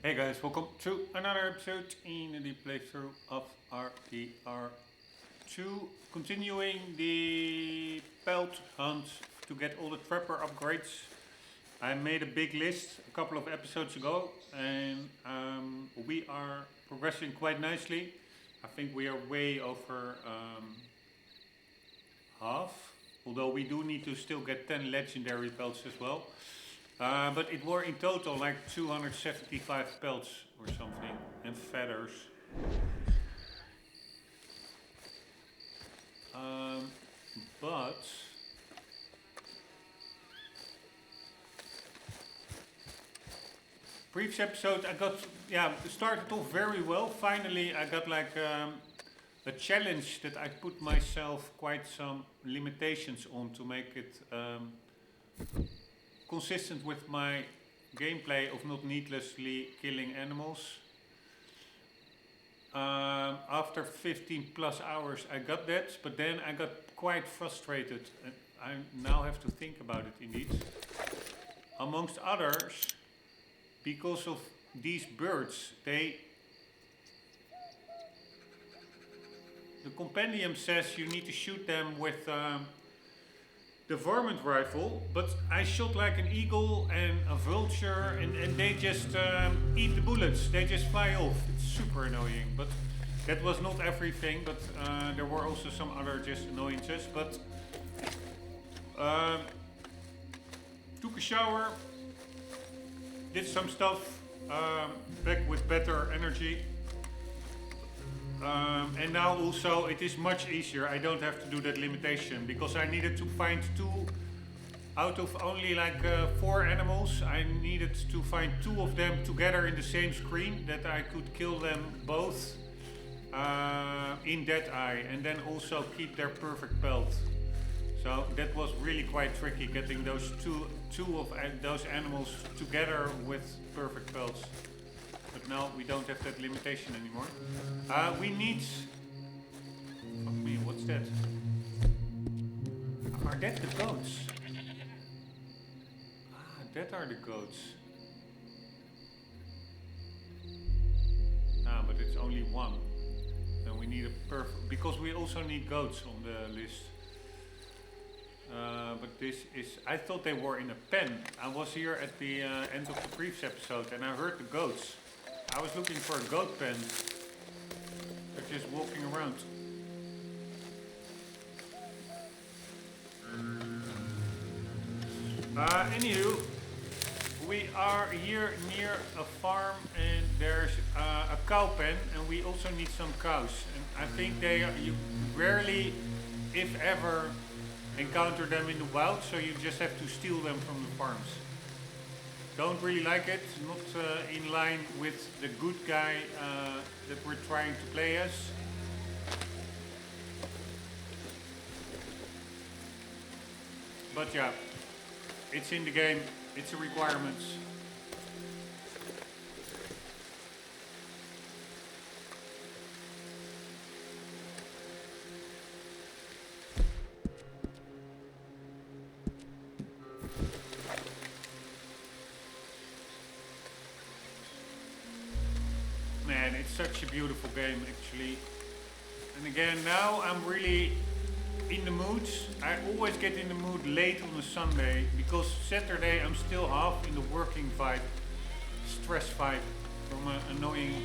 Hey guys, welcome to another episode in the playthrough of RDR2. Continuing the pelt hunt to get all the trapper upgrades. I made a big list a couple of episodes ago and we are progressing quite nicely. I think we are way over half, although we do need to still get 10 legendary pelts as well. But it were in total like 275 pelts or something, and feathers. But previous episode I got started off very well. Finally I got like a challenge that I put myself quite some limitations on to make it consistent with my gameplay of not needlessly killing animals. After 15 plus hours I got that, but then I got quite frustrated and I now have to think about it indeed. Amongst others, because of these birds, the compendium says you need to shoot them with the varmint rifle, but I shot like an eagle and a vulture and they just eat the bullets, they just fly off. It's super annoying, but that was not everything, but there were also some other just annoyances. But took a shower, did some stuff, back with better energy. And now also it is much easier. I don't have to do that limitation because I needed to find 2 out of only like 4 animals. I needed to find 2 of them together in the same screen that I could kill them both in that eye and then also keep their perfect pelt. So that was really quite tricky, getting those two of those animals together with perfect pelts. But now we don't have that limitation anymore. We need... Fuck me, what's that? Are that the goats? Ah, that are the goats. Ah, but it's only 1. Then we need a perfect... Because we also need goats on the list. But this is... I thought they were in a pen. I was here at the end of the previous episode and I heard the goats. I was looking for a goat pen. They're just walking around. Anywho, we are here near a farm and there's a cow pen and we also need some cows. And I think you rarely, if ever, encounter them in the wild, so you just have to steal them from the farms. Don't really like it, not in line with the good guy that we're trying to play as. But yeah, it's in the game, it's a requirement. Man, it's such a beautiful game actually. And again, now I'm really in the mood. I always get in the mood late on a Sunday because Saturday I'm still half in the working vibe, stress vibe from an annoying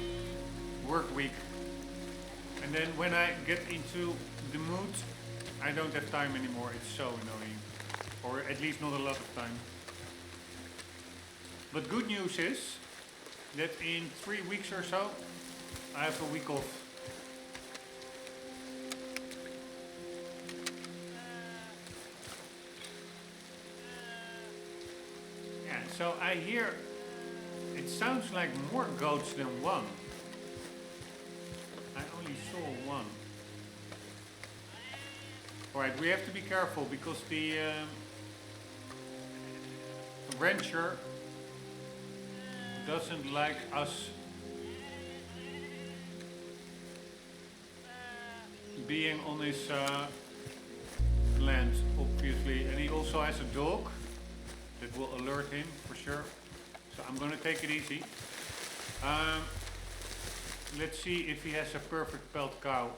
work week. And then when I get into the mood, I don't have time anymore. It's so annoying. Or at least not a lot of time. But good news is that in 3 weeks or so, I have a week off. Yeah, so I hear it sounds like more goats than 1. I only saw 1. Alright, we have to be careful because the rancher doesn't like us being on his land, obviously, and he also has a dog that will alert him for sure. So I'm gonna take it easy. Um, let's see if he has a perfect pelt cow.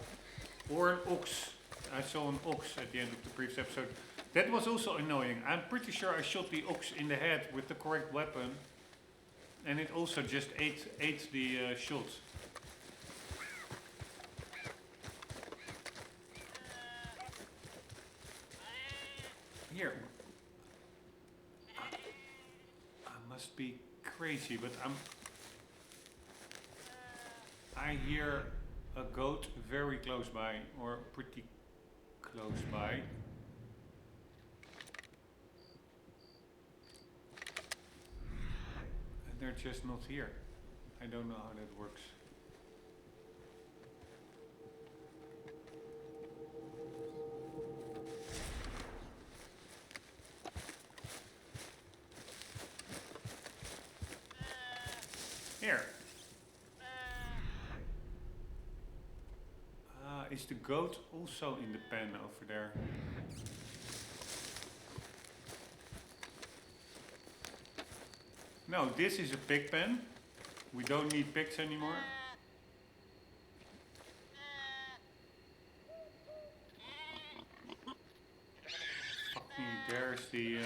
Or an ox. I saw an ox at the end of the previous episode. That was also annoying. I'm pretty sure I shot the ox in the head with the correct weapon. And it also just ate the shot. Here. I must be crazy, but I hear a goat very close by, or pretty close by. And they're just not here. I don't know how that works. Here. Is the goat also in the pen over there? No, this is a pig pen. We don't need pigs anymore. Fuck me, there's the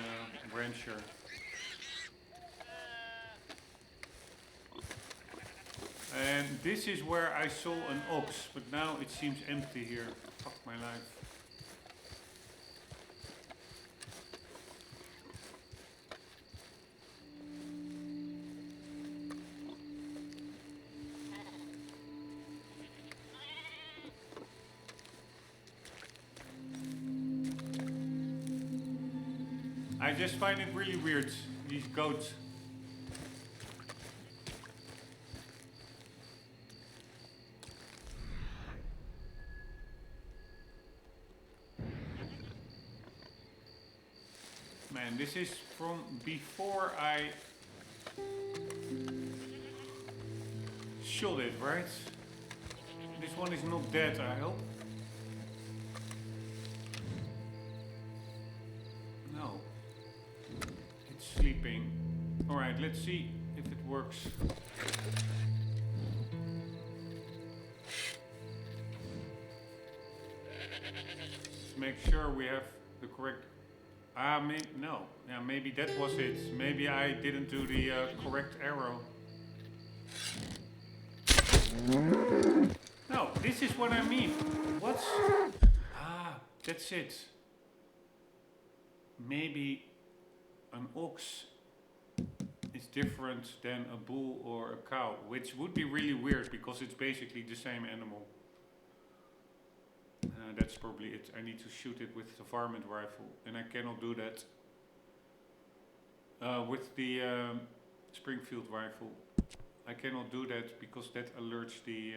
rancher. And this is where I saw an ox, but now it seems empty here. Fuck my life. I just find it really weird, these goats. Man, this is from before I shot it, right? This one is not dead, I hope. No. It's sleeping. Alright, let's see if it works. Let's make sure we have the correct... no. Yeah, maybe that was it. Maybe I didn't do the correct arrow. No, this is what I mean. What's... that's it. Maybe an ox is different than a bull or a cow, which would be really weird because it's basically the same animal. That's probably it. I need to shoot it with the varmint rifle, and I cannot do that with the Springfield rifle. I cannot do that because that alerts the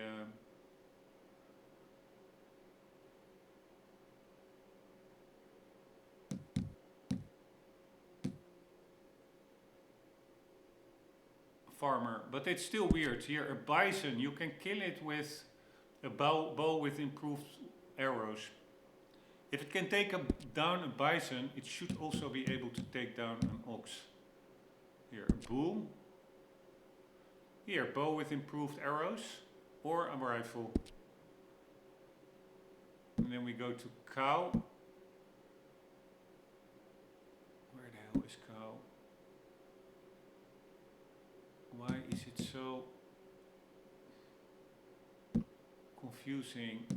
farmer. But it's still weird. Here, a bison, you can kill it with a bow with improved arrows. If it can take down a bison, it should also be able to take down an ox. Here, a bull. Here, bow with improved arrows, or a rifle. And then we go to cow. Where the hell is cow? Why is it so confusing?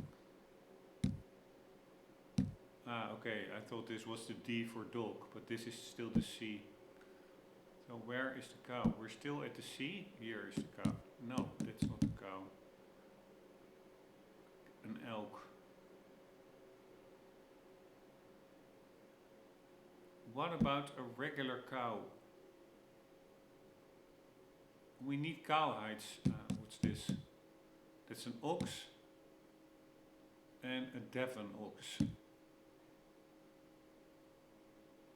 Okay, I thought this was the D for dog, but this is still the C. So where is the cow? We're still at the C. Here is the cow. No, that's not the cow. An elk. What about a regular cow? We need cowhides. What's this? That's an ox and a Devon ox.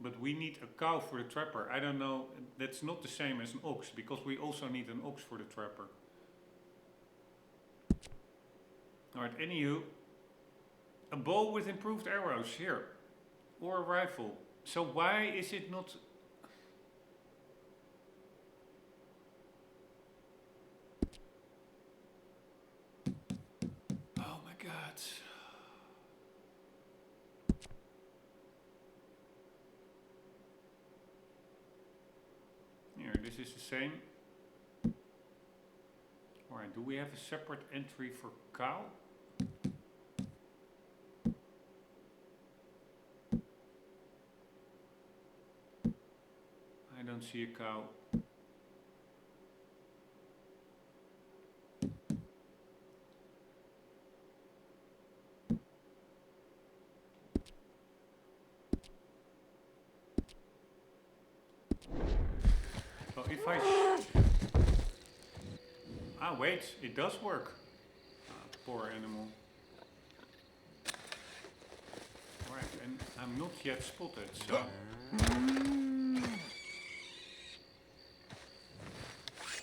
But we need a cow for the trapper. I don't know, that's not the same as an ox, because we also need an ox for the trapper. Alright, anywho, a bow with improved arrows, here. Or a rifle. So why is it not... Here, this is the same. Alright, do we have a separate entry for cow? I don't see a cow. So if I wait, it does work. Poor animal. Right, and I'm not yet spotted, so...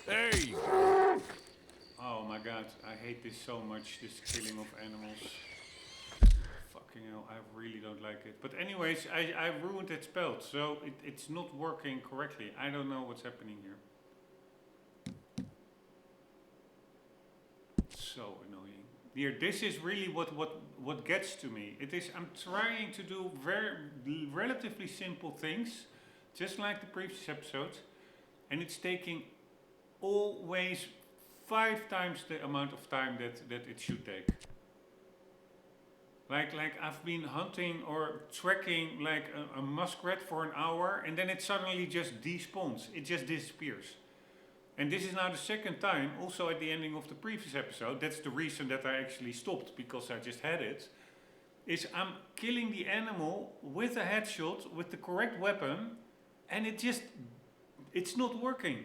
Hey! Oh my god, I hate this so much, this killing of animals. Fucking hell, I really don't like it. But anyways, I ruined that spell, so it's not working correctly. I don't know what's happening here. So annoying. Here, this is really what gets to me. It is, I'm trying to do relatively simple things, just like the previous episode, and it's taking always 5 times the amount of time that it should take. Like I've been hunting or tracking like a muskrat for an hour, and then it suddenly just despawns. It just disappears. And this is now the second time, also at the ending of the previous episode. That's the reason that I actually stopped, because I just had it. Is I'm killing the animal with a headshot, with the correct weapon, and it's not working.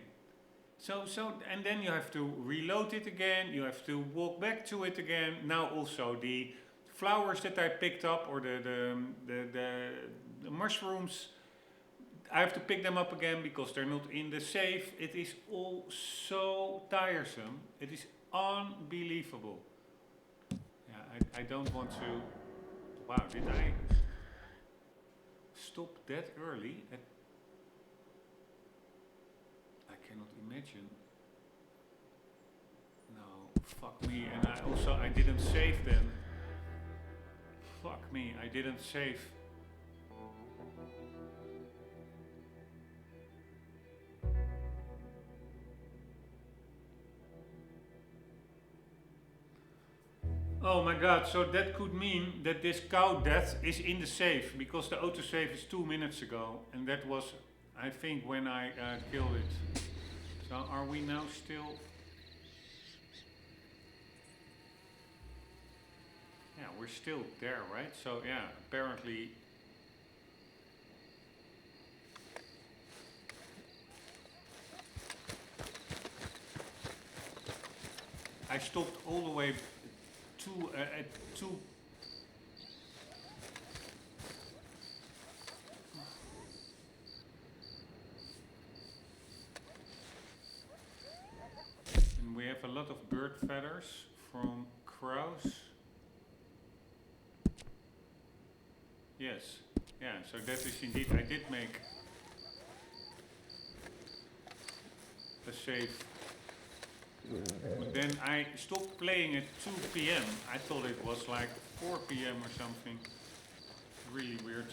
So, and then you have to reload it again, you have to walk back to it again. Now also the flowers that I picked up, or the mushrooms, I have to pick them up again because they're not in the safe. It is all so tiresome. It is unbelievable. Yeah, I don't want to... Wow, did I stop that early? I cannot imagine. No, fuck me. And I didn't save them. Fuck me, I didn't save. Oh my god, so that could mean that this cow death is in the safe, because the autosave is 2 minutes ago, and that was, I think, when I killed it. So are we now still... Yeah, we're still there, right? So yeah, apparently... I stopped all the way at 2. And we have a lot of bird feathers from crows. Yes, yeah, so that is indeed, I did make a save. But then I stopped playing at 2 PM. I thought it was like 4 PM or something. Really weird.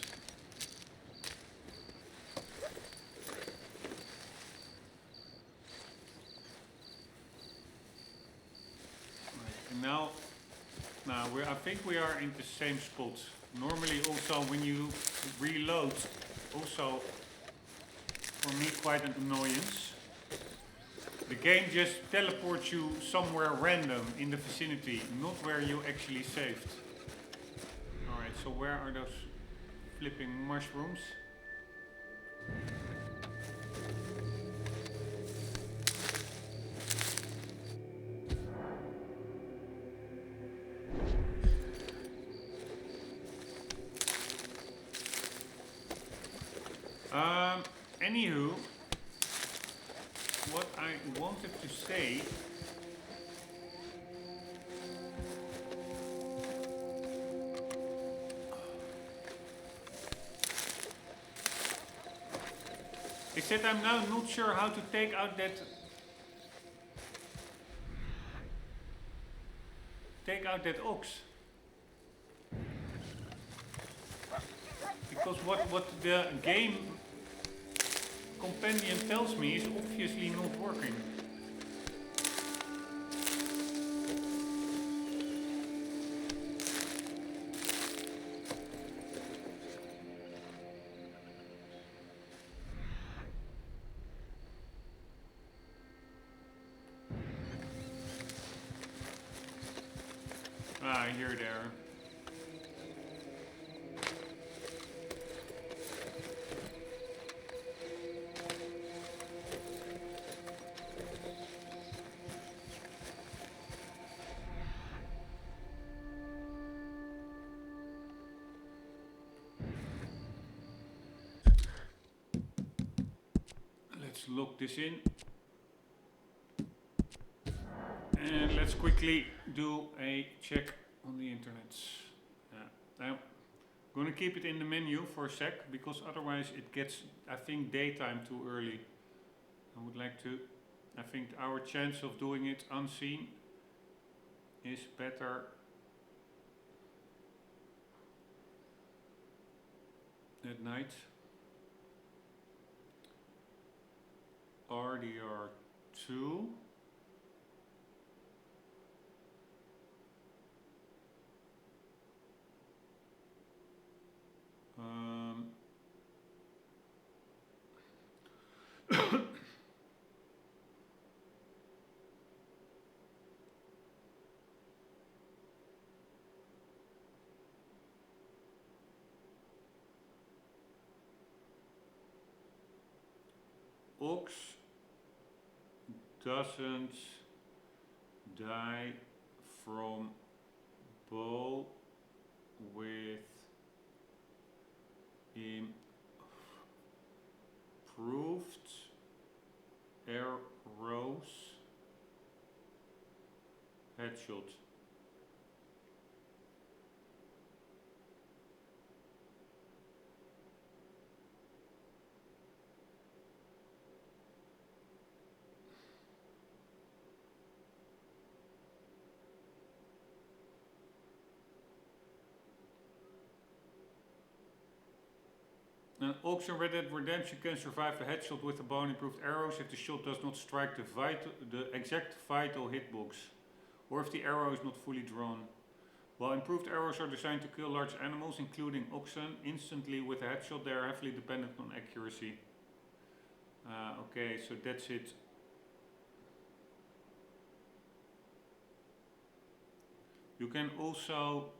Right, and now I think we are in the same spot. Normally also when you reload, also for me quite an annoyance. The game just teleports you somewhere random in the vicinity, not where you actually saved. Alright, so where are those flipping mushrooms? Anywho, what I wanted to say is that I'm now not sure how to take out that ox. Because what the game companion tells me is obviously not working. Ah, here there. Let's lock this in. And let's quickly do a check on the internet. I'm gonna keep it in the menu for a sec because otherwise it gets, I think, daytime too early. I would like to, I think our chance of doing it unseen is better at night. RDR2. Ox doesn't die from bow with improved arrows headshot. An Ox in Red Dead Redemption can survive a headshot with a bow and improved arrows if the shot does not strike the exact vital hitbox, or if the arrow is not fully drawn. While improved arrows are designed to kill large animals, including oxen, instantly with a headshot, they are heavily dependent on accuracy. Okay, so that's it. You can also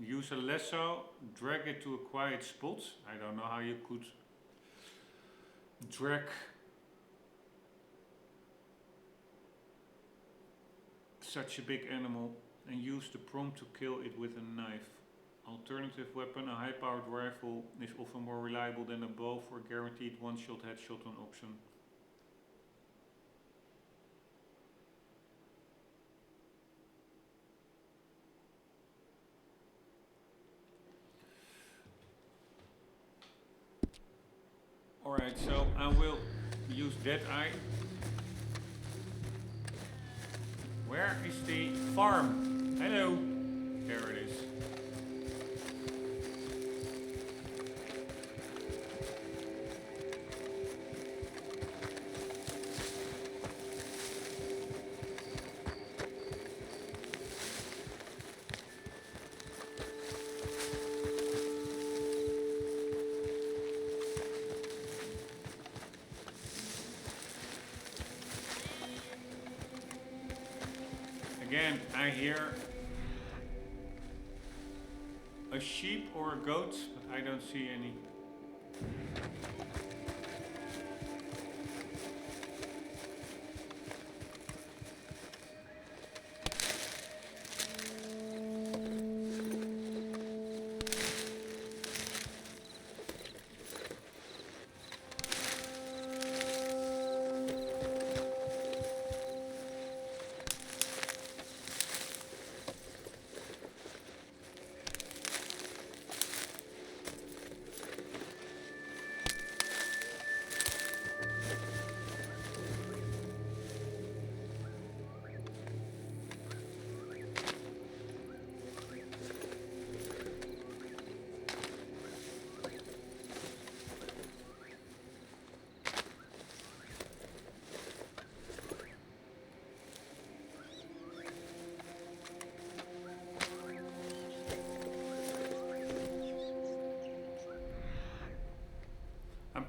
use a lasso, drag it to a quiet spot. I don't know how you could drag such a big animal and use the prompt to kill it with a knife. Alternative weapon, a high-powered rifle is often more reliable than a bow for a guaranteed one-shot headshot on oxen. Alright, so I will use Deadeye. Where is the farm? Hello! There it is. Again, I hear a sheep or a goat, but I don't see any.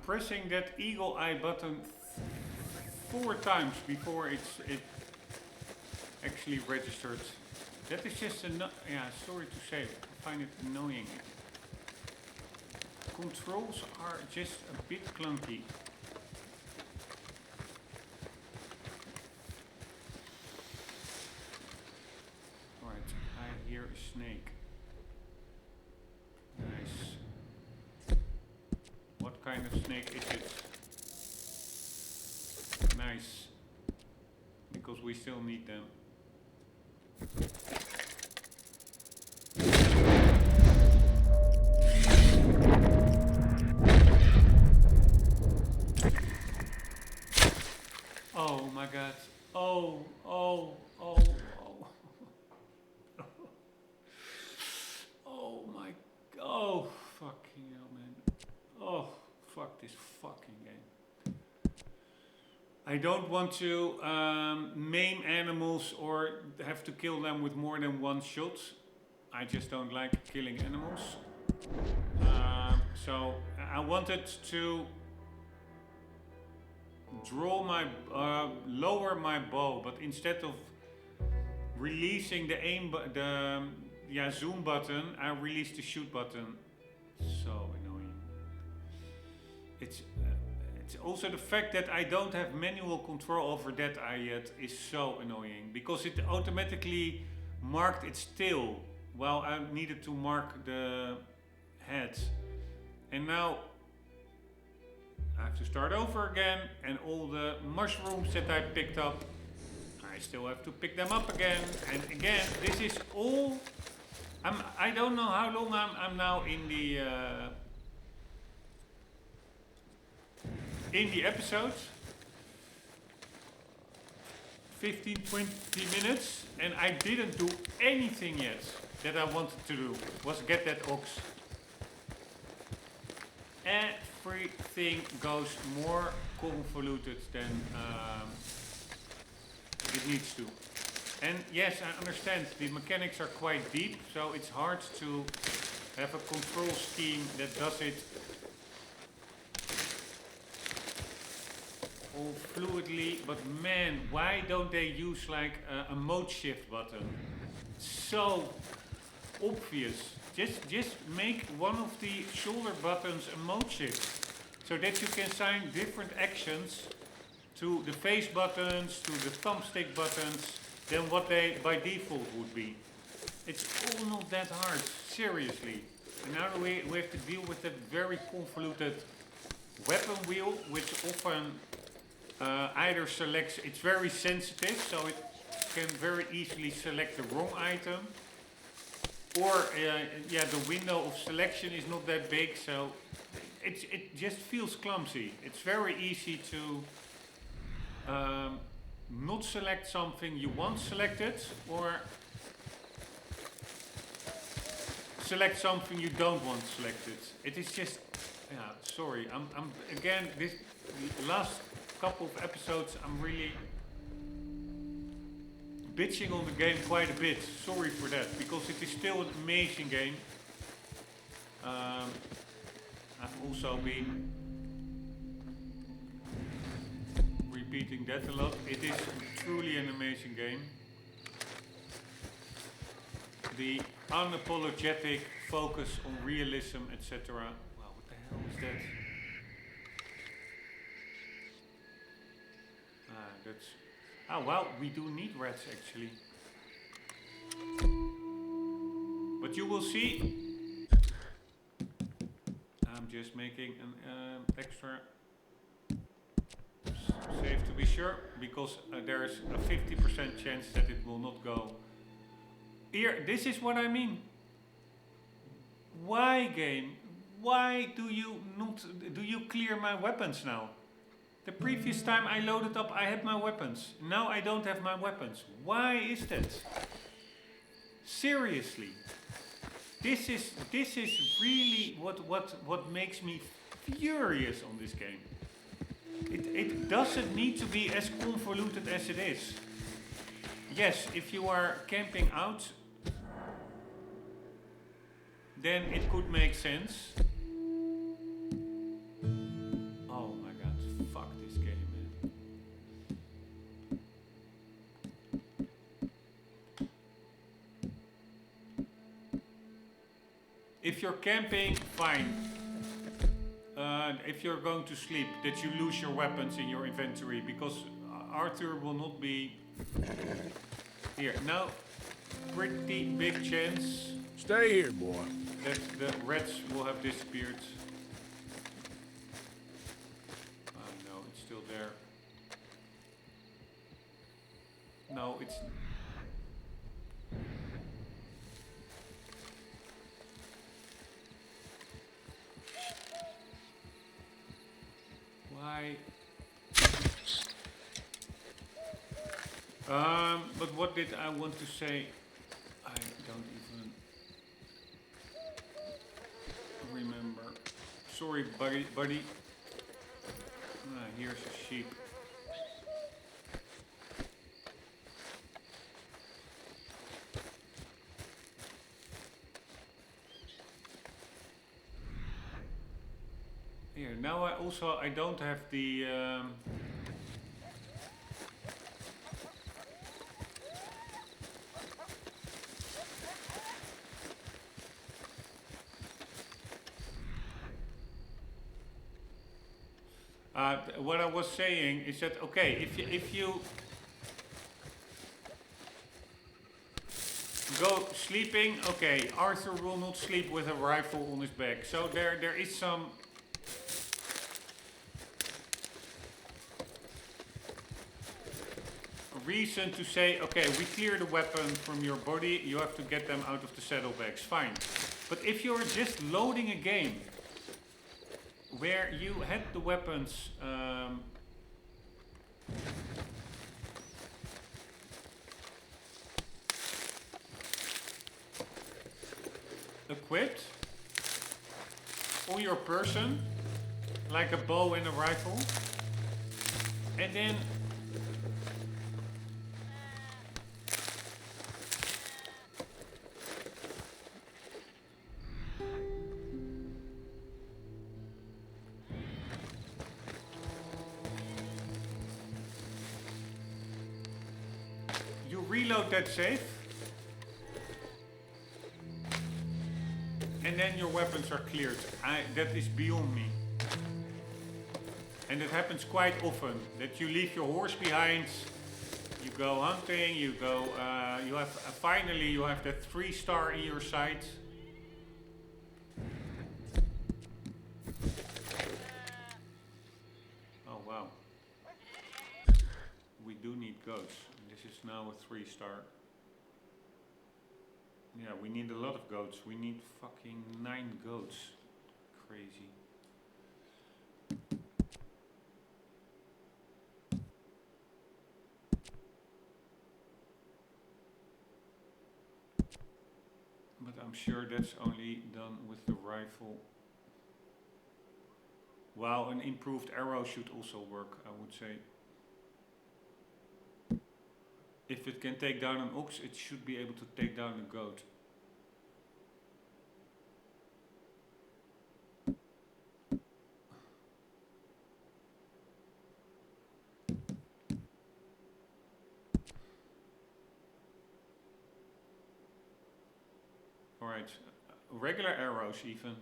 pressing that eagle eye button 4 times before it actually registered. That is just yeah, sorry to say, I find it annoying. Controls are just a bit clunky. Alright, I hear a snake. Nice. What kind of snake is it? Nice. Because we still need them. Oh my god. Oh. Oh my. Oh, fucking hell, man. Oh, fuck this fucking game. I don't want to maim animals or have to kill them with more than one shot. I just don't like killing animals. So I wanted to draw my lower my bow, but instead of releasing the zoom button, I released the shoot button. So annoying. It's also the fact that I don't have manual control over that eye yet is so annoying, because it automatically marked its tail while I needed to mark the head, and now I have to start over again, and all the mushrooms that I picked up, I still have to pick them up again and again. This is all. I don't know how long I'm now in the episode. 15, 20 minutes, and I didn't do anything yet that I wanted to do. Was get that ox. Everything goes more convoluted than it needs to. And yes, I understand the mechanics are quite deep, so it's hard to have a control scheme that does it all fluidly. But man, why don't they use like a mode shift button? So obvious. Just make one of the shoulder buttons a mode shift, so that you can assign different actions to the face buttons, to the thumbstick buttons, than what they by default would be. It's all not that hard, seriously. And now we have to deal with that very convoluted weapon wheel, which often either selects, it's very sensitive, so it can very easily select the wrong item. Or, yeah, the window of selection is not that big, so it just feels clumsy. It's very easy to not select something you want selected, or select something you don't want selected. It is just, yeah, sorry. I'm again, this last couple of episodes, I'm really bitching on the game quite a bit. Sorry for that, because it is still an amazing game. I've also been repeating that a lot. It is truly an amazing game. The unapologetic focus on realism, etc. Wow, what the hell is that? That's... Oh wow, we do need rats actually. But you will see, I'm just making an extra save to be sure, because there's a 50% chance that it will not go. Here, this is what I mean. Why, game? Why do you clear my weapons now? The previous time I loaded up, I had my weapons. Now I don't have my weapons. Why is that? Seriously. This is really what makes me furious on this game. It doesn't need to be as convoluted as it is. Yes, if you are camping out, then it could make sense. if you're camping, fine. If you're going to sleep, that you lose your weapons in your inventory, because Arthur will not be here. Now, pretty big chance. Stay here, boy. That the rats will have disappeared. Oh no, it's still there. No, it's... Why? But what did I want to say? I don't even remember. Sorry, buddy. Ah, here's a sheep. Here, now I don't have the what I was saying is that, okay, if you go sleeping, okay, Arthur will not sleep with a rifle on his back. So there is some reason to say, okay, we clear the weapon from your body, you have to get them out of the saddlebags, fine. But if you're just loading a game where you had the weapons equipped on your person, like a bow and a rifle, and then reload that safe, and then your weapons are cleared. That is beyond me. And it happens quite often, that you leave your horse behind, you go hunting, you go, you have, finally you have that 3-star in your sight. Oh wow. We do need goats. This is now a 3-star. Yeah, we need a lot of goats. We need fucking 9 goats. Crazy. But I'm sure that's only done with the rifle. Well, an improved arrow should also work, I would say. If it can take down an ox, it should be able to take down a goat. Alright, regular arrows even.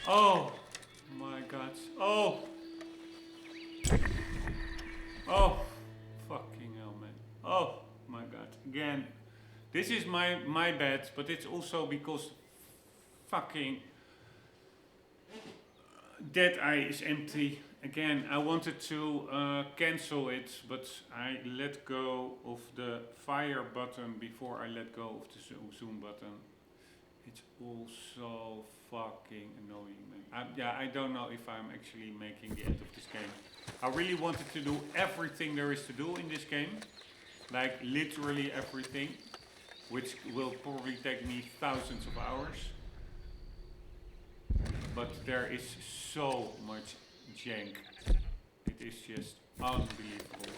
Oh my god. Oh! Oh! Fucking hell, man. Oh my god. Again. This is my bad, but it's also because fucking Dead Eye is empty. Again, I wanted to cancel it, but I let go of the fire button before I let go of the zoom button. It's all so fucking annoying, man. Yeah, I don't know if I'm actually making the end of this game. I really wanted to do everything there is to do in this game. Like, literally everything. which will probably take me thousands of hours. But there is so much jank. It is just unbelievable.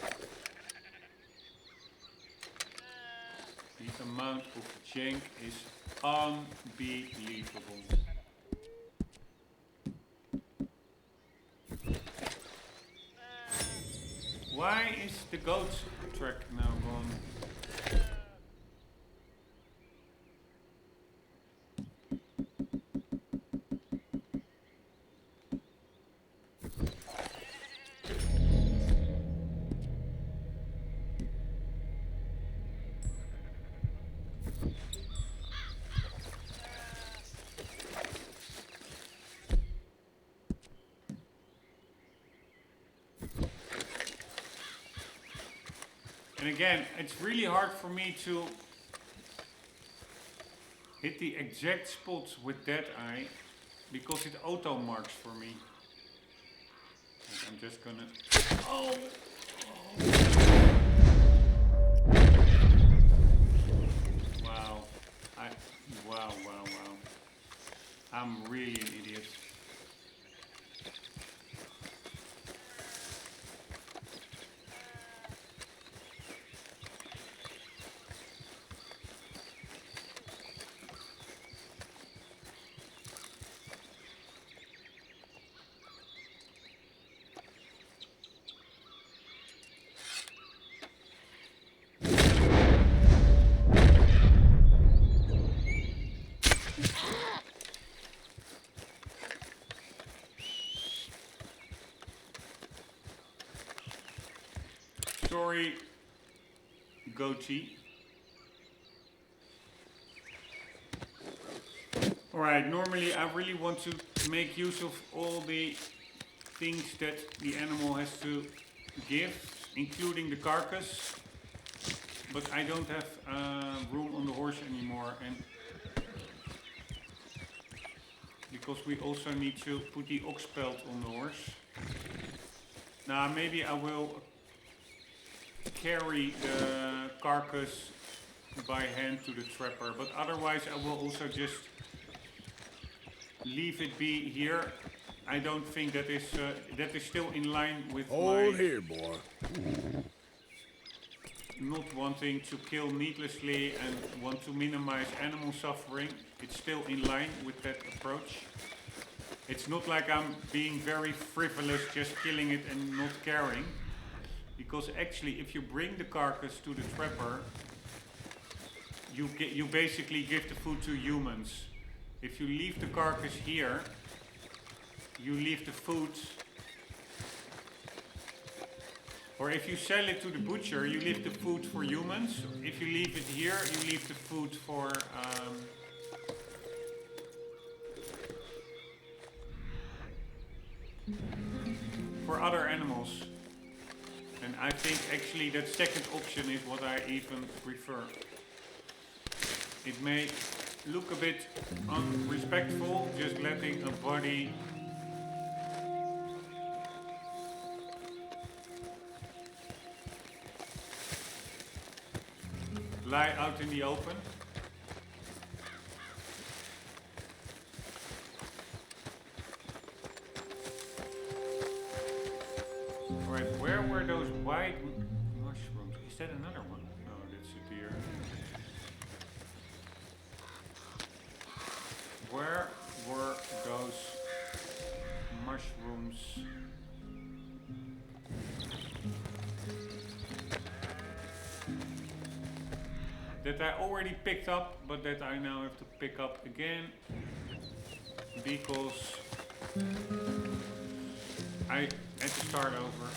The amount of jank is unbelievable. Why is the goat track now gone? And again, it's really hard for me to hit the exact spots with that eye because it auto marks for me. And I'm just gonna. Oh! Wow. Wow. I'm really an idiot. Sorry, goatee. Alright, normally I really want to make use of all the things that the animal has to give, including the carcass. But I don't have room on the horse anymore, and because we also need to put the ox pelt on the horse. Now maybe I will carry the carcass by hand to the trapper, but otherwise I will also just leave it be here. I don't think that is still in line with Hold my here, boy. not wanting to kill needlessly and want to minimize animal suffering. It's still in line with that approach. It's not like I'm being very frivolous, just killing it and not caring. Because actually, if you bring the carcass to the trapper, you basically give the food to humans. If you leave the carcass here, you leave the food. Or if you sell it to the butcher, you leave the food for humans. If you leave it here, you leave the food for other animals. And I think actually that second option is what I even prefer. It may look a bit unrespectful, just letting a body lie out in the open. Alright, where were those white mushrooms? Is that another one? No, that's a deer. Where were those mushrooms? That I already picked up, but that I now have to pick up again because I had to start over.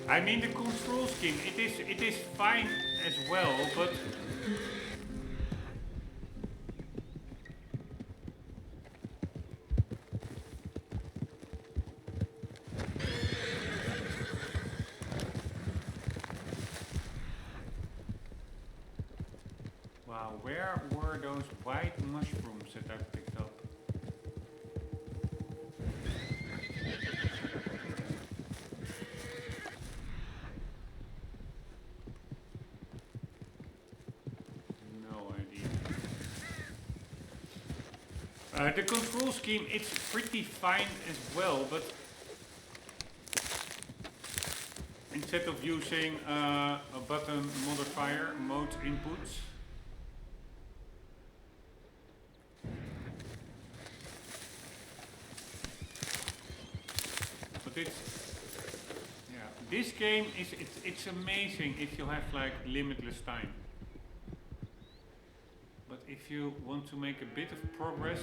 I mean, the control scheme, it is fine as well, but Where were those white mushrooms that I picked up? No idea. The control scheme, it's pretty fine as well, but instead of using a button modifier mode inputs, but this game it's amazing if you have like limitless time. But if you want to make a bit of progress,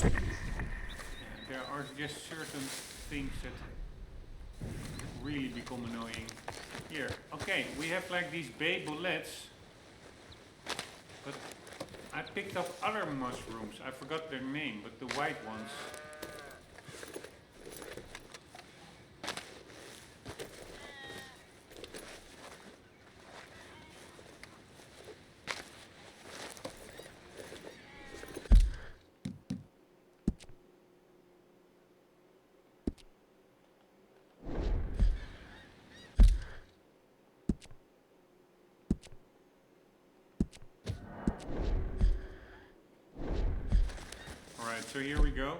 there are just certain things that really become annoying. Here, okay, we have like these bay bullets, but I picked up other mushrooms. I forgot their name, but the white ones. So here we go.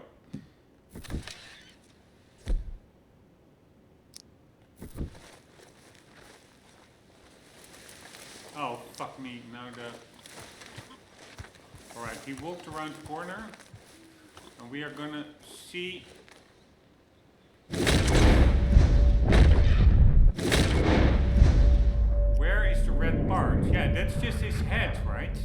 Oh, fuck me. Now Alright, he walked around the corner. And we are gonna see... Where is the red part? Yeah, that's just his head, right?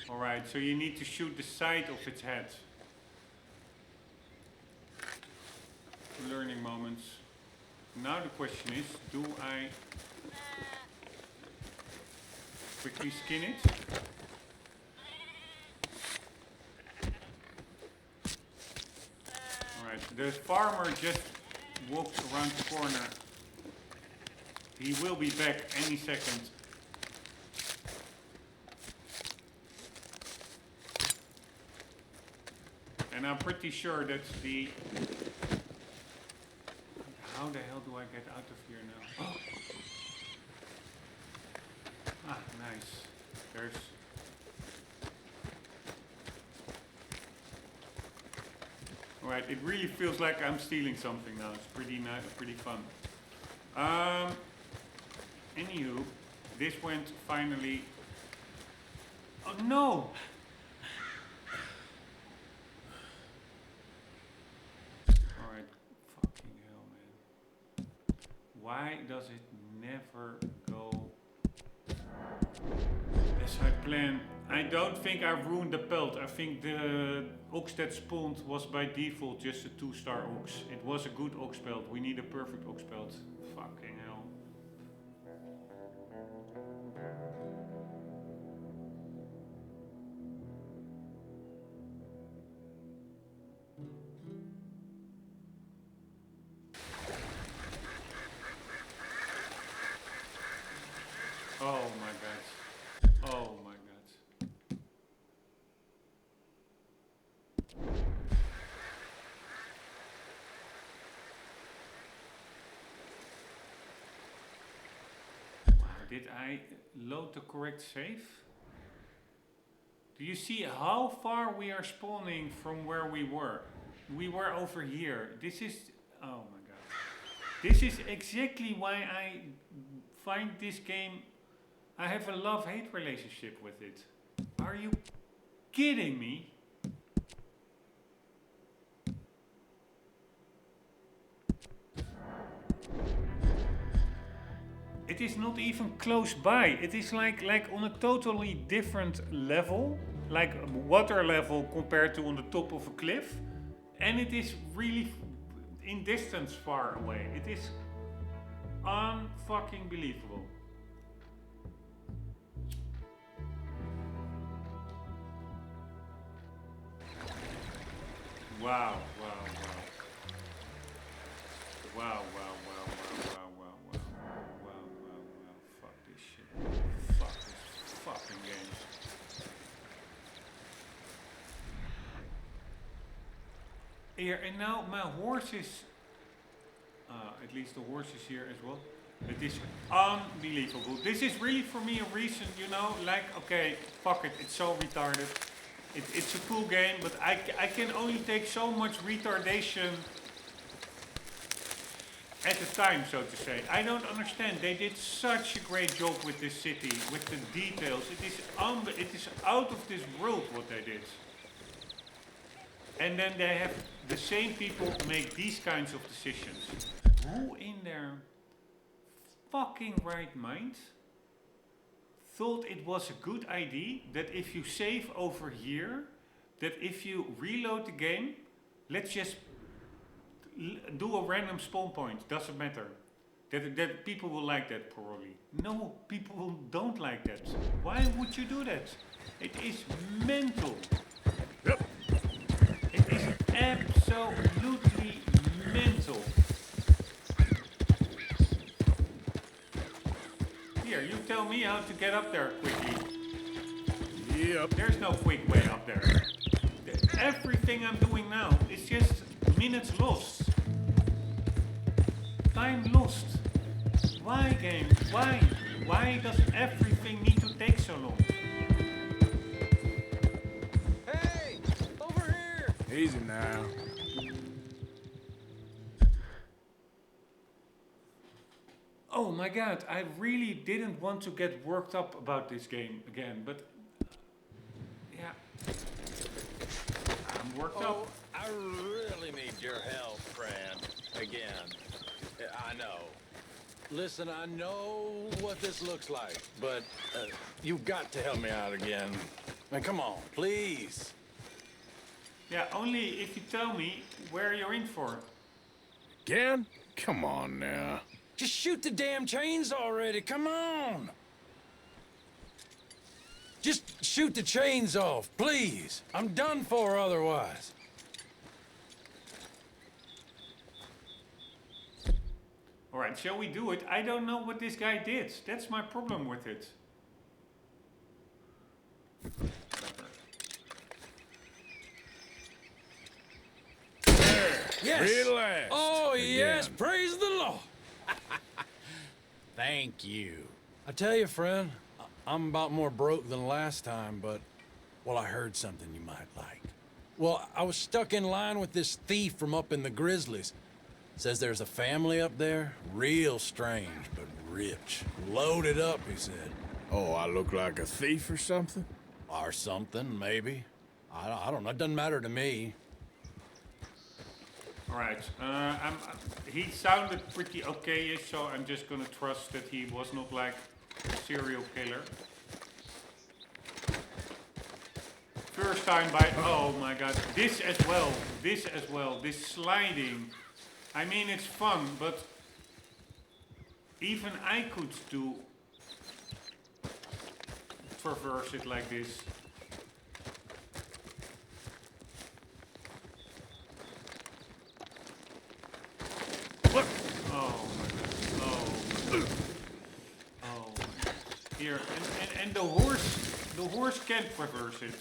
Alright, so you need to shoot the side of its head. Learning moments. Now the question is, do I quickly skin it? Alright, the farmer just walked around the corner. He will be back any second. And I'm pretty sure that's the... How the hell do I get out of here now? Oh. Ah, nice. There's... Alright, it really feels like I'm stealing something now. It's pretty nice, pretty fun. Anywho, this went finally... Oh no! Alright, fucking hell, man. Why does it never go as I planned? I don't think I ruined the pelt. I think the ox that spawned was by default just a 2-star ox. It was a good ox pelt. We need a perfect ox pelt. Fucking hell. Oh my god. Oh my god. Wow, did I load the correct save? Do you see how far we are spawning from where we were? We were over here. This is... Oh my god. This is exactly why I find this game... I have a love-hate relationship with it. Are you kidding me? It is not even close by. It is like on a totally different level, like water level compared to on the top of a cliff, and it is really in distance far away. It is unfucking believable. Wow, wow, wow. Wow, wow, wow, wow, wow, wow, wow, wow, wow, wow. Fuck this shit. Fuck this fucking game. Here, and now my horse is... at least the horse is here as well. It is unbelievable. This is really for me a reason, you know, like, okay, fuck it, it's so retarded. It's a cool game, but I can only take so much retardation at a time, so to say. I don't understand. They did such a great job with this city, with the details. It is out of this world what they did. And then they have the same people make these kinds of decisions. Who in their fucking right mind thought it was a good idea that if you save over here, that if you reload the game, let's just do a random spawn point, doesn't matter. That people will like that probably. No, people don't like that. Why would you do that? It is mental. Yep. It is absolutely mental. Here, you tell me how to get up there quickly. Yep. There's no quick way up there. Everything I'm doing now is just minutes lost. Time lost. Why, game? Why? Why does everything need to take so long? Hey! Over here! Easy now. Oh my god, I really didn't want to get worked up about this game again, but yeah, I'm worked up. I really need your help, friend. Again. I know. Listen, I know what this looks like, but you've got to help me out again. Man, come on, please. Yeah, only if you tell me where you're in for. Again? Come on now. Just shoot the damn chains already, come on! Just shoot the chains off, please. I'm done for otherwise. Alright, shall we do it? I don't know what this guy did. That's my problem with it. Yes! Relax. Oh, Again. yes, praise the Lord! Thank you. I tell you, friend, I'm about more broke than last time, but, well, I heard something you might like. Well, I was stuck in line with this thief from up in the Grizzlies. Says there's a family up there, real strange, but rich. Loaded up, he said. Oh, I look like a thief or something? Or something, maybe. I don't know, it doesn't matter to me. Alright, he sounded pretty okay-ish, so I'm just gonna trust that he was not like a serial killer. First time by, oh my god, this as well, this sliding. I mean, it's fun, but even I could traverse it like this. Look. Oh my god. Oh my god. Oh my god. Here, and the horse can't traverse it.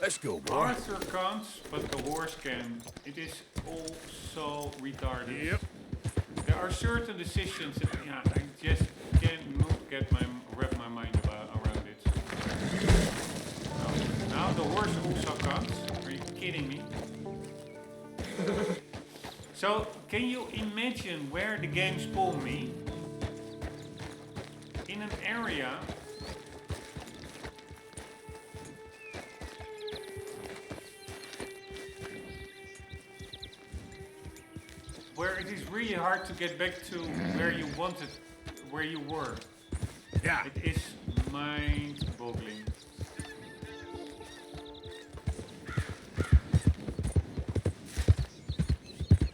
Let's go, boy. Arthur can't, but the horse can. It is all so retarded. Yep. There are certain decisions that, yeah, I just cannot wrap my mind around it. Now the horse also can't. Are you kidding me? So, can you imagine where the game spawned me? In an area where it is really hard to get back to where you wanted, where you were. Yeah. It is mind-boggling.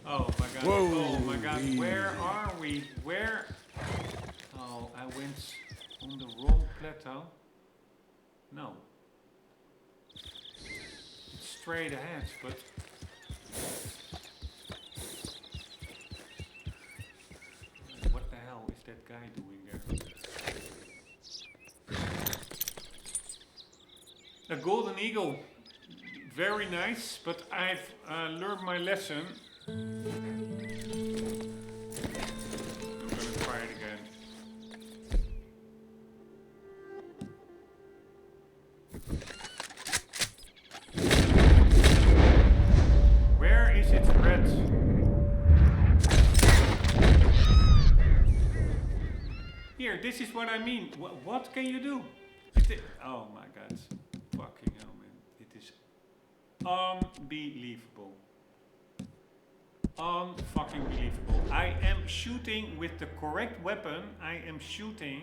Oh my god. Whoa, Oh my god. easy. Where are we? Where? Oh, I went on the wrong plateau. No. It's straight ahead, but... What the hell is that guy doing there? A golden eagle. Very nice, but I've learned my lesson. I'm gonna try it again. Where is its red? Here, this is what I mean. What can you do? Oh my god. Fucking hell, man. It is unbelievable. Unfucking believable. I am shooting with the correct weapon. I am shooting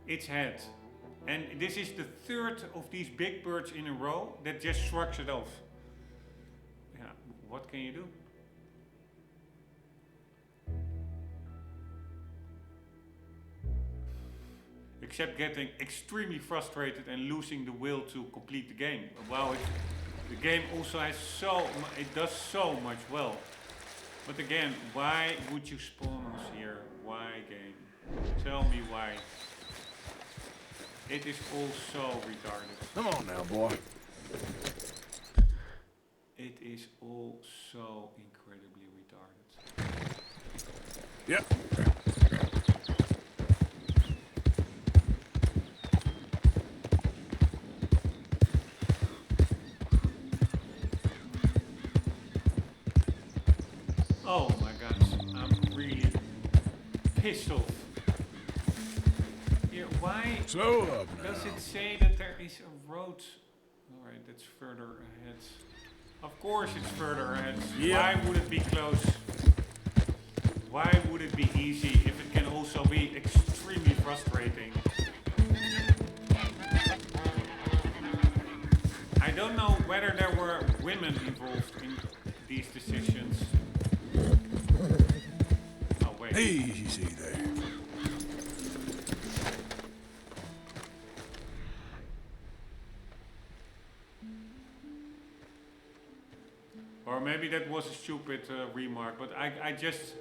its head. And this is the third of these big birds in a row that just shrugs it off. Yeah, what can you do? Except getting extremely frustrated and losing the will to complete the game. Wow, the game also has it does so much well. But again, why would you spawn us here? Why, game? Tell me why. It is all so retarded. Come on now, boy. It is all so incredibly retarded. Yep. Oh my god, I'm really pissed off. Here, why Slow up now. does it say that there is a road? Alright, that's further ahead. Of course it's further ahead. Yeah. Why would it be close? Why would it be easy if it can also be extremely frustrating? I don't know whether there were women involved in these decisions. Oh wait. Easy there. Or maybe that was a stupid remark, but I just...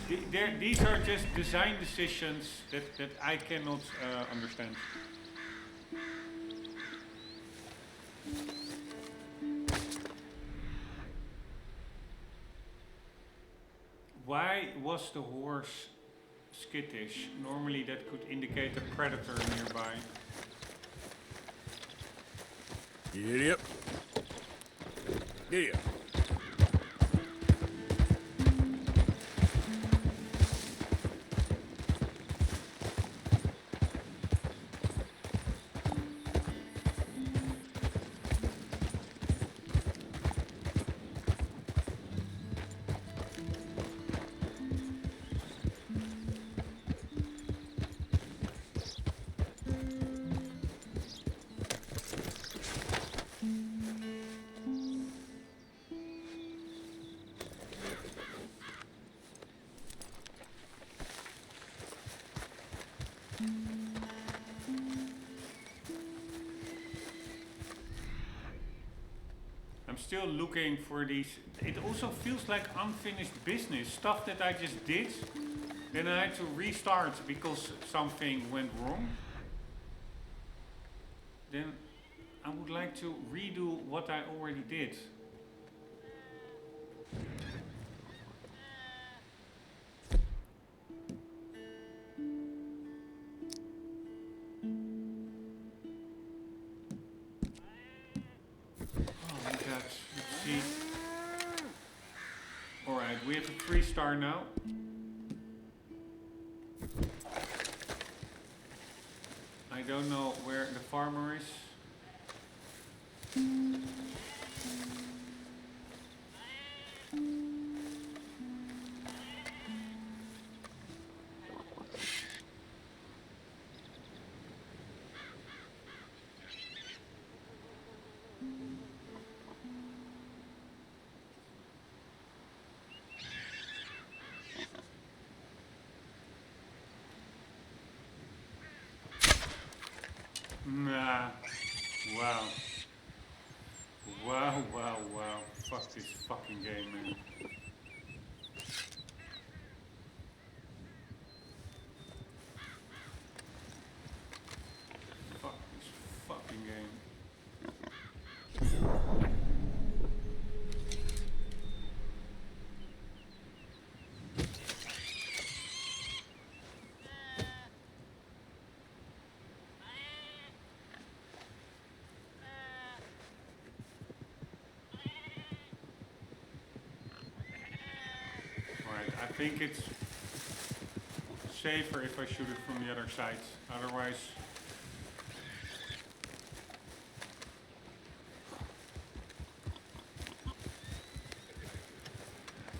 These are just design decisions that I cannot understand. Why was the horse skittish? Normally that could indicate a predator nearby. Giddy up. Giddy up. I'm still looking for these. It also feels like unfinished business. Stuff that I just did, then I had to restart because something went wrong. Then I would like to redo what I already did. We have a 3-star now. I don't know where the farmer is. Nah. Wow. Wow, wow, wow. Fuck this fucking game, man. Fuck this fucking game. Alright, I think it's safer if I shoot it from the other side. Otherwise...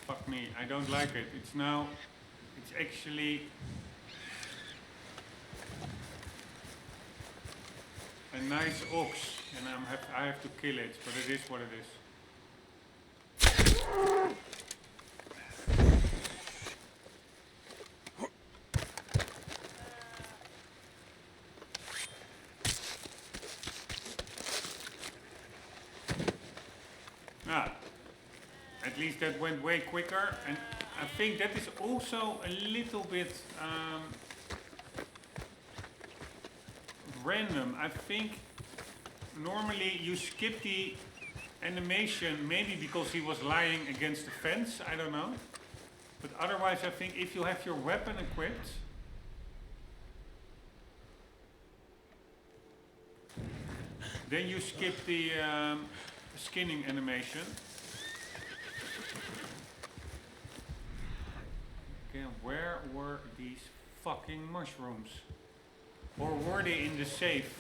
Fuck me, I don't like it. It's now... It's actually... a nice ox, and I have to kill it, but it is what it is. Ah, at least that went way quicker, and I think that is also a little bit random. I think normally you skip the animation, maybe because he was lying against the fence, I don't know. But otherwise I think if you have your weapon equipped, then you skip the skinning animation. Okay, where were these fucking mushrooms? Or were they in the safe?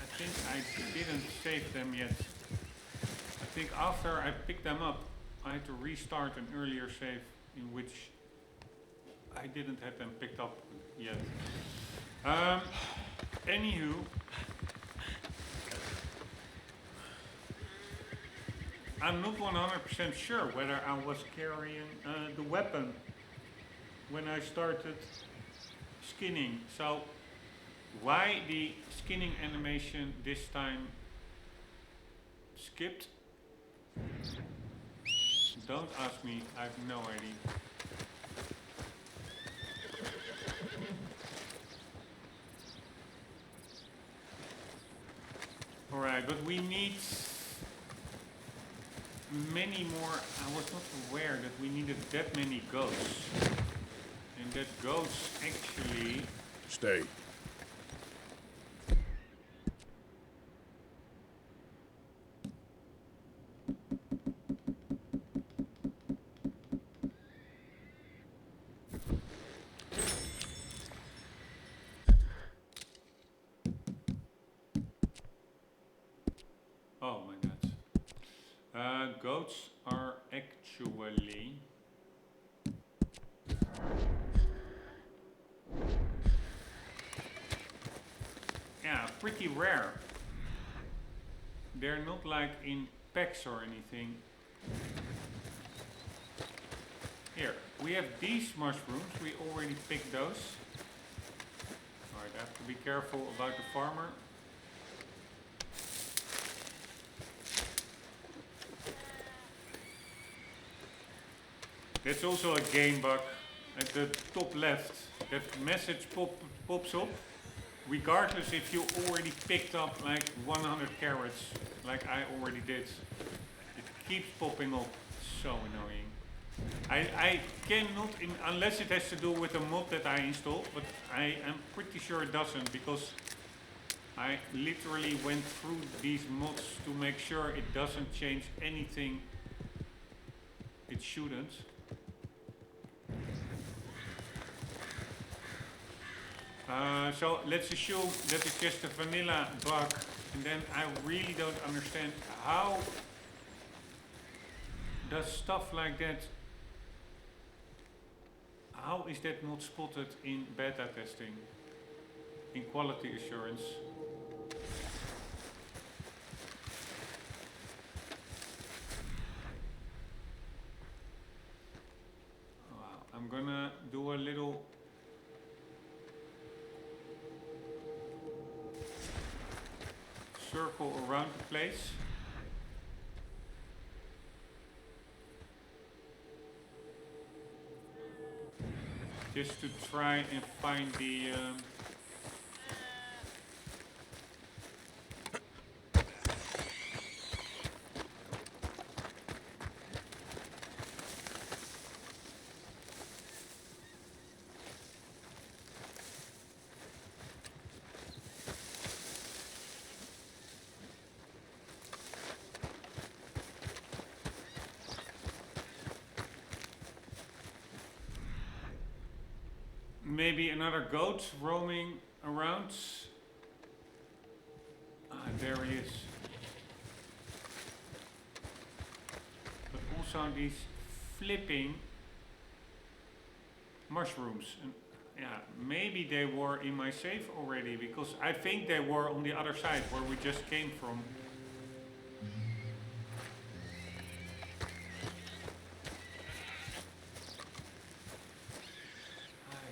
I think I didn't save them yet. I think after I picked them up, I had to restart an earlier save in which I didn't have them picked up yet. Anywho, I'm not 100% sure whether I was carrying the weapon when I started skinning. So why the skinning animation this time skipped? Don't ask me, I have no idea. Alright, but we need many more. I was not aware that we needed that many goats. And that goats actually... Stay. Oh my god. Goats are actually... yeah, pretty rare. They're not like in packs or anything. Here, we have these mushrooms. We already picked those. Alright, I have to be careful about the farmer. That's also a game bug. At the top left, that message pops up. Regardless if you already picked up like 100 carrots, like I already did. It keeps popping up. So annoying. I cannot, unless it has to do with a mod that I installed, but I am pretty sure it doesn't, because I literally went through these mods to make sure it doesn't change anything it shouldn't. So let's assume that it's just a vanilla bug, and then I really don't understand how does stuff like that, how is that not spotted in beta testing, in quality assurance? Wow, I'm gonna do a little circle around the place. Just to try and find the maybe another goat roaming around. Ah, there he is. But also these flipping mushrooms. And yeah, maybe they were in my safe already, because I think they were on the other side where we just came from.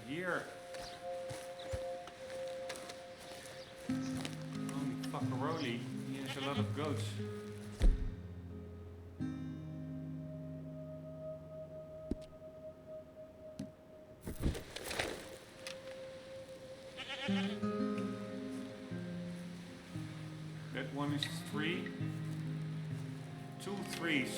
Here. Holy fuckaroli. He has a lot of goats. That one is 3. 2 3s.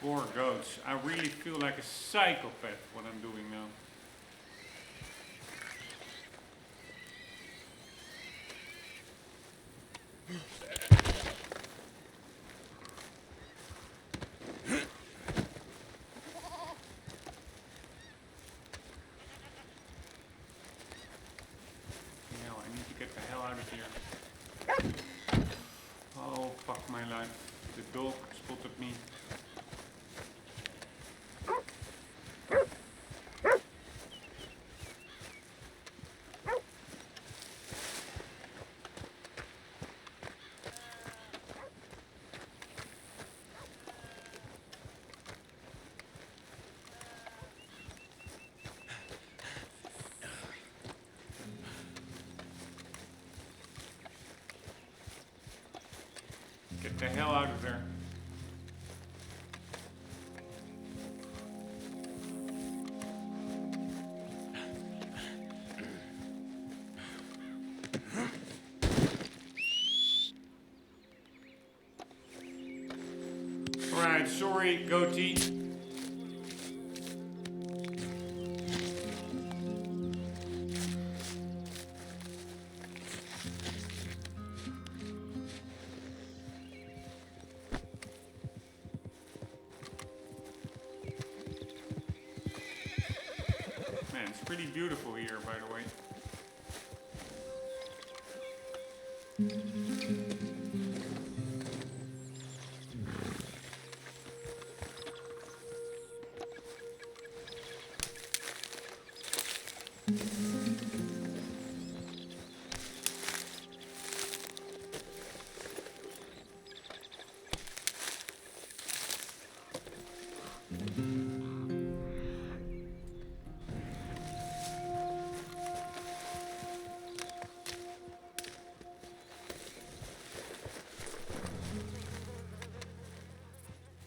Poor goats. I really feel like a psychopath what I'm doing now. Now I need to get the hell out of here. Oh fuck my life. The dog spotted me. Get the hell out of there. Alright, sorry, goatee. Man, it's pretty beautiful here, by the way.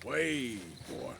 Way, boy.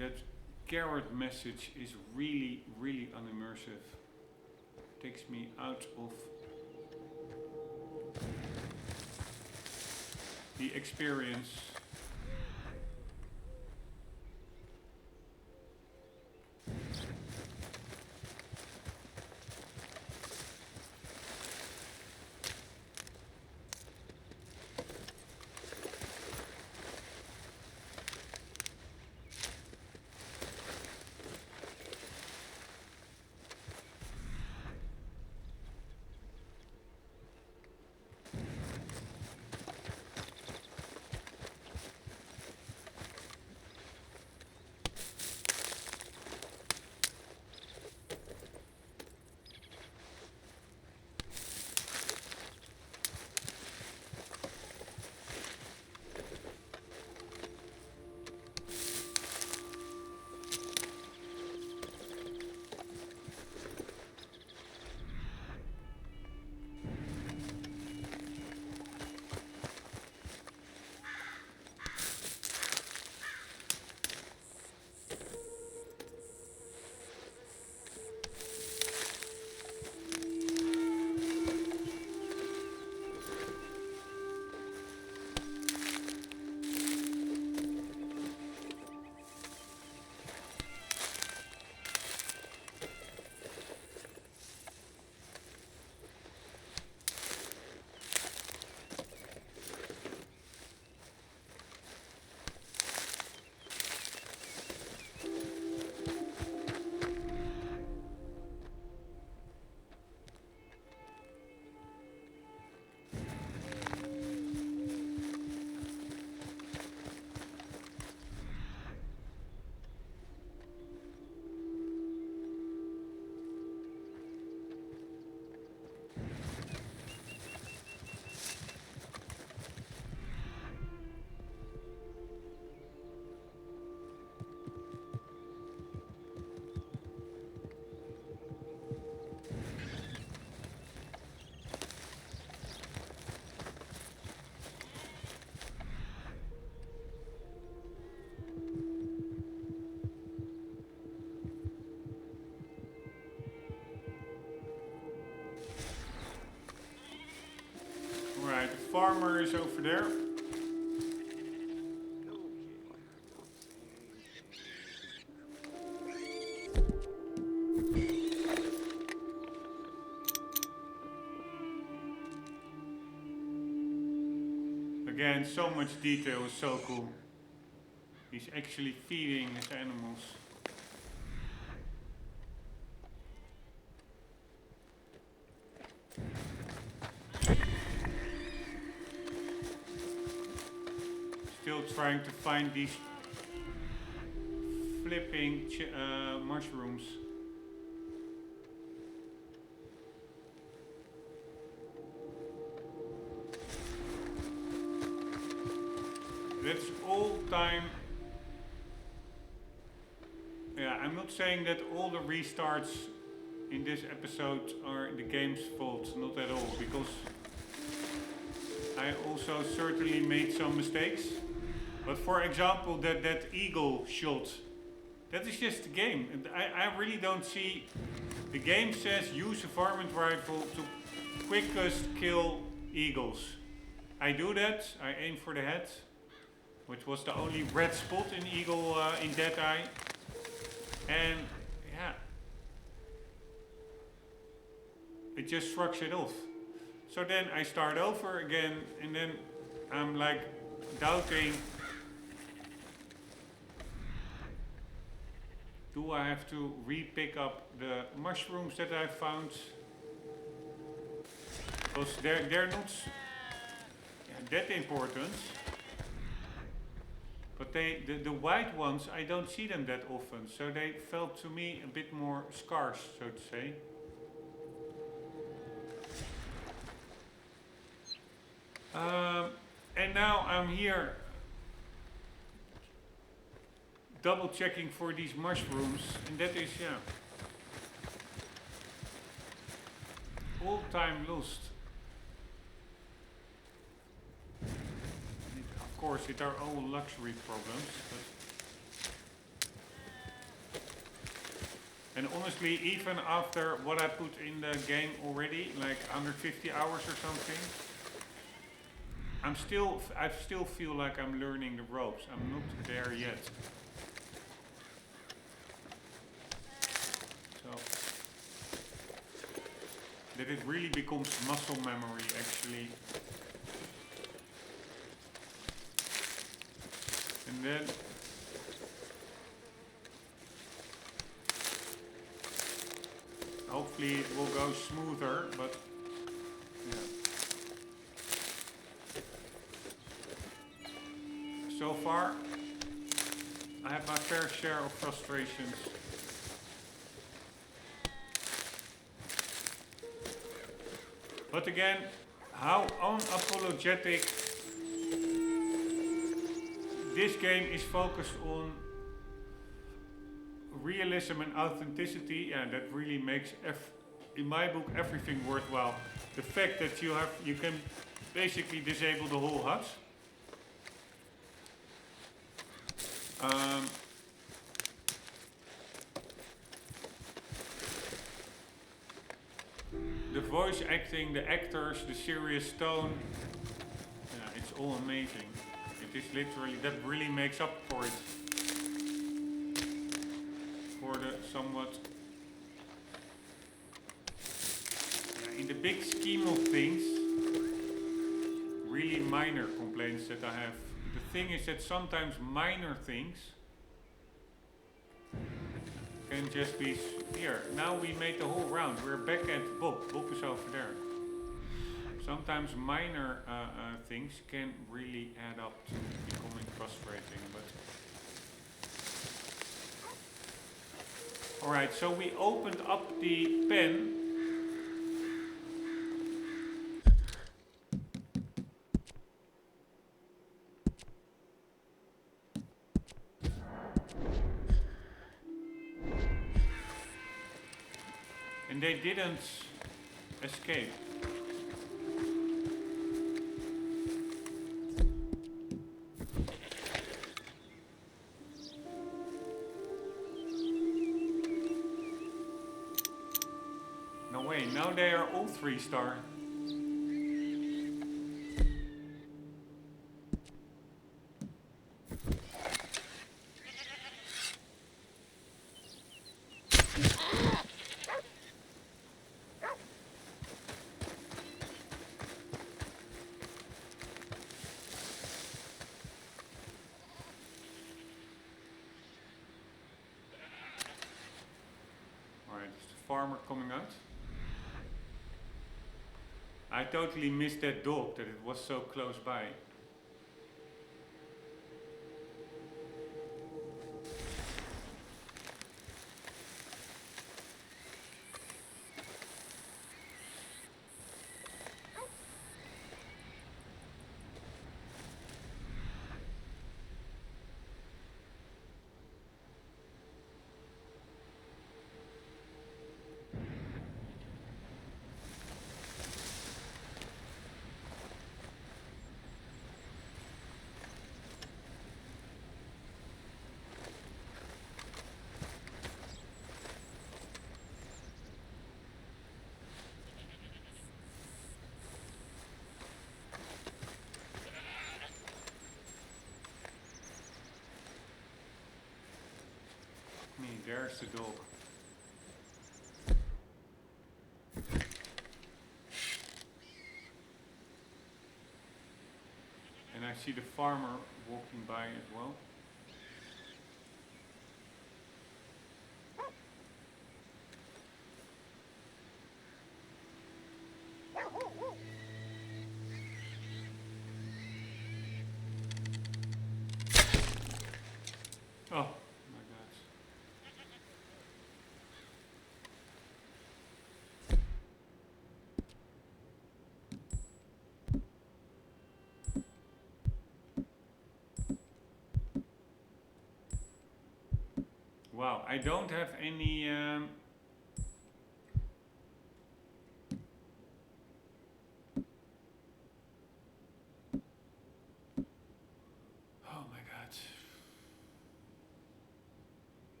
that carrot message is really, really unimmersive. Takes me out of the experience. Right, the farmer is over there. Again, so much detail is so cool. He's actually feeding his animals. Still trying to find these flipping mushrooms. That's all time. Yeah, I'm not saying that all the restarts in this episode are the game's fault, not at all, because I also certainly made some mistakes. But for example, that eagle shot, that is just the game. And I really don't see. The game says use a varmint rifle to quickest kill eagles. I do that, I aim for the head, which was the only red spot in eagle in Deadeye. And yeah, it just shrugs it off. So then I start over again, and then I'm like doubting, do I have to re-pick up the mushrooms that I found? Because they're not that important. But the white ones, I don't see them that often, so they felt to me a bit more scarce, so to say. And now I'm here double checking for these mushrooms, and that is, yeah, all time lost. Of course, it are all luxury problems, but And honestly, even after what I put in the game already, like 150 hours or something, I still feel like I'm learning the ropes. I'm not there yet. So that it really becomes muscle memory actually. And then hopefully it will go smoother, but yeah. So far, I have my fair share of frustrations. But again, how unapologetic this game is focused on realism and authenticity, and that really makes, in my book, everything worthwhile. The fact that you can basically disable the whole HUD. The voice acting, the actors, the serious tone, yeah, it's all amazing. It is literally, that really makes up for it. For the somewhat, in the big scheme of things, really minor complaints that I have. The thing is that sometimes minor things can just be, here, now we made the whole round, we're back at Bob. Bob is over there. Sometimes minor things can really add up to becoming frustrating, but alright, so we opened up the pen. And they didn't escape. No way, now they are all 3-star. Farmer coming out. I totally missed that dog, that it was so close by. There's the dog. And I see the farmer walking by as well. Oh. Wow, I don't have any oh my god.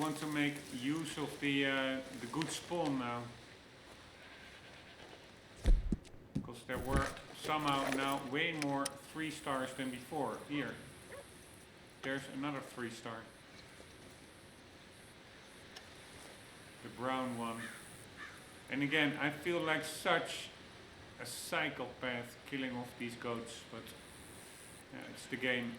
want to make use of the good spawn now. Because there were somehow now way more 3 stars than before. Here. There's another 3-star. The brown one. And again, I feel like such a psychopath killing off these goats, but yeah, it's the game.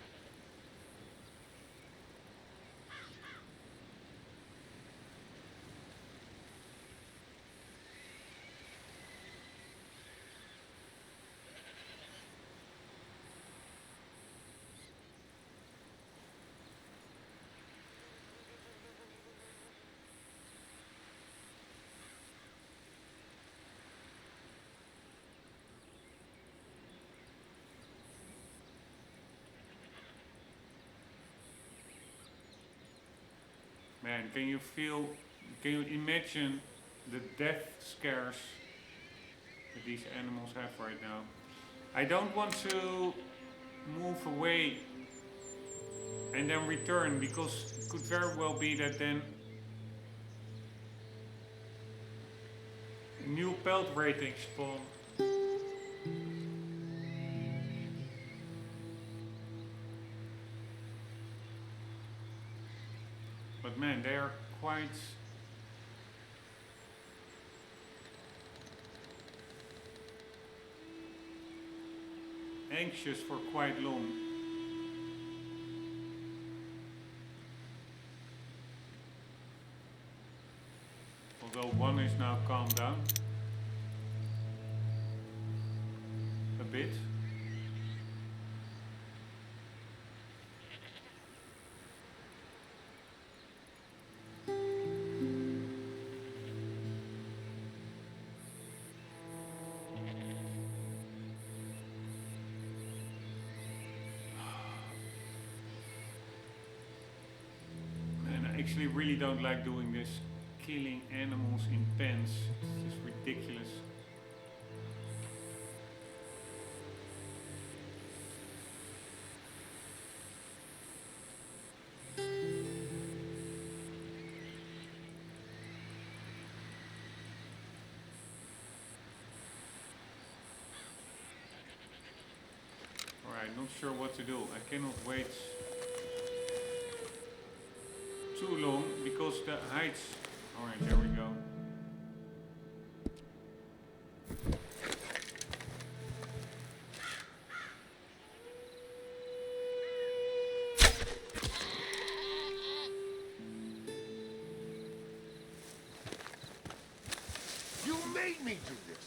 Man, can you imagine the death scares that these animals have right now? I don't want to move away and then return, because it could very well be that then new pelt ratings spawn. But man, they are quite anxious for quite long. Although one is now calmed down a bit. I actually really don't like doing this, killing animals in pens. It's just ridiculous. Alright, not sure what to do. I cannot wait too long because the heights. Alright, there we go. You made me do this.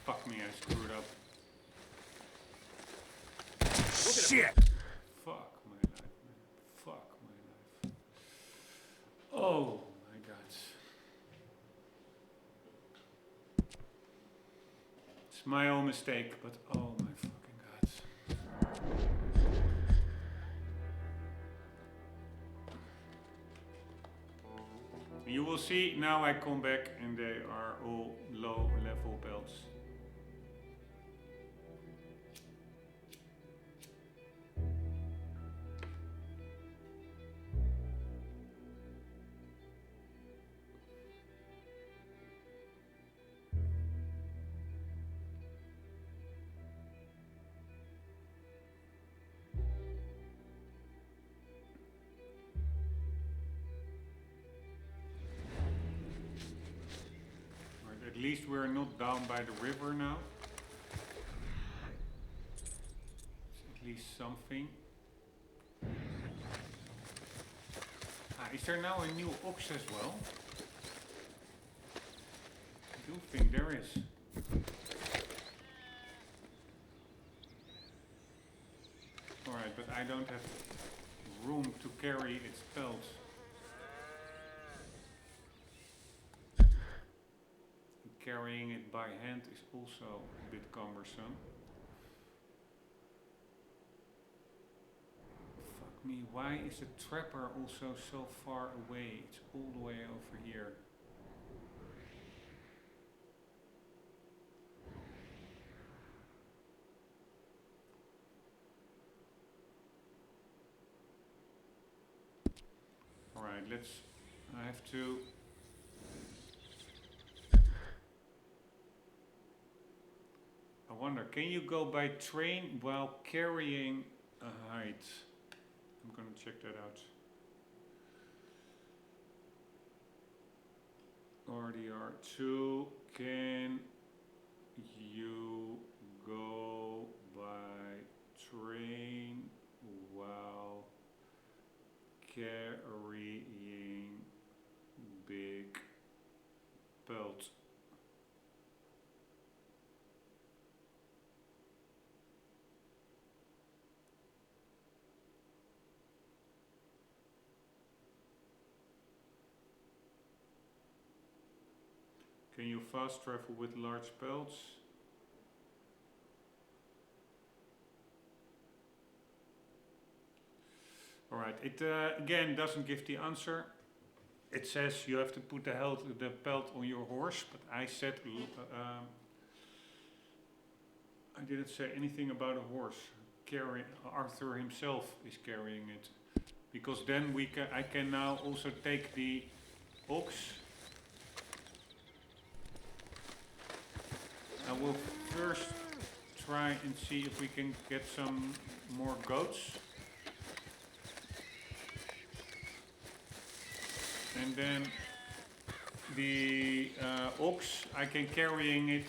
Fuck me, I screwed up. Shit! Fuck my life, man. Fuck my life. Oh my god. It's my own mistake, but oh my fucking god. You will see now I come back and they are all low level belts. At least we're not down by the river now. It's at least something. Is there now a new ox as well? I do think there is. Alright, but I don't have room to carry its pelts. Carrying it by hand is also a bit cumbersome. me, why is the trapper also so far away? It's all the way over here. Alright, I have to... I wonder, can you go by train while carrying a HUD? I'm gonna check that out. RDR2, can you go by train while carrying big belt? Can you fast travel with large pelts? Alright, it again doesn't give the answer. It says you have to put the pelt on your horse, but I said I didn't say anything about a horse. Arthur himself is carrying it, because then I can now also take the ox. I will first try and see if we can get some more goats. And then the ox, I can carry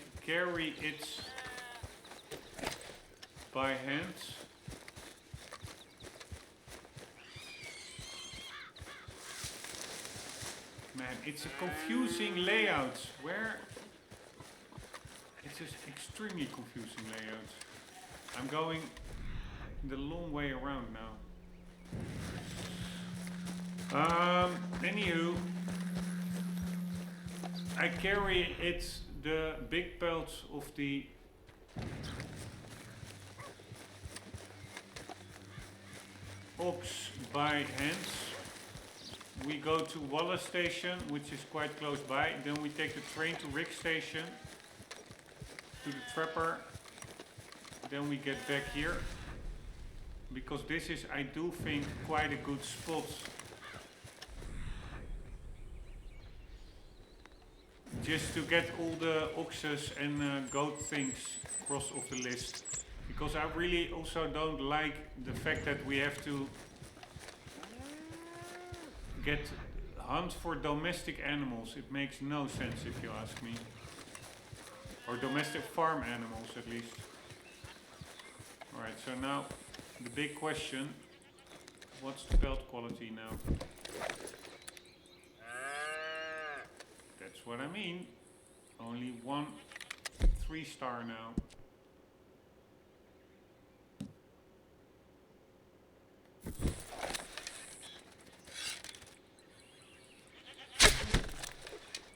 it by hand. Man, it's a confusing layout. It's just extremely confusing layout. I'm going the long way around now. Anywho, I carry the big pelts of the ox by hands. We go to Wallace Station, which is quite close by. Then we take the train to Rick Station, to the trapper. Then we get back here, because this is, I do think, quite a good spot just to get all the oxes and goat things crossed off the list. Because I really also don't like the fact that we have to hunt for domestic animals. It makes no sense if you ask me. Or domestic farm animals at least. Alright, so now the big question, what's the pelt quality now? That's what I mean. Only 1 3-star now.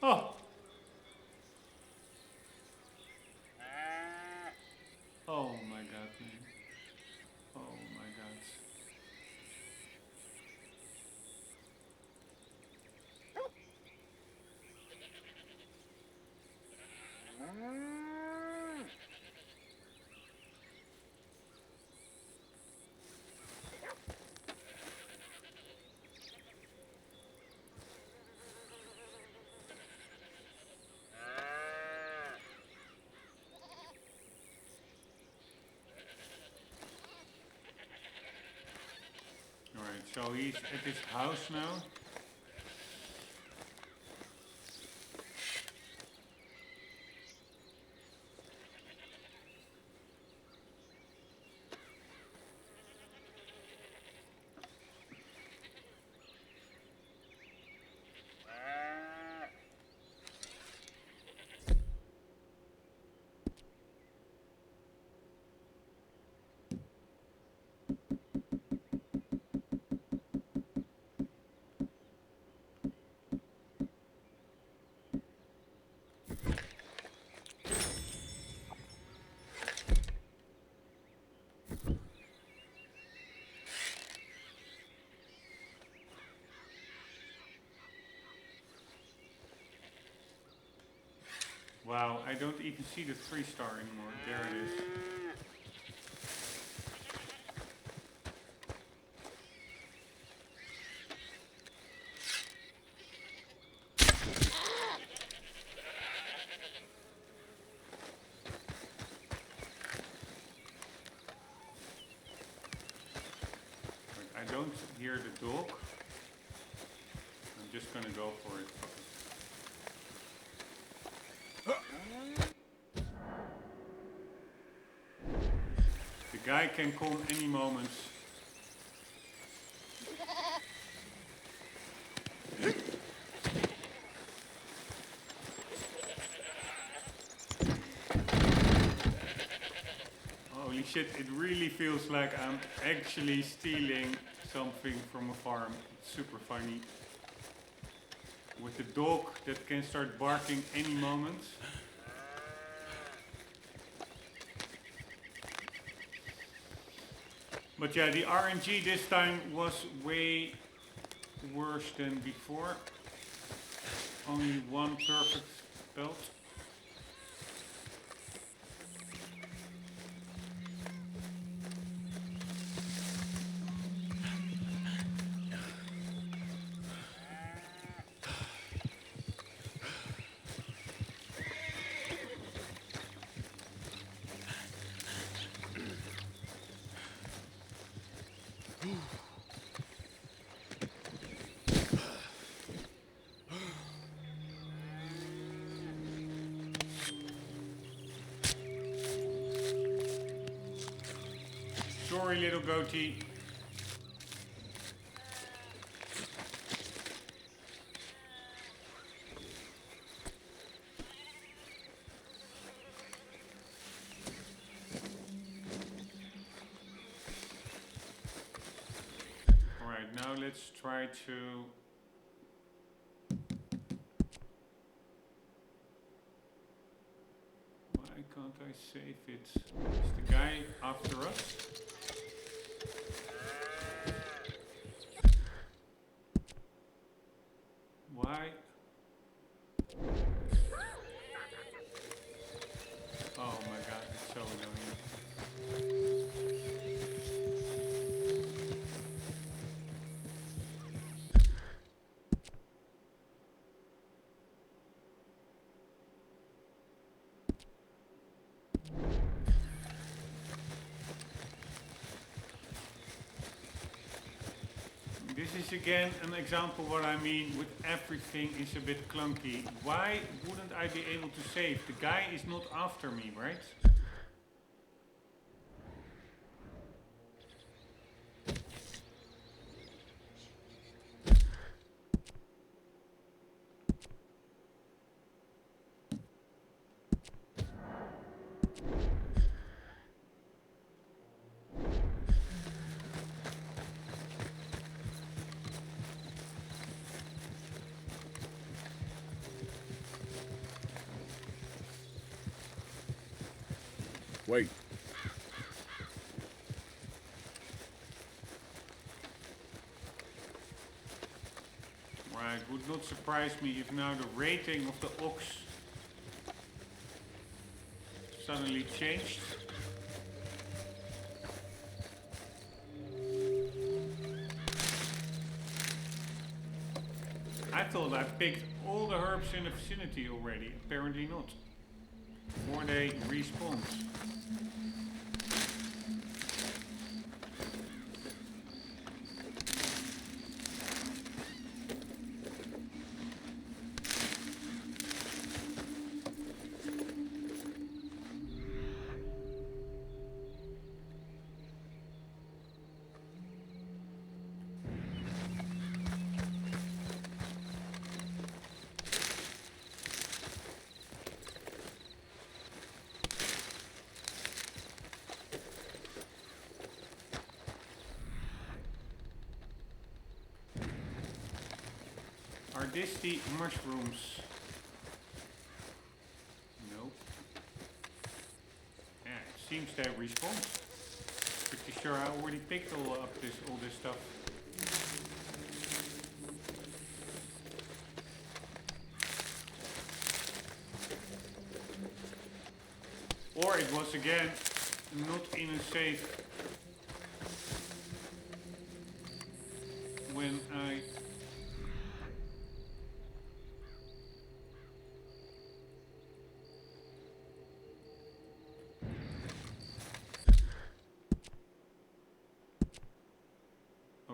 Oh! Oh my god, man. Oh my god. Alright, so he's at his house now. Wow, I don't even see the 3-star anymore. There it is. I don't hear the dog. I'm just gonna go for it. The guy can come any moment. Holy shit, it really feels like I'm actually stealing something from a farm. It's super funny. With the dog that can start barking any moment. But yeah, the RNG this time was way worse than before. Only one perfect belt. Sorry, little goatee. Alright, now let's try to... Why can't I save it? Is the guy after us? Why? Oh my god, it's so annoying. This is again an example what I mean with everything is a bit clunky. Why wouldn't I be able to save? The guy is not after me, right? Wait. Right, would not surprise me if now the rating of the ox suddenly changed. I thought I picked all the herbs in the vicinity already, apparently not. Before they respawn. Are this the mushrooms? Nope. Yeah, it seems they respawn. Pretty sure I already picked all this stuff. was again not in a safe when I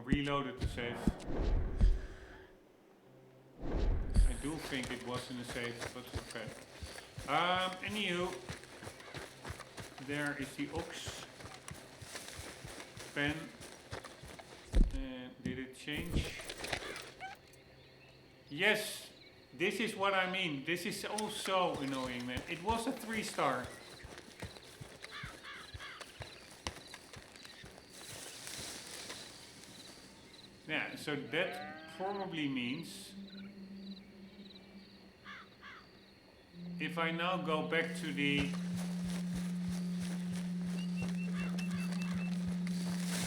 reloaded the safe. I do think it was in the safe, but okay. Anywho, there is the ox pen. And did it change? Yes, this is what I mean. This is also annoying, man. It was a 3-star. Yeah, so that probably means if I now go back to the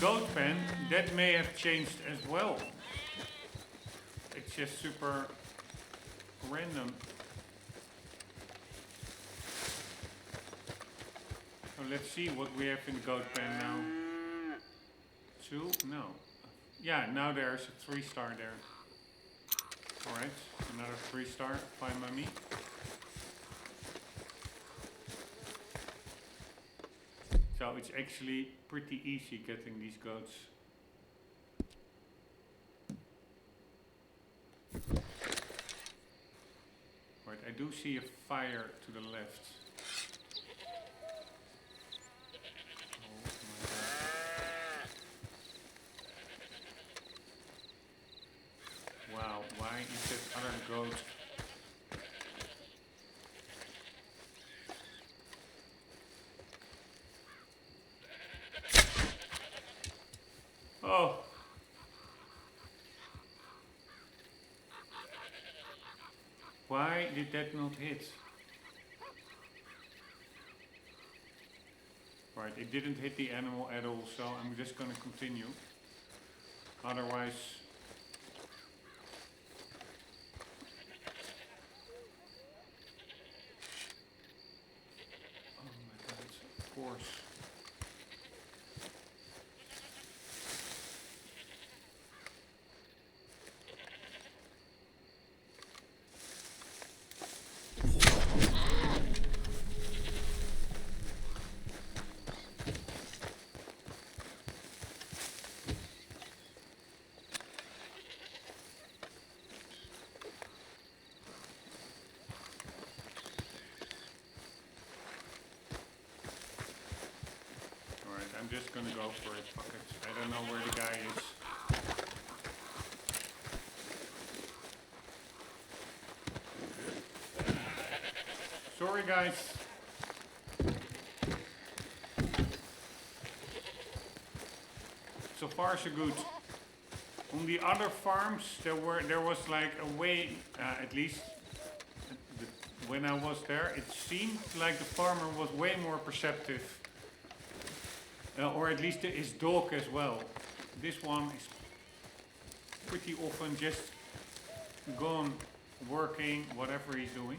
goat pen, that may have changed as well. It's just super random. So let's see what we have in the goat pen now. 2? No. Yeah, now there's a 3-star there. Alright, another 3-star, fine by me. So it's actually pretty easy getting these goats. Right, I do see a fire to the left. Wow, why is that other goat? Oh. Why did that not hit? Right, it didn't hit the animal at all, so I'm just gonna continue. Otherwise, oh my god, of course. I'm just gonna go for it, fuck it. I don't know where the guy is. Sorry guys. So far so good. On the other farms there was like a way, at least when I was there, it seemed like the farmer was way more perceptive. Or at least his dog as well. This one is pretty often just gone working, whatever he's doing.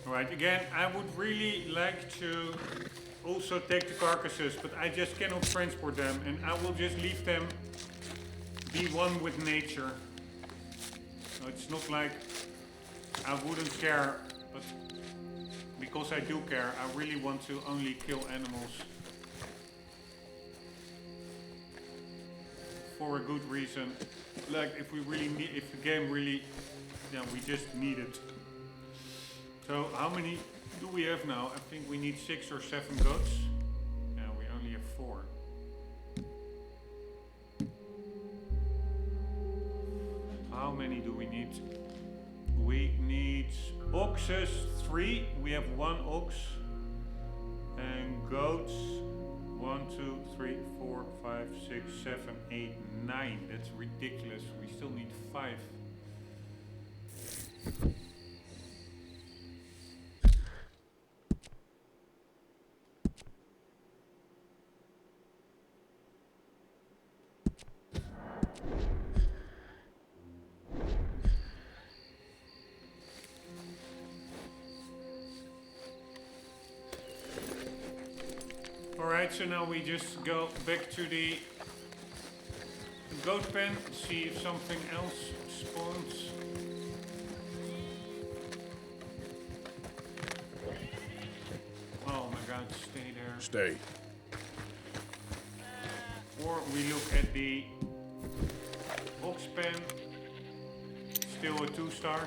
Right, again, I would really like to also take the carcasses, but I just cannot transport them, and I will just leave them be one with nature. So it's not like I wouldn't care, but because I do care, I really want to only kill animals for a good reason. Like if we really need, if the game really, yeah, we just need it. So how many do we have now? I think we need 6 or 7 goats. Yeah, we only have 4. How many do we need? We need oxes 3. We have 1 ox. And goats 1, 2, 3, 4, 5, 6, 7, 8, 9. That's ridiculous. We still need 5. Alright, so now we just go back to the goat pen, see if something else spawns. Oh my god, stay there. Stay. Or we look at the box pen, still a 2-star.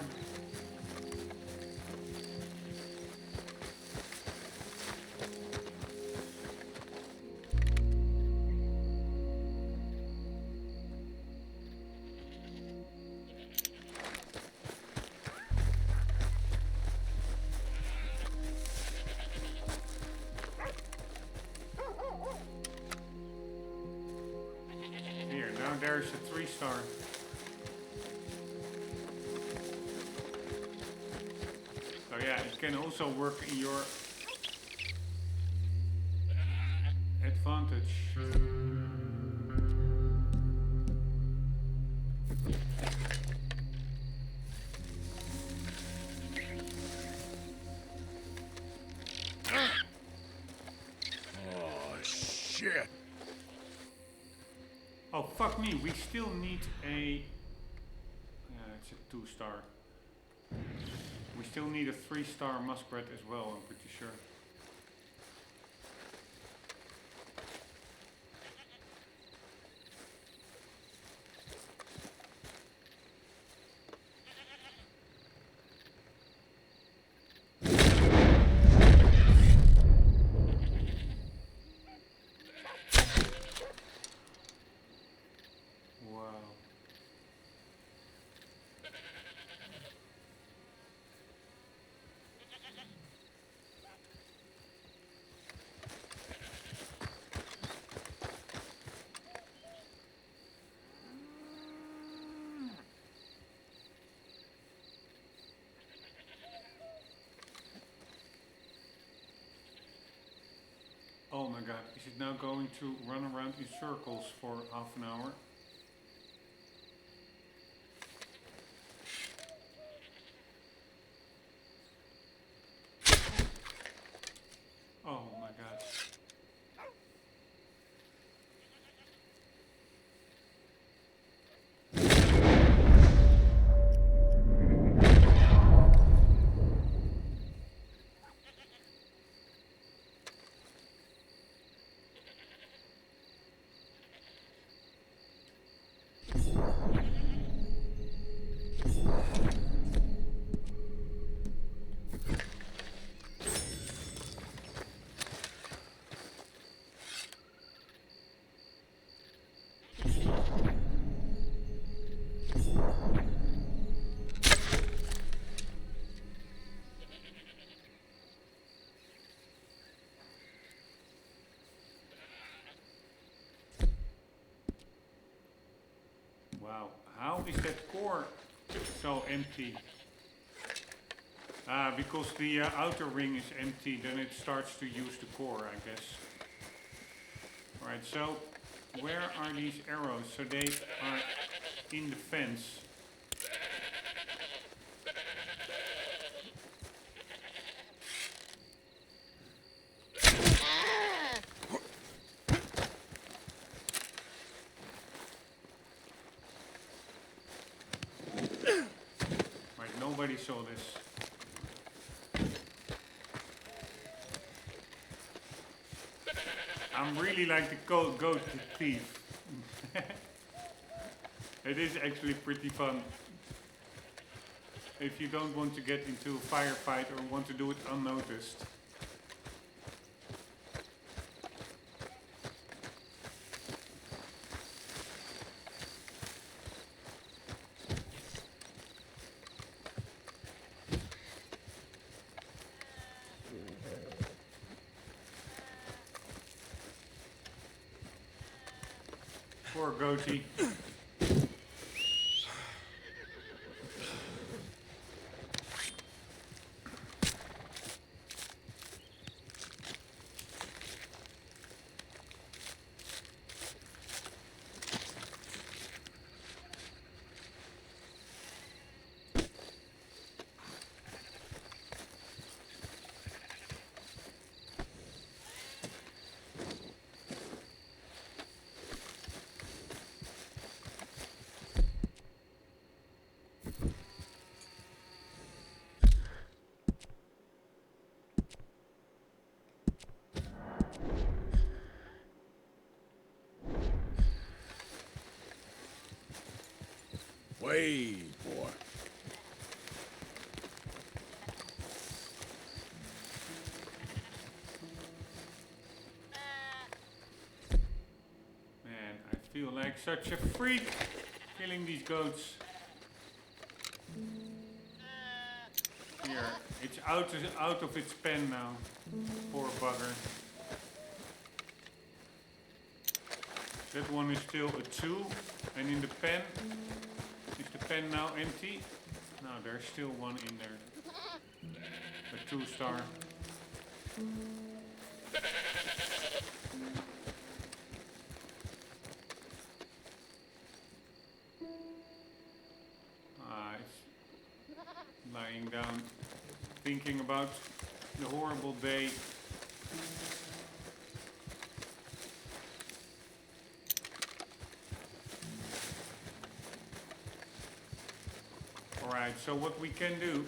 There's a 3-star. So yeah, it can also work in your advantage. Oh, shit. Oh, fuck me, we still need a... Yeah, it's a 2-star. We still need a 3-star muskrat as well, I'm pretty sure. Oh my god, is it now going to run around in circles for half an hour? Oh my god. Wow, how is that core so empty? Because the outer ring is empty, then it starts to use the core, I guess. Alright, so where are these arrows? So they are in the fence. Nobody saw this. I'm really like the goat thief. It is actually pretty fun. If you don't want to get into a firefight or want to do it unnoticed. Poor goatee. Wait, boy. Man, I feel like such a freak killing these goats. Here, it's out of its pen now. Poor bugger. That one is still a 2, and in the pen, is the pen now empty? No, there's still one in there. A 2-star. It's lying down, thinking about the horrible day. Alright, so what we can do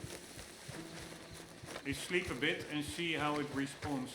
is sleep a bit and see how it responds.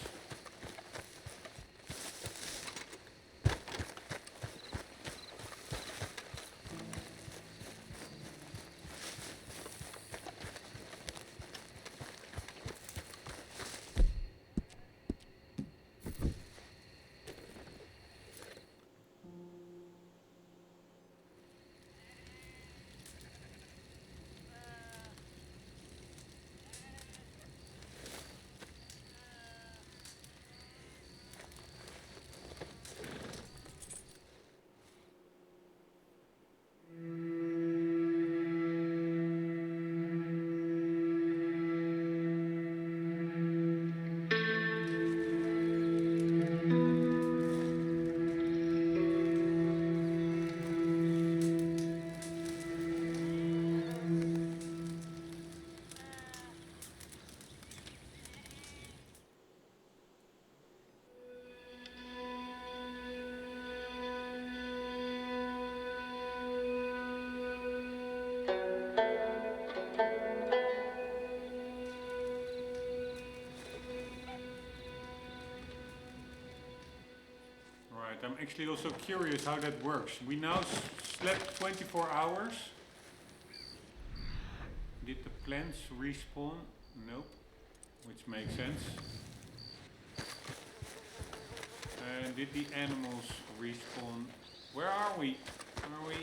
I'm actually also curious how that works. We now slept 24 hours. Did the plants respawn? Nope. Which makes sense. And did the animals respawn? Where are we? Are we?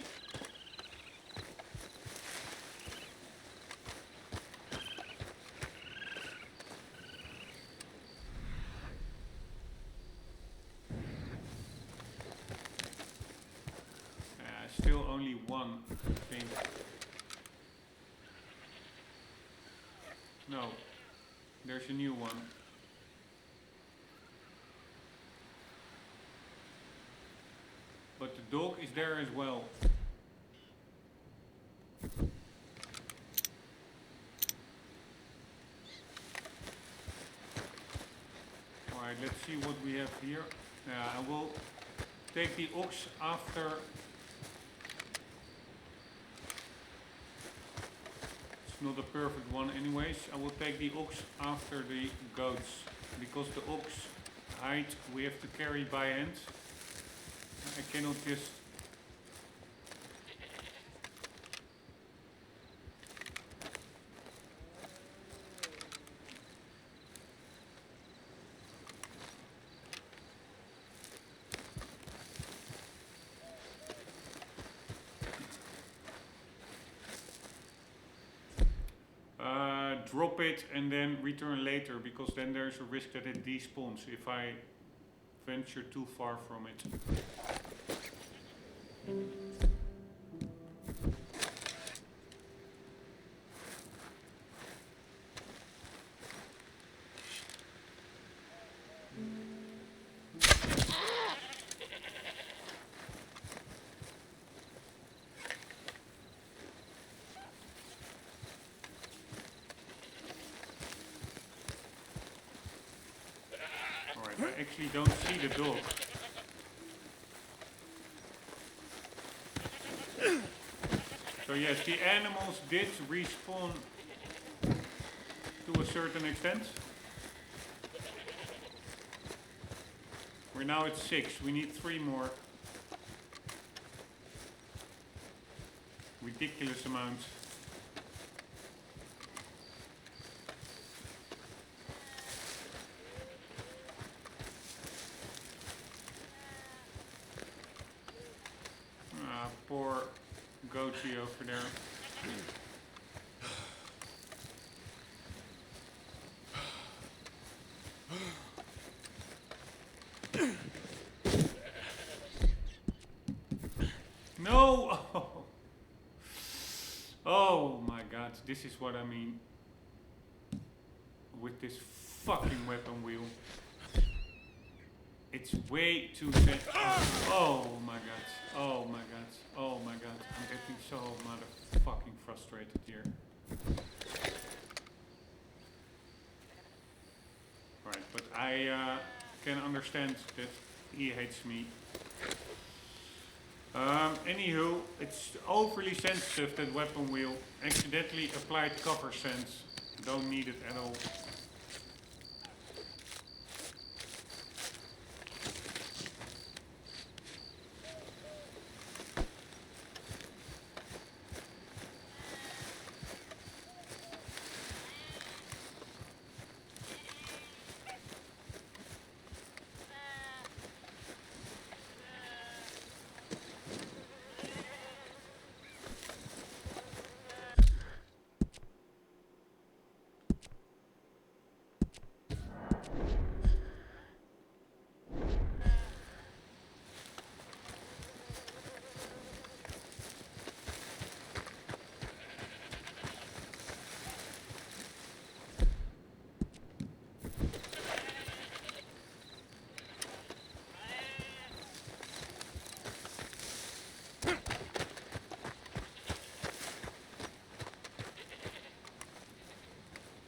Still only one, I think. No, there's a new one. But the dog is there as well. Alright, let's see what we have here. I will take the ox after. Not a perfect one anyways. I will take the ox after the goats, because the ox hide we have to carry by hand. I cannot just drop it and then return later, because then there's a risk that it despawns if I venture too far from it. I actually don't see the dog. So yes, the animals did respawn to a certain extent. We're now at 6, we need 3 more. ridiculous amount. Ah, poor goatee over there. No! Oh. Oh my god, this is what I mean with this fucking weapon wheel. It's way too thin. Oh my god, oh my god, oh my god. I'm getting so motherfucking frustrated here. Right, but I can understand that he hates me. Anywho, it's overly sensitive, that weapon wheel. Accidentally applied cover sense. Don't need it at all.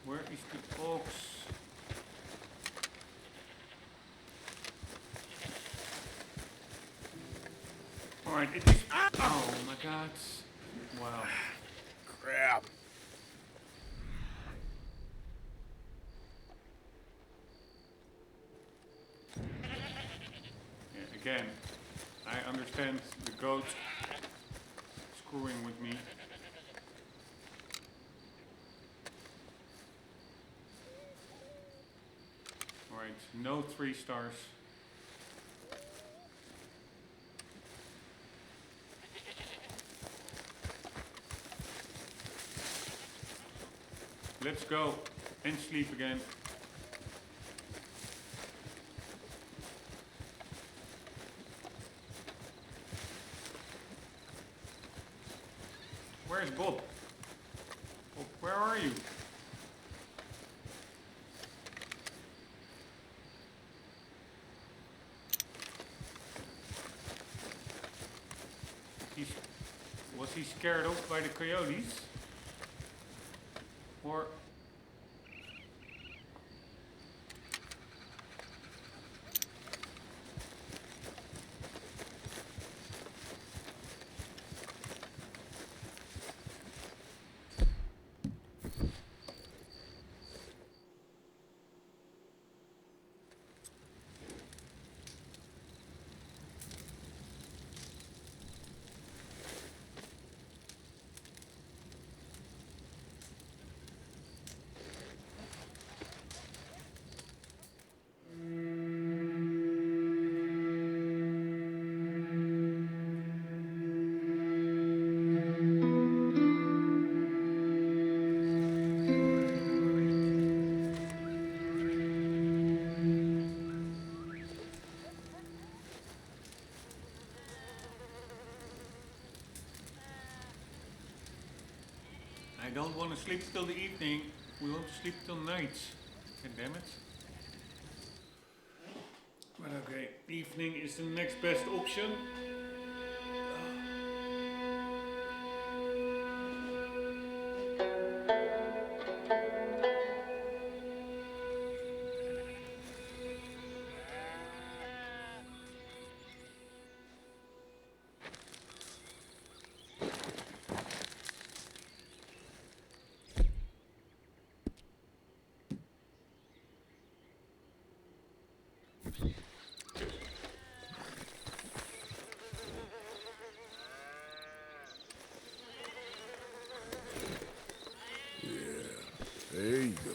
Where is the ox? Alright, it is. Oh my god. Wow. Crap. Yeah, again, I understand the goat screwing with me. Alright, no 3 stars. Let's go and sleep again. Where's Bob? Bob, where are you? Was he scared off by the coyotes? Or I don't want to sleep till the evening. We want to sleep till night. God damn it. But okay, evening is the next best option. There you go.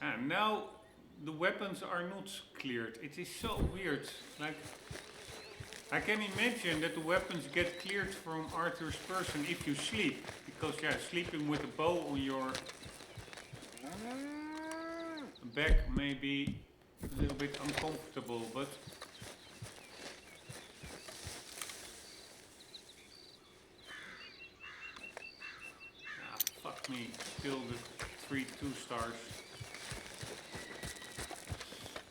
And now the weapons are not cleared. It is so weird. Like, I can imagine that the weapons get cleared from Arthur's person if you sleep. Because yeah, sleeping with a bow on your back may be a little bit uncomfortable, but fuck me, still the 3 2-stars.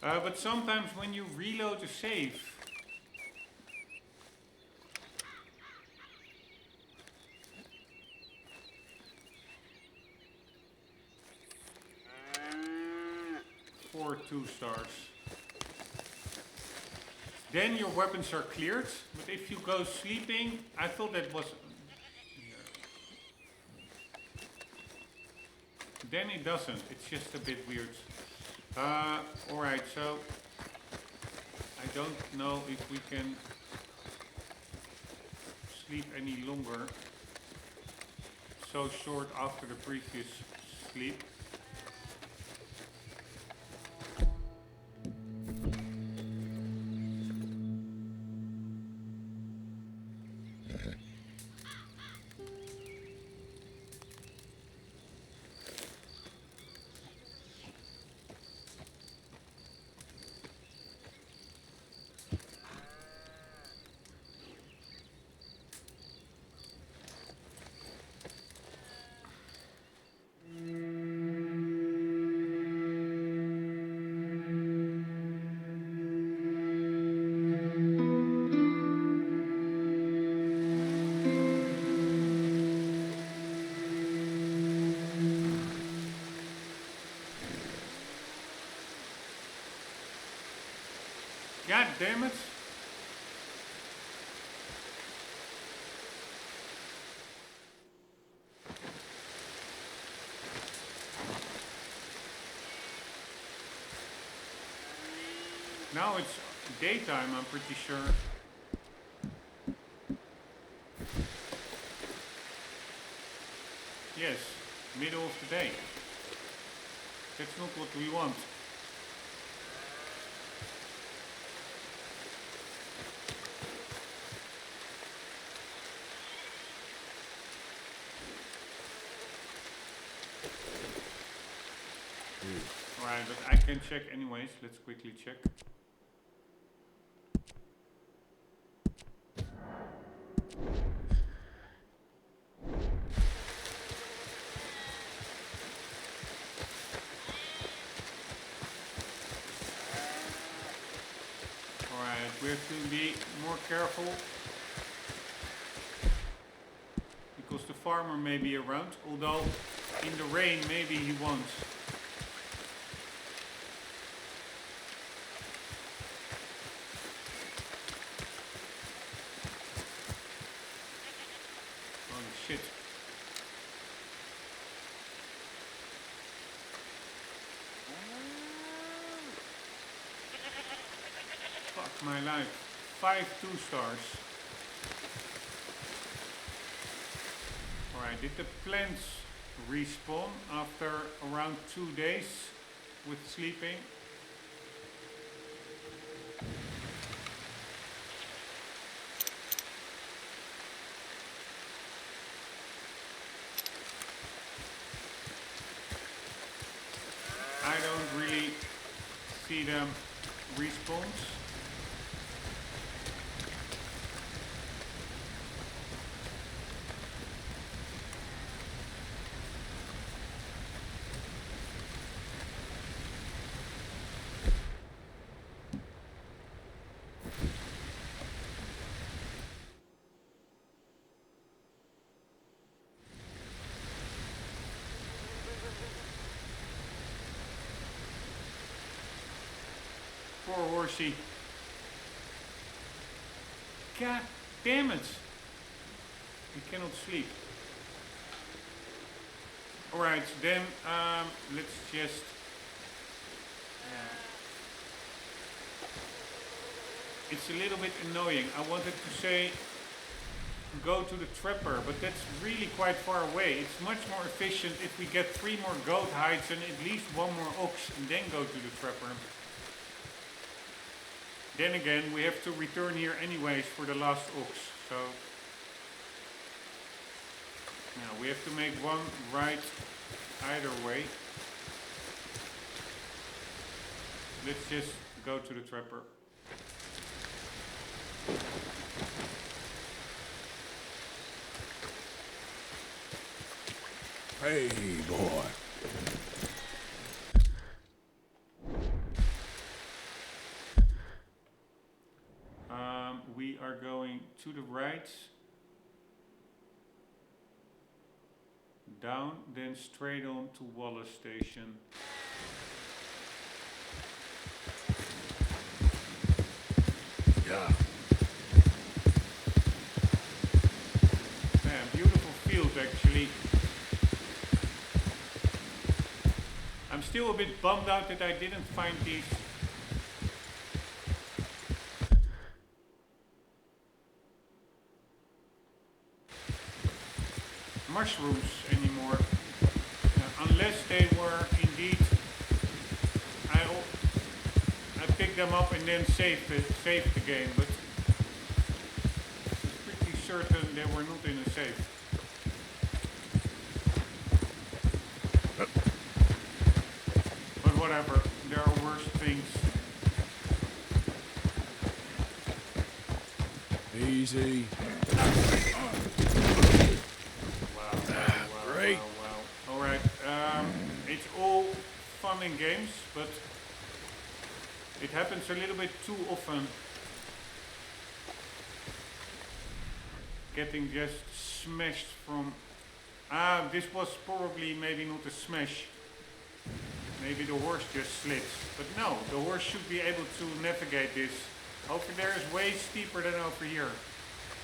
But sometimes when you reload a save, for 2-stars, then your weapons are cleared. But if you go sleeping, I thought that was then it doesn't. It's just a bit weird. Alright, so I don't know if we can sleep any longer. So short after the previous sleep. God damn it. Now it's daytime, I'm pretty sure. Yes, middle of the day. That's not what we want. Alright, but I can check anyways. Let's quickly check. Alright, we have to be more careful. Because the farmer may be around, although in the rain maybe he won't. Shit. Fuck my life. 5 2-stars. Alright, did the plants respawn after around 2 days with sleeping? I don't really see them respawn. Poor horsey. God damn it. He cannot sleep. Alright, then let's just It's a little bit annoying. I wanted to say go to the trapper, but that's really quite far away. It's much more efficient if we get 3 more goat hides and at least 1 more ox and then go to the trapper. Then again, we have to return here anyways for the last ox, so now we have to make 1 right either way. Let's just go to the trapper. Hey, boy. We are going to the right, down, then straight on to Wallace Station. Yeah. Man, beautiful field actually. I'm still a bit bummed out that I didn't find these mushrooms anymore, unless they were indeed, I picked them up and then saved the game, but I'm pretty certain they were not in a save. But whatever, there are worse things. Easy. Great. Wow. Alright, it's all fun and games, but it happens a little bit too often. Getting just smashed from... this was probably maybe not a smash. Maybe the horse just slid. But no, the horse should be able to navigate this. Over there is way steeper than over here.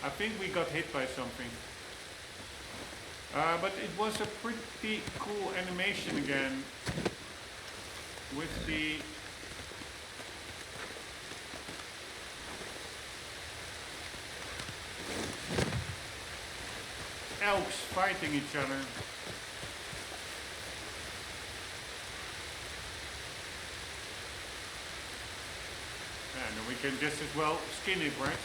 I think we got hit by something. But it was a pretty cool animation again. With the... elks fighting each other. And we can just as well skin it, right?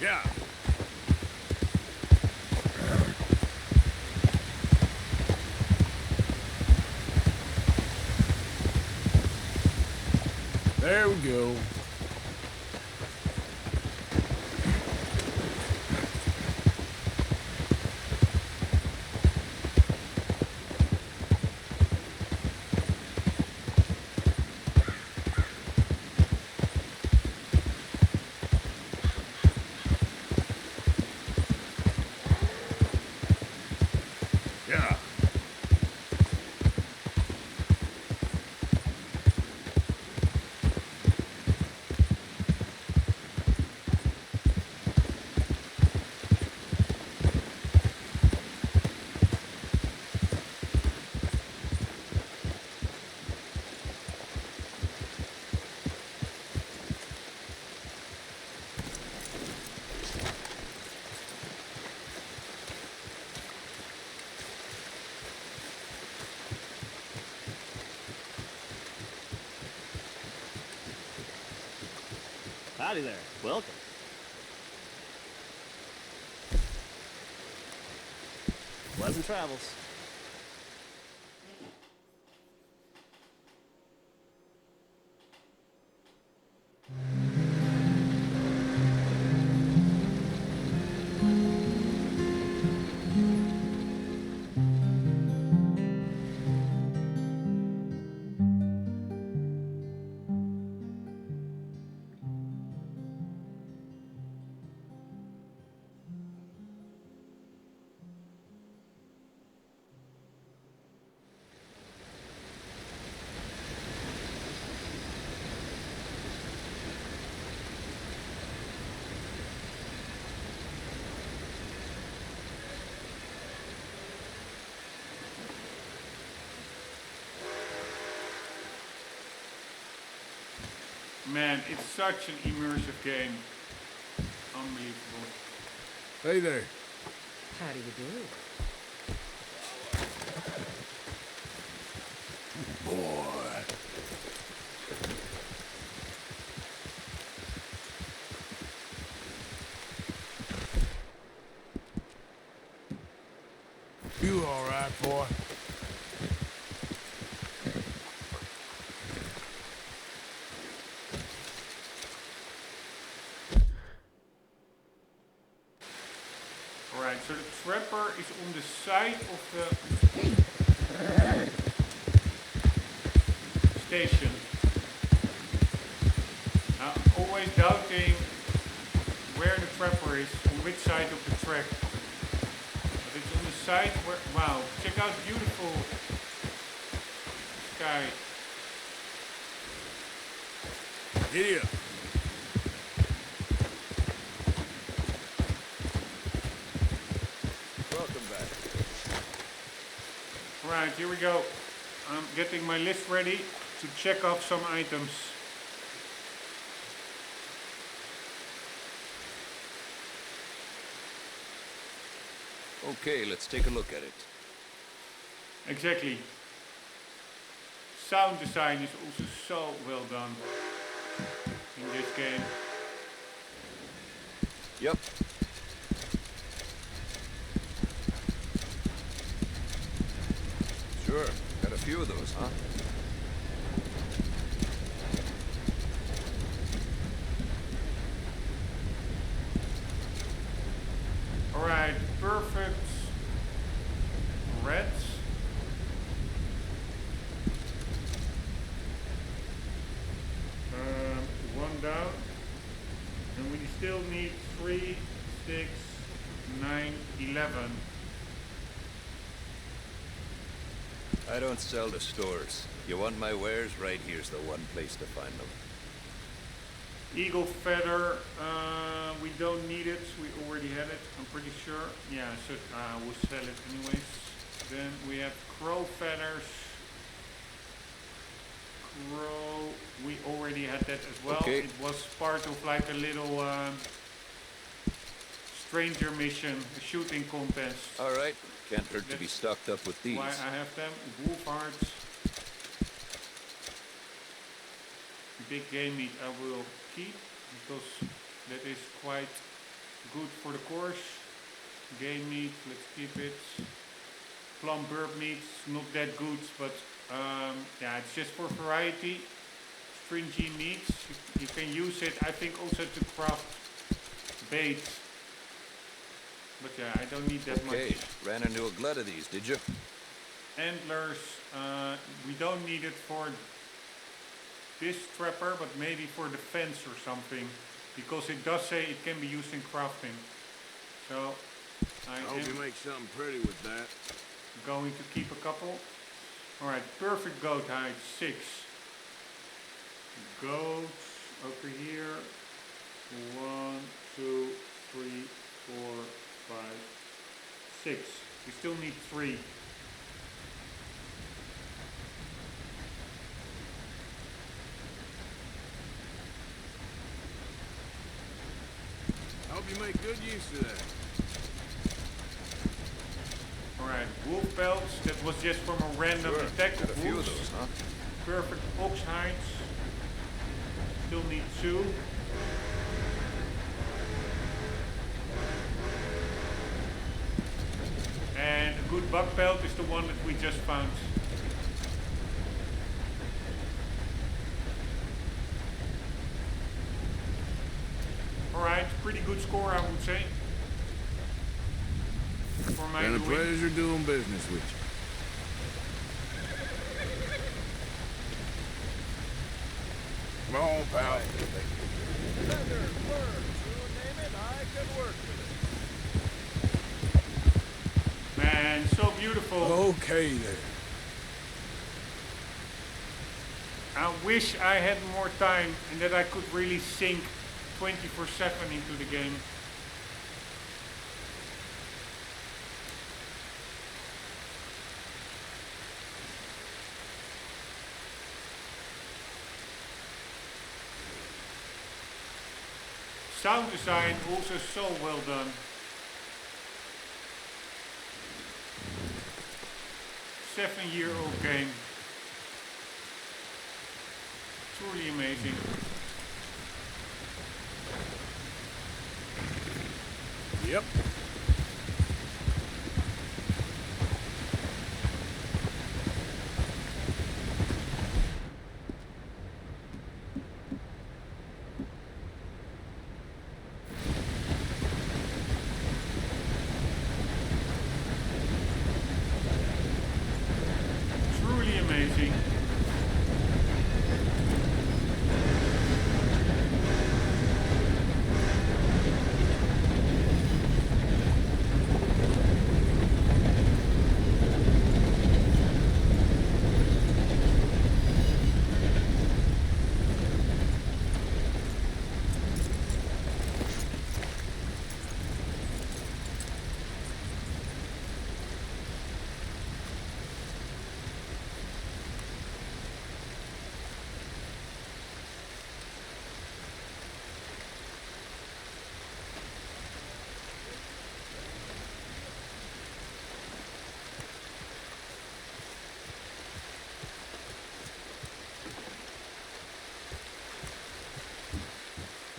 Yeah. There we go. Yeah. Howdy there. Welcome. Pleasant travels. Man, it's such an immersive game. Unbelievable. Hey there. How do you do? Boy. You all right, boy? Alright, so the trapper is on the side of the station. Now, I'm always doubting where the trapper is, on which side of the track. But it's on the side where, wow, check out the beautiful sky. Giddy up. Welcome back. Right, here we go. I'm getting my list ready to check off some items. Okay, let's take a look at it. Exactly. Sound design is also so well done in this game. Yep. Sure, got a few of those, huh? Alright, perfect reds. One down. And we still need 3, 6, 9, 11. I don't sell to stores. You want my wares? Right here's the one place to find them. Eagle feather, we don't need it. We already had it, I'm pretty sure. Yeah, so we'll sell it anyways. Then we have crow feathers. Crow, we already had that as well. Okay. It was part of like a little stranger mission, a shooting contest. All right, can't hurt to be That's stocked up with these. Why I have them. Wolf hearts. Big game meat I will keep because that is quite good for the course. Game meat, let's keep it. Plum burp meat, not that good, but yeah, it's just for variety. Stringy meats, you can use it, I think, also to craft bait. But yeah, I don't need that Okay, much. ran into a glut of these, did you? Antlers, we don't need it for this trapper, but maybe for the fence or something, because it does say it can be used in crafting. So I Hope you am make something pretty with that. going to keep a couple. Alright, perfect goat hide, 6. Goats over here. 1, 2, 3, 4, 5, 6. We still need 3. Hope you make good use of that. Alright, wolf pelts. That was just from a random Sure, attack got a of few of wolves. those, huh? Perfect ox hides. Still need 2. And a good buck pelt is the one that we just found. Alright, pretty good score I would say. For my Been a doing. pleasure doing business with you. Come on, pal. Feather, bird, you name it, I can work with it. Man, so beautiful. Okay there. I wish I had more time and that I could really sink 24/7 into the game. sound design also so well done. Seven-year-old game. Truly amazing. Yep. Truly amazing.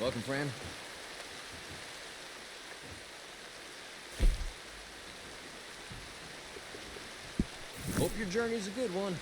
Welcome, friend. Hope your journey's a good one.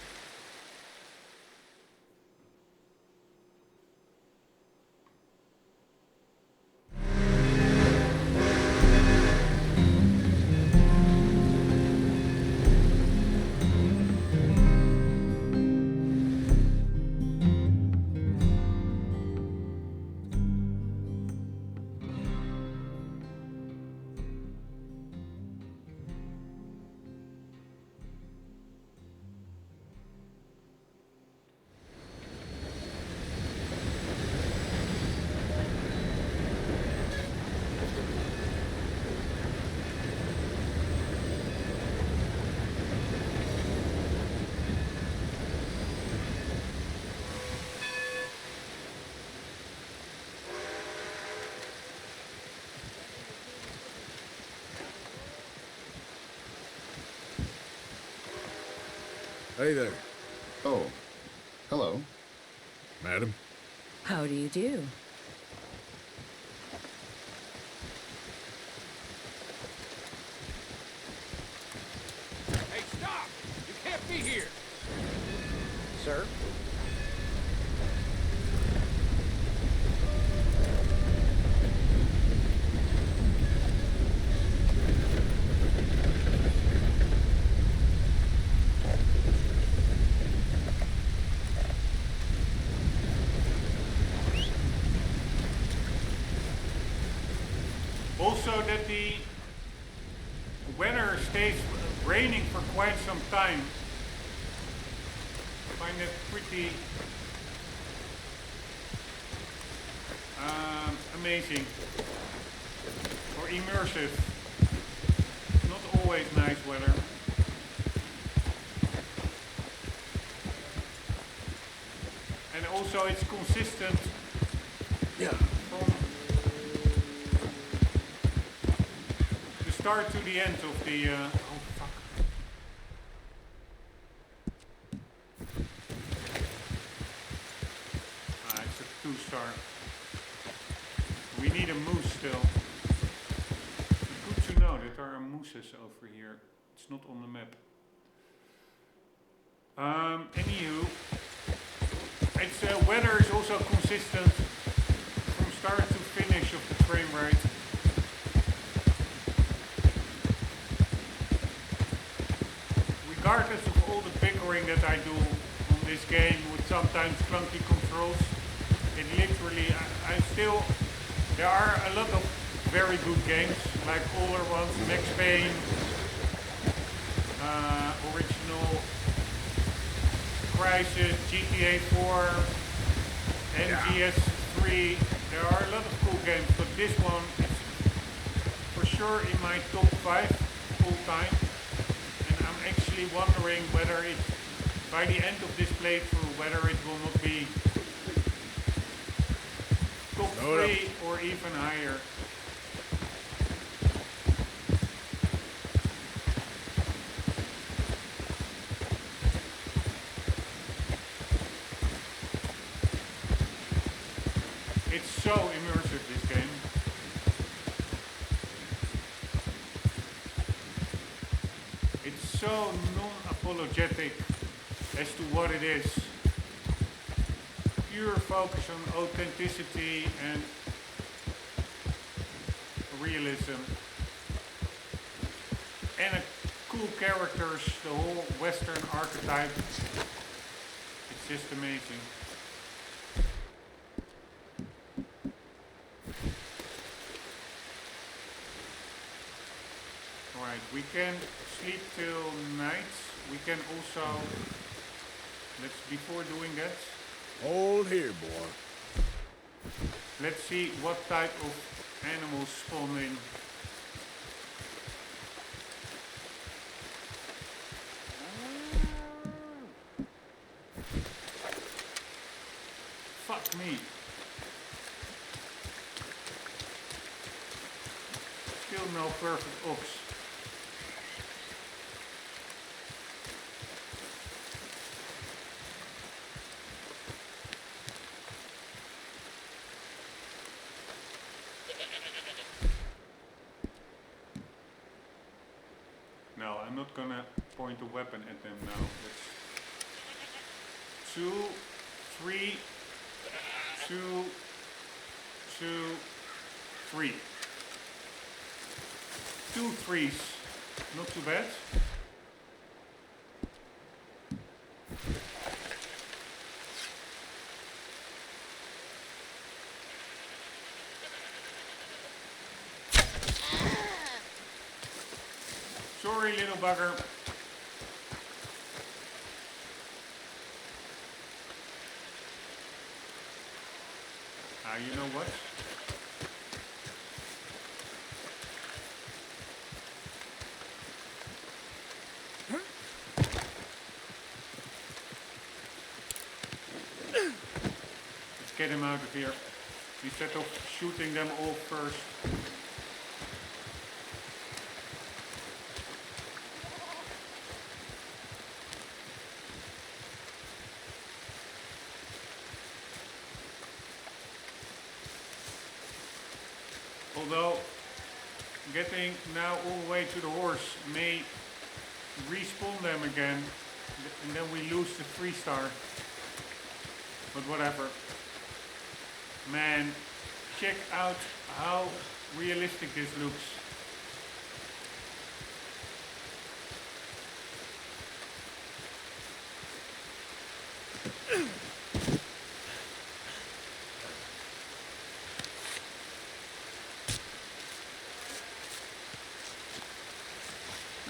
Hey there, Oh, hello. madam. How do you do? Hey, stop! You can't be here! Sir? Also that the weather stays raining for quite some time. I find that pretty amazing or immersive. Not always nice weather. And also it's consistent from the start to the end of the oh fuck. Ah, it's a 2-star. We need a moose still. Good to know that there are mooses over here. It's not on the map. Anywho, its weather is also consistent from start to finish of the frame rate. Regardless of all the bickering that I do on this game with sometimes clunky controls, it literally, I still, there are a lot of very good games, like older ones, Max Payne, original Crisis, GTA 4, NGS 3. There are a lot of cool games, but this one is for sure in my top 5 all time. And I'm actually wondering whether it, by the end of this playthrough, whether it will not be top Load up. 3 or even higher. It's so immersive, this game. It's so non-apologetic as to what it is. Pure focus on authenticity and realism. And cool characters, the whole Western archetype. It's just amazing. Alright, we can sleep till night. We can also, before doing that, Hold here, boy. let's see what type of animals spawn in. Fuck me. Still no perfect ox. No, I'm not gonna point a weapon at them now. That's 2, 3, 2, 2, 3. 2 threes. Not too bad. Sorry, little bugger. You know what? Let's get him out of here. Instead of shooting them all first. Although getting now all the way to the horse may respawn them again, and then we lose the 3-star. But whatever. Man, check out how realistic this looks.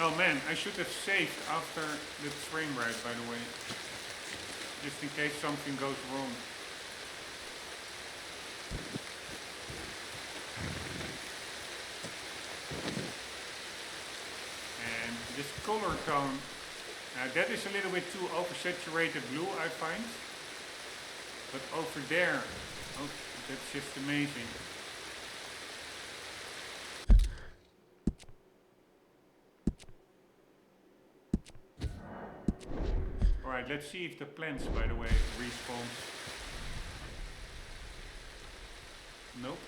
Oh man, I should have saved after the frame rate, by the way. Just in case something goes wrong. And this color tone, that is a little bit too oversaturated blue, I find. But over there, oh, that's just amazing. Alright, let's see if the plants, by the way, respawns. Nope.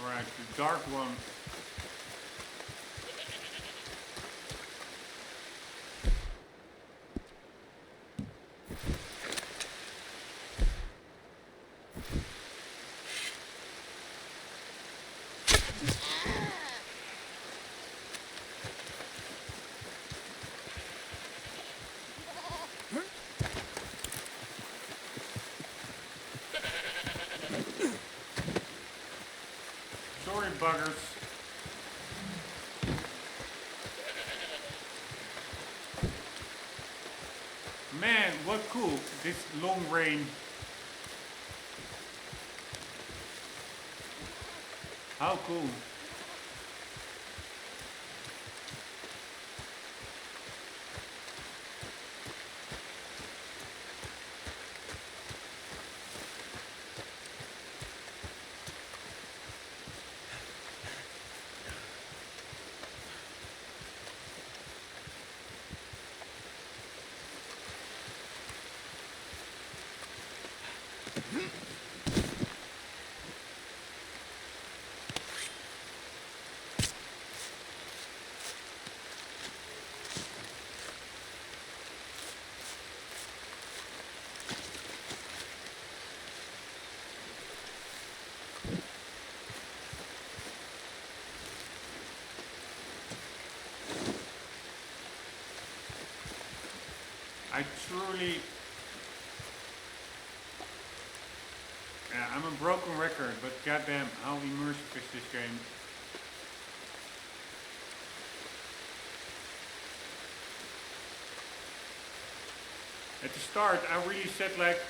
Alright, the dark one. Sorry, buggers. Man, what cool, this long range. How cool. I truly... Yeah, I'm a broken record, but goddamn, how immersive is this game? At the start, I really said like,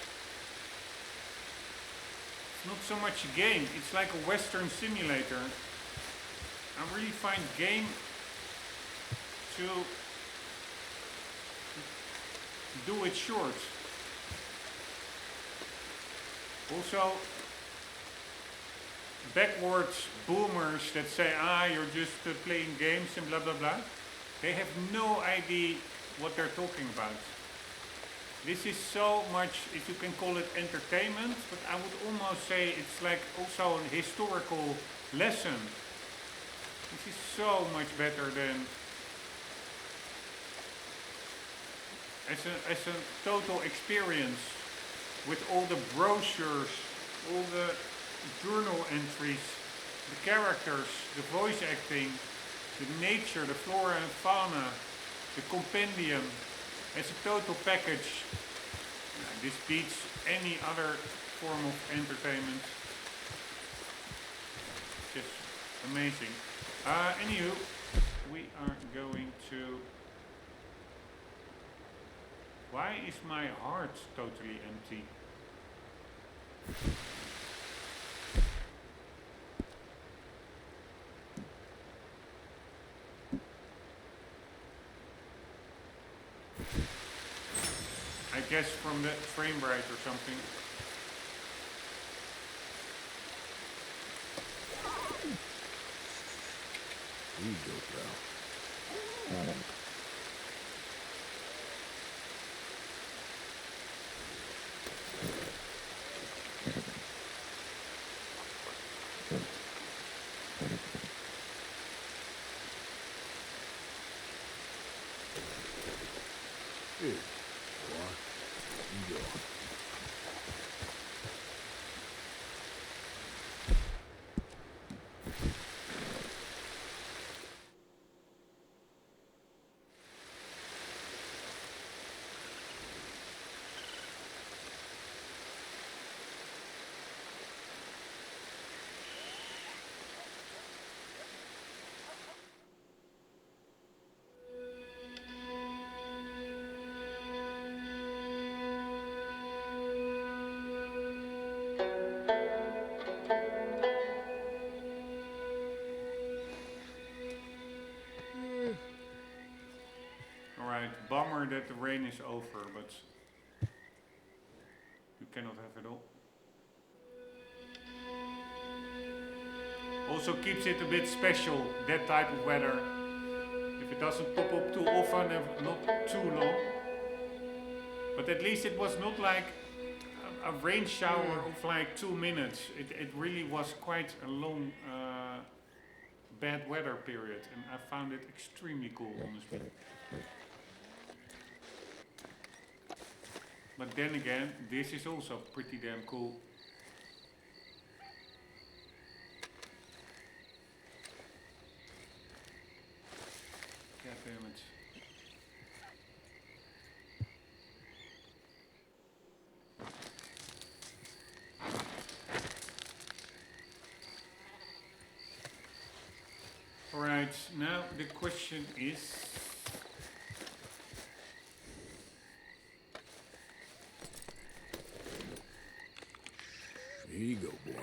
it's not so much a game, it's like a Western simulator. I really find game to do it short. Also, backwards boomers that say, you're just playing games and blah blah blah, they have no idea what they're talking about. This is so much, if you can call it entertainment, but I would almost say it's like also a historical lesson. This is so much better than as a total experience, with all the brochures, all the journal entries, the characters, the voice acting, the nature, the flora and fauna, the compendium, as a total package. This beats any other form of entertainment. Just amazing. Anywho, we are going to... Why is my heart totally empty? I guess from the frame rate or something. Here you go, pal. Here, boy. You go. Bummer that the rain is over, but you cannot have it all. Also keeps it a bit special, that type of weather. If it doesn't pop up too often and not too long. But at least it was not like a rain shower of like 2 minutes. It really was quite a long bad weather period, and I found it extremely cool, honestly. But then again, this is also pretty damn cool. Alright, now the question is... Here you go, boy.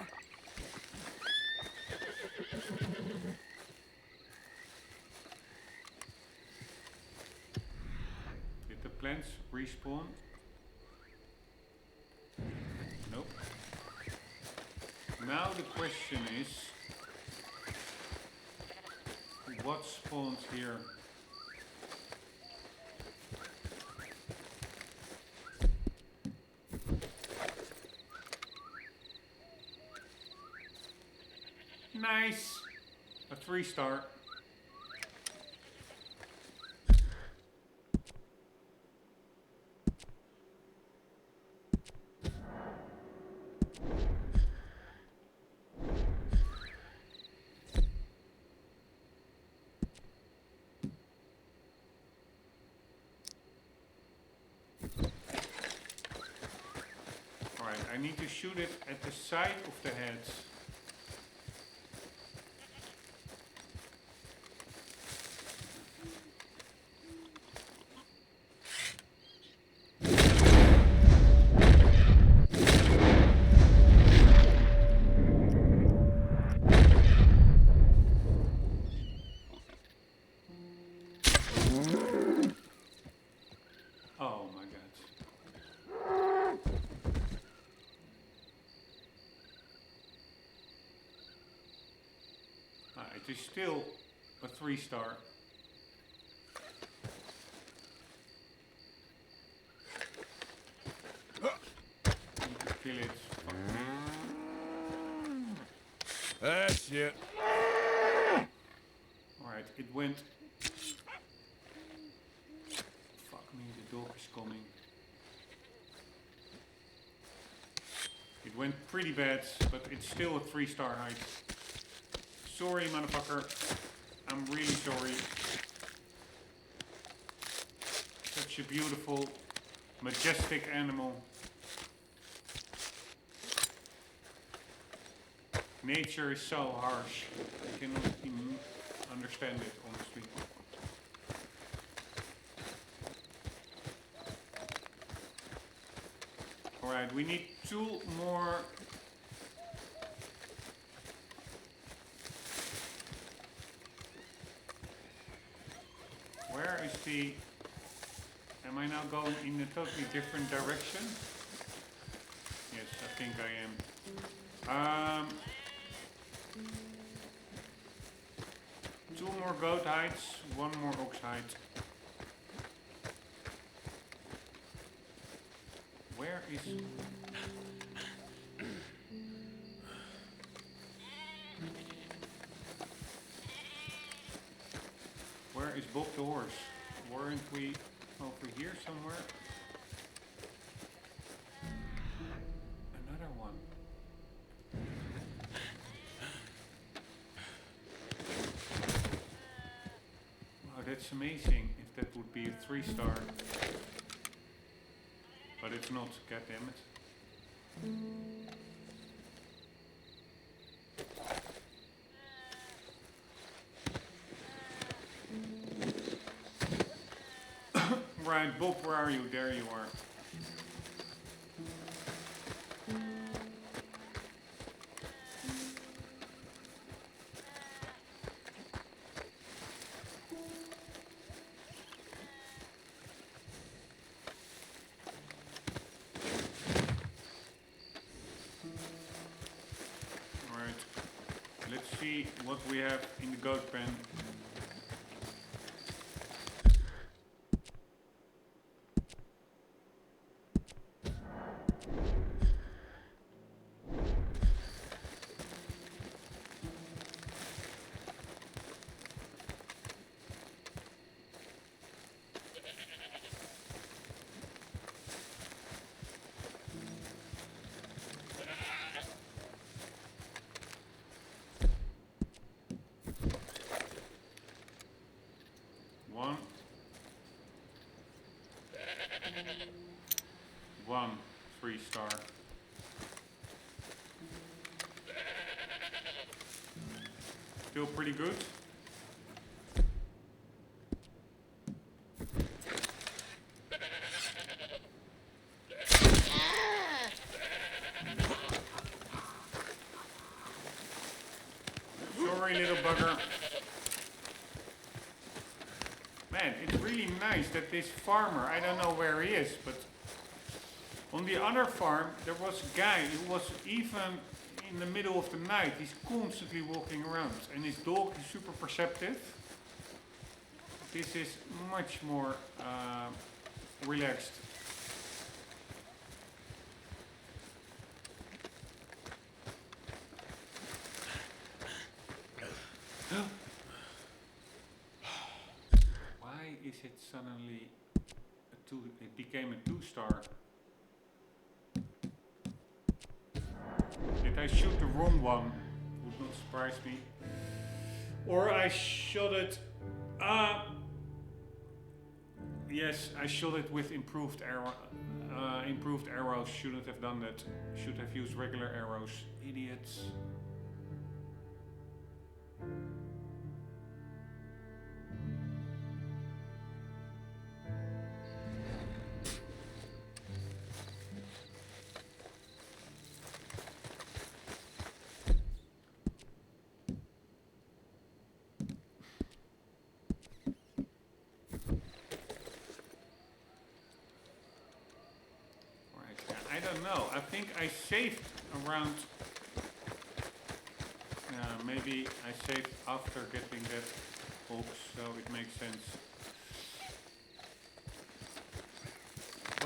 Did the plants respawn? Nope. Now the question is... what spawns here? Nice! A 3-star. Alright, I need to shoot it at the side of the heads. Oh my god. It is still a 3-star. Need to kill it. That's it. Alright, it went... Fuck me, the dog is coming. It went pretty bad, but it's still a 3-star height. Sorry, motherfucker. I'm really sorry. Such a beautiful, majestic animal. Nature is so harsh. I cannot even understand it, honestly. Alright, we need 2 more. Where is the... Am I now going in a totally different direction? Yes, I think I am. 2 more goat hides, 1 more ox hide. Where is... Where is Bob the horse? Weren't we over here somewhere? Another one. Wow, that's amazing if that would be a 3-star. But it's not, goddammit. Right, Bob, where are you? There you are. Alright, let's see what we have in the goat pen. One 3-star. Still pretty good. Sorry, little bugger. Man, it's really nice that this farmer, I don't know where he is, but on the other farm, there was a guy who was even in the middle of the night, he's constantly walking around, and his dog is super perceptive. This is much more relaxed. Why is it suddenly a 2? It became a 2-star. Did I shoot the wrong one? Would not surprise me. Or I shot it. Yes, I shot it with improved arrow. Improved arrows. Shouldn't have done that. Should have used regular arrows. Idiots. I don't know. I think I saved around. Maybe I saved after getting that box, so it makes sense.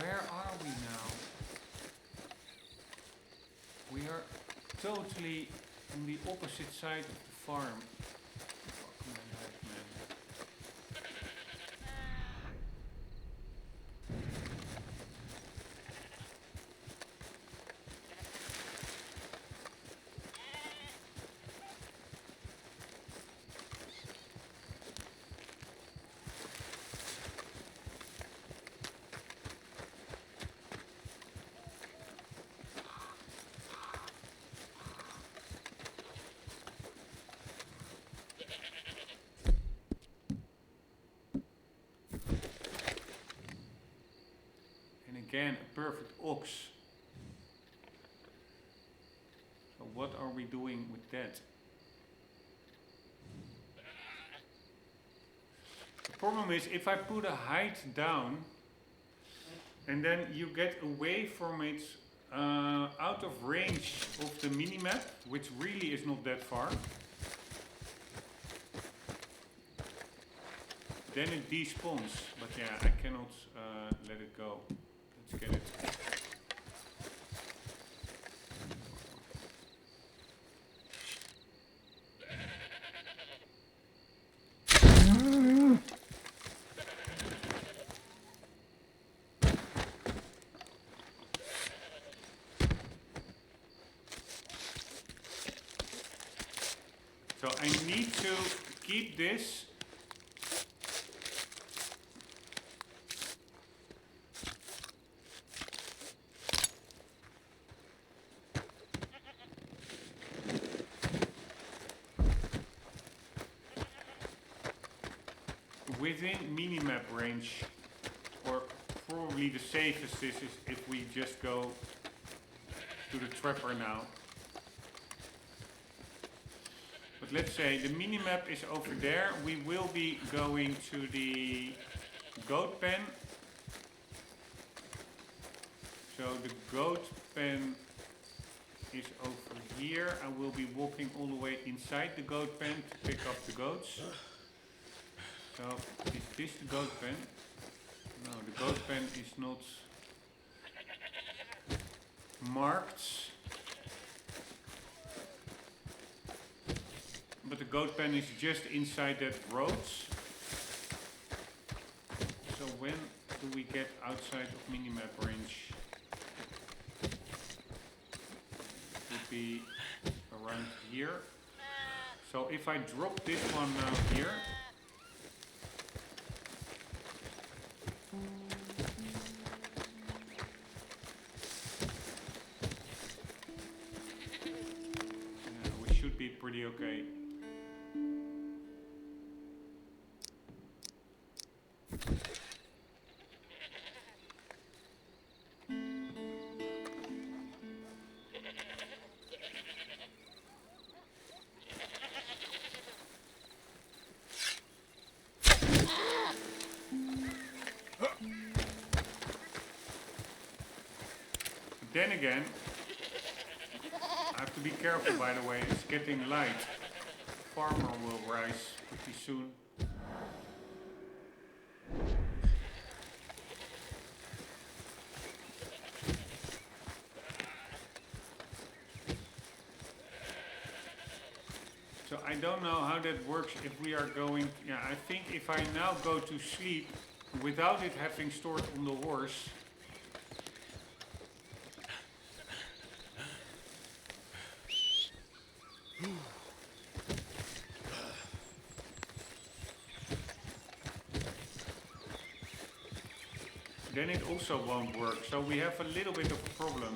Where are we now? We are totally on the opposite side of the farm. Fuck my life, man. Again, a perfect ox. So what are we doing with that? The problem is if I put a height down and then you get away from it out of range of the minimap, which really is not that far, then it despawns. But yeah, I cannot let it go. Let's get it. So I need to keep this within minimap range, or probably the safest is if we just go to the trapper now. But let's say the minimap is over there, we will be going to the goat pen. So the goat pen is over here. I will be walking all the way inside the goat pen to pick up the goats. So, is this the goat pen? No, the goat pen is not marked. But the goat pen is just inside that road. So when do we get outside of minimap range? It would be around here. So if I drop this one now here, we should be pretty okay. Then again, I have to be careful, by the way, it's getting light. Farmer will rise pretty soon. So I don't know how that works if we are going, yeah, I think if I now go to sleep without it having stored on the horse, then it also won't work. So we have a little bit of a problem.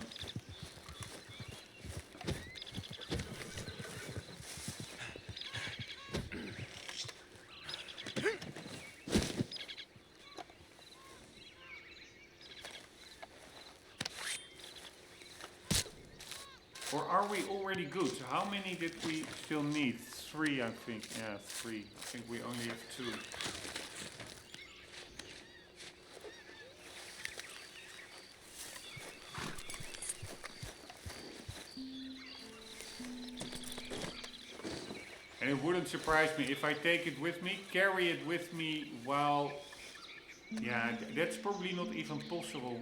Or are we already good? So how many did we still need? 3, I think. Yeah, 3. I think we only have 2. And it wouldn't surprise me if I take it with me, carry it with me while... Yeah, that's probably not even possible.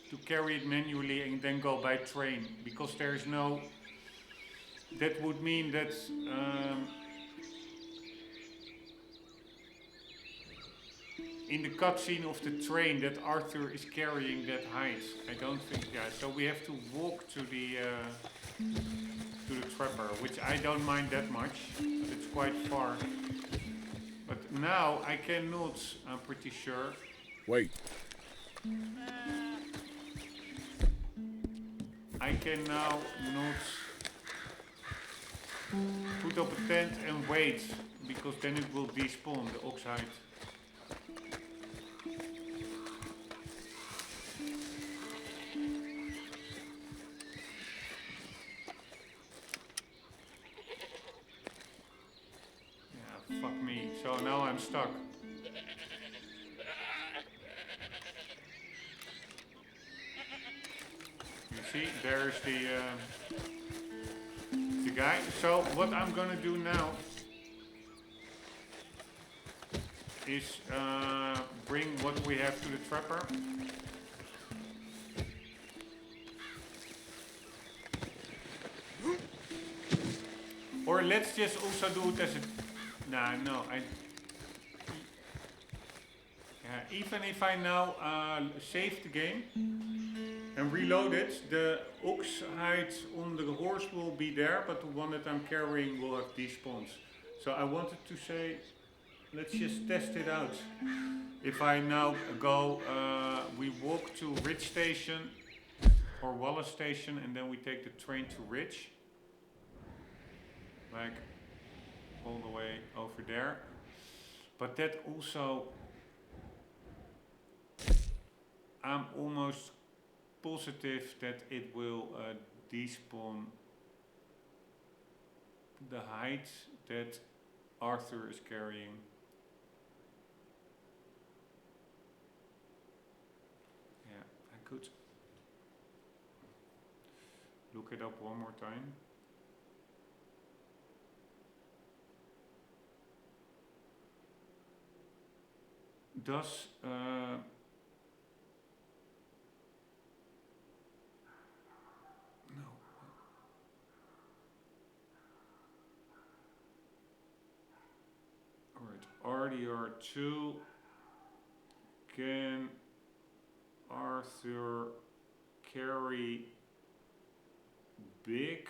To carry it manually and then go by train, because there is no... That would mean that... in the cutscene of the train that Arthur is carrying that height. I don't think... Yeah, so we have to walk to the trapper, which I don't mind that much, but it's quite far. But now I cannot, I'm pretty sure. Wait. I can now not put up a tent and wait, because then it will despawn, the oxhide. Yeah, fuck me. So now I'm stuck. See, there's the guy. So what I'm gonna do now is bring what we have to the trapper. Or let's just also do it as a... Nah, no, even if I now save the game and reload it, the ox hide on the horse will be there, but the one that I'm carrying will have despawned. So I wanted to say, let's just test it out. If I now go, we walk to Ridge Station or Wallace Station, and then we take the train to Ridge. Like all the way over there. But that also, I'm almost positive that it will despawn the height that Arthur is carrying. Yeah, I could look it up one more time. Does RDR2, can Arthur carry big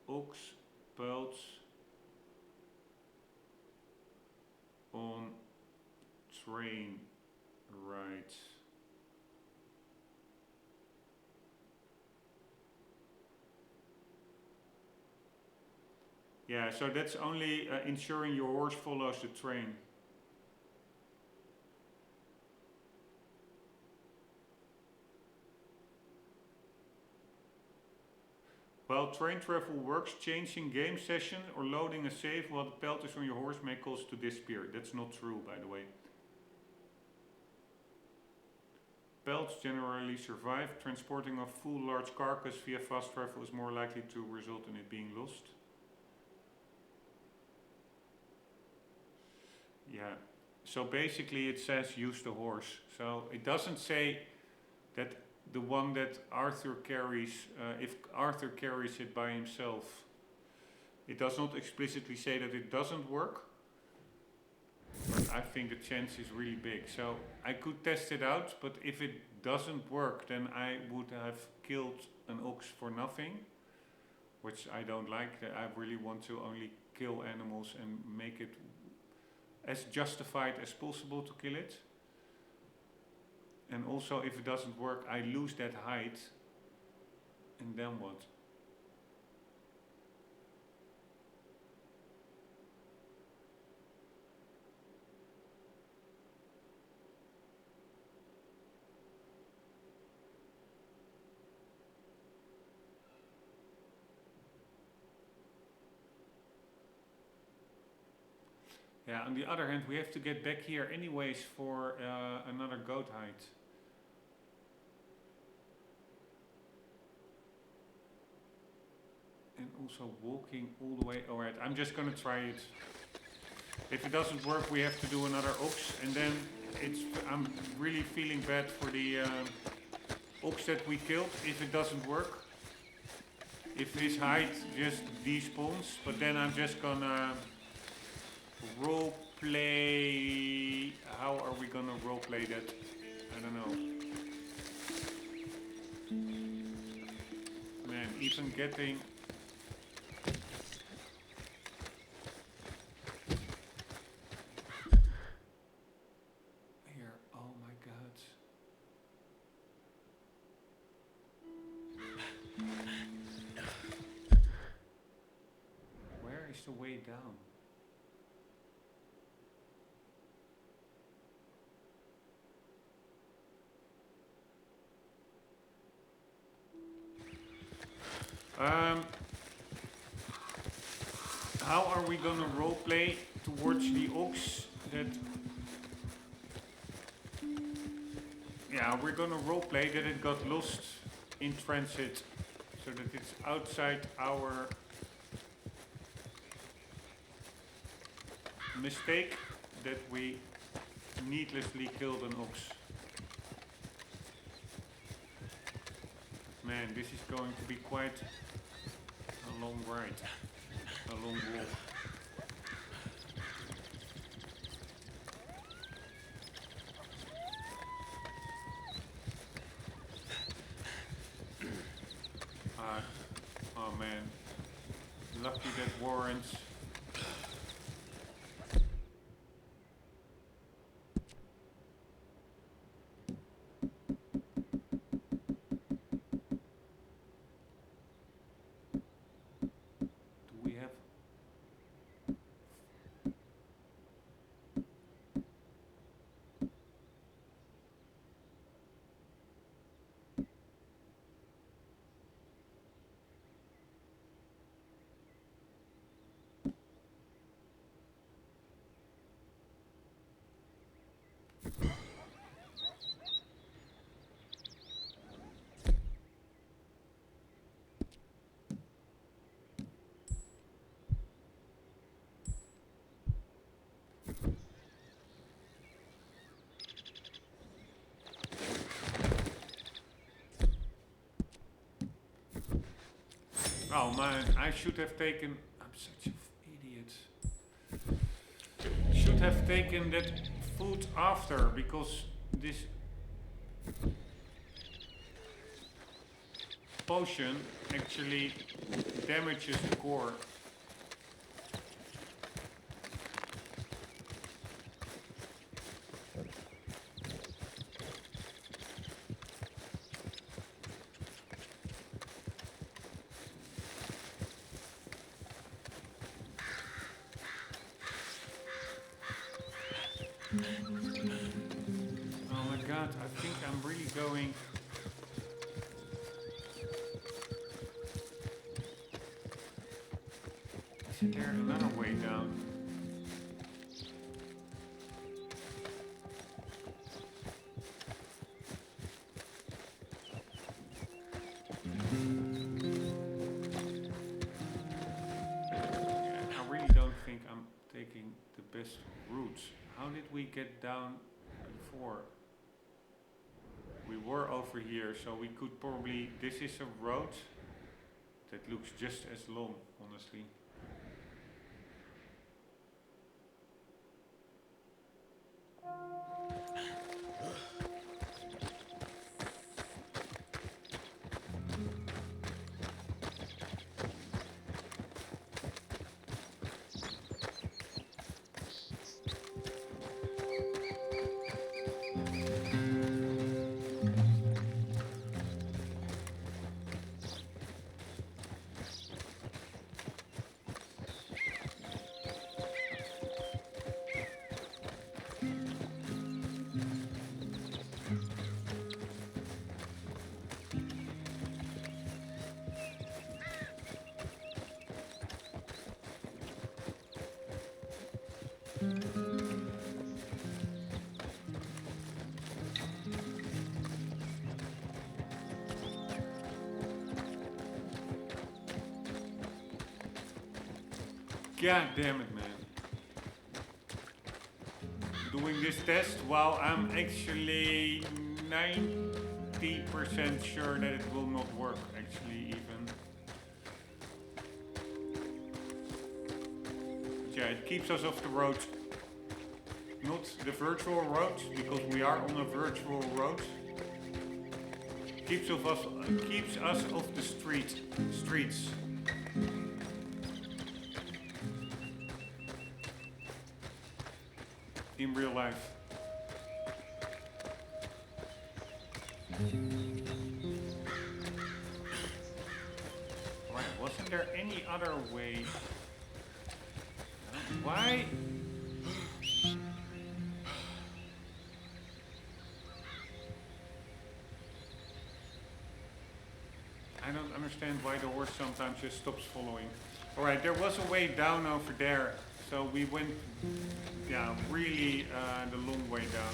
ox pelts on train rides? Yeah, so that's only ensuring your horse follows the train. While train travel works, changing game session or loading a save while the pelt is on your horse may cause to disappear. That's not true, by the way. pelts generally survive. Transporting a full large carcass via fast travel is more likely to result in it being lost. Yeah, so basically it says use the horse. So it doesn't say that the one that Arthur carries, if Arthur carries it by himself, it does not explicitly say that it doesn't work. But I think the chance is really big. So I could test it out, but if it doesn't work, then I would have killed an ox for nothing, which I don't like. I really want to only kill animals and make it as justified as possible to kill it. And also, if it doesn't work, I lose that hide. And then what? Yeah, on the other hand, we have to get back here anyways for another goat hide. And also walking all the way. Alright, I'm just gonna try it. If it doesn't work, we have to do another ox. And then I'm really feeling bad for the ox that we killed if it doesn't work. If his hide just despawns. But then I'm just gonna role play. How are we gonna role play that? I don't know. Man, even getting here. Oh my god. Where is the way down? How are we gonna roleplay towards the ox that... Yeah, we're gonna roleplay that it got lost in transit, so that it's outside our mistake that we needlessly killed an ox. Man, this is going to be quite a long ride, a long walk. Oh man, lucky that warrants. Oh man, I should have taken... I'm such an idiot. Should have taken that food after, because this potion actually damages the core. Oh my god, I think I'm really going... Is there another way down? best route. How did we get down before? We were over here, so we could probably... This is a road that looks just as long, honestly. God damn it, man. Doing this test while I'm actually 90% sure that it will not work, actually, even. But yeah, it keeps us off the road. Not the virtual road, because we are on a virtual road. Keeps us off the streets. In real life. Right, wasn't there any other way? Why? I don't understand why the horse sometimes just stops following. Alright, there was a way down over there. So we went, yeah, really the long way down.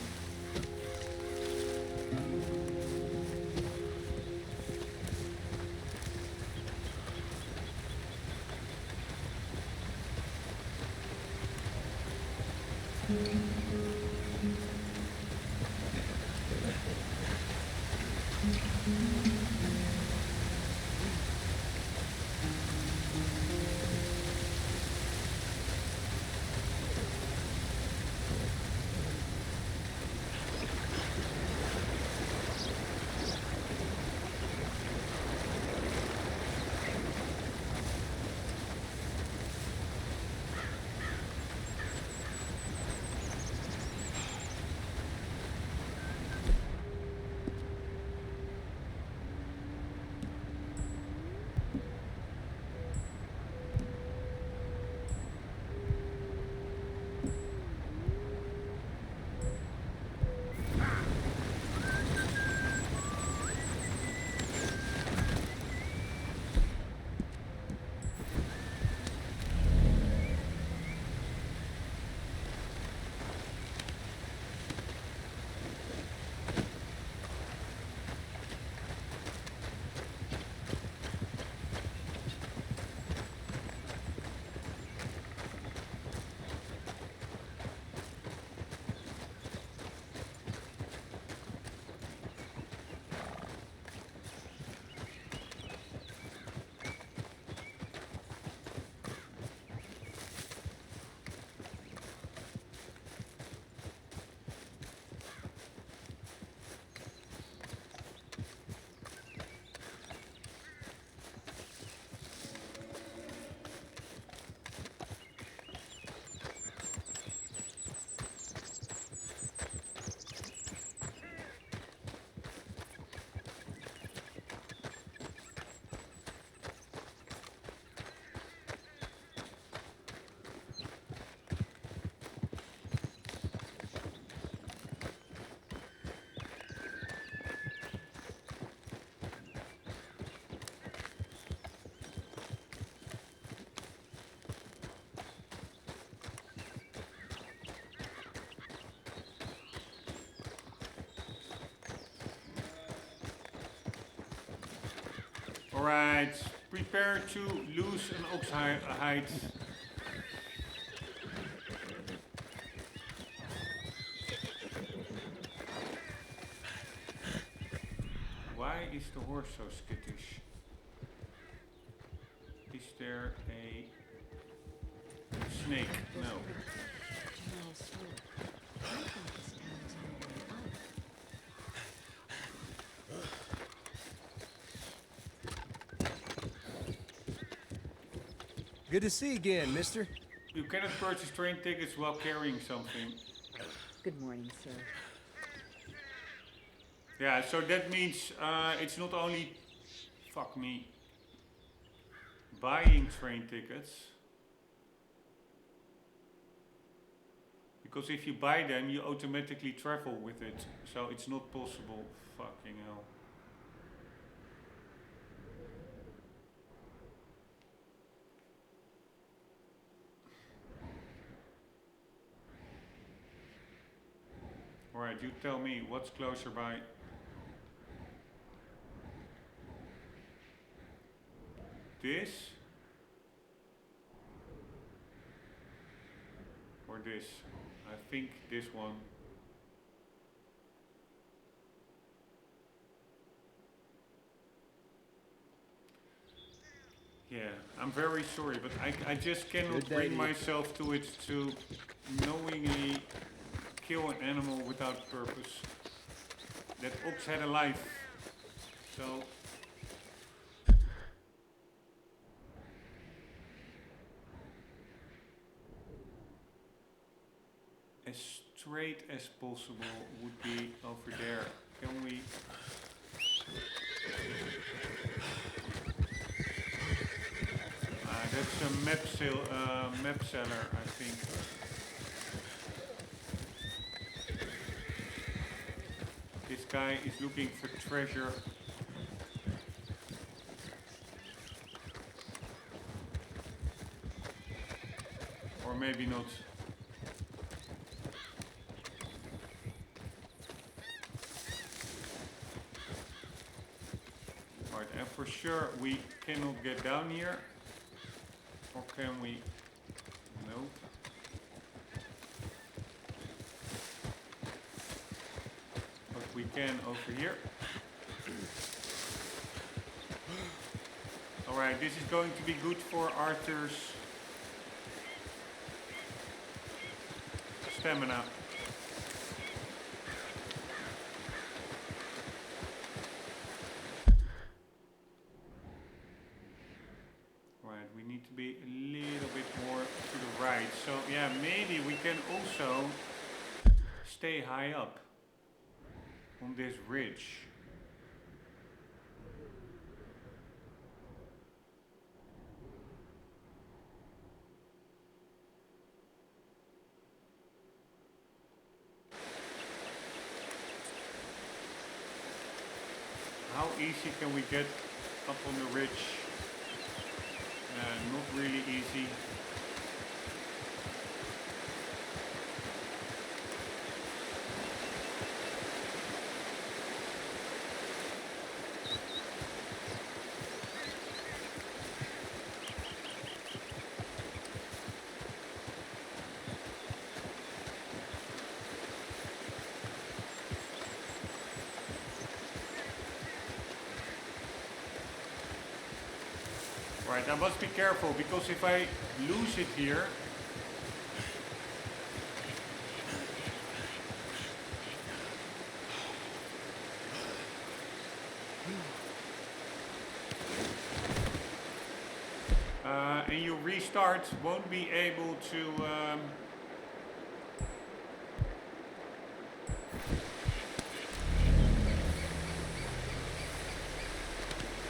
Alright, prepare to lose an ox hide. the horse so skittish? Is there a snake? No. Good to see you again, mister. You cannot purchase train tickets while carrying something. Good morning, sir. Yeah, so that means it's not only, fuck me, buying train tickets. Because if you buy them, you automatically travel with it. So it's not possible. Fucking hell. Alright, you tell me what's closer by. This? Or this? I think this one. Yeah, I'm very sorry, but I just cannot bring myself to it to knowingly kill an animal without purpose. That ox had a life, so as straight as possible would be over there. Can we? That's a map seller, I think. This guy is looking for treasure. Or maybe not. Right, and for sure we cannot get down here. Or can we? No. But we can over here. Alright, this is going to be good for Arthur's stamina. We need to be a little bit more to the right. So yeah, maybe we can also stay high up on this ridge. How easy can we get up on the ridge? Not really easy. Right, I must be careful because if I lose it here, and you restart, won't be able to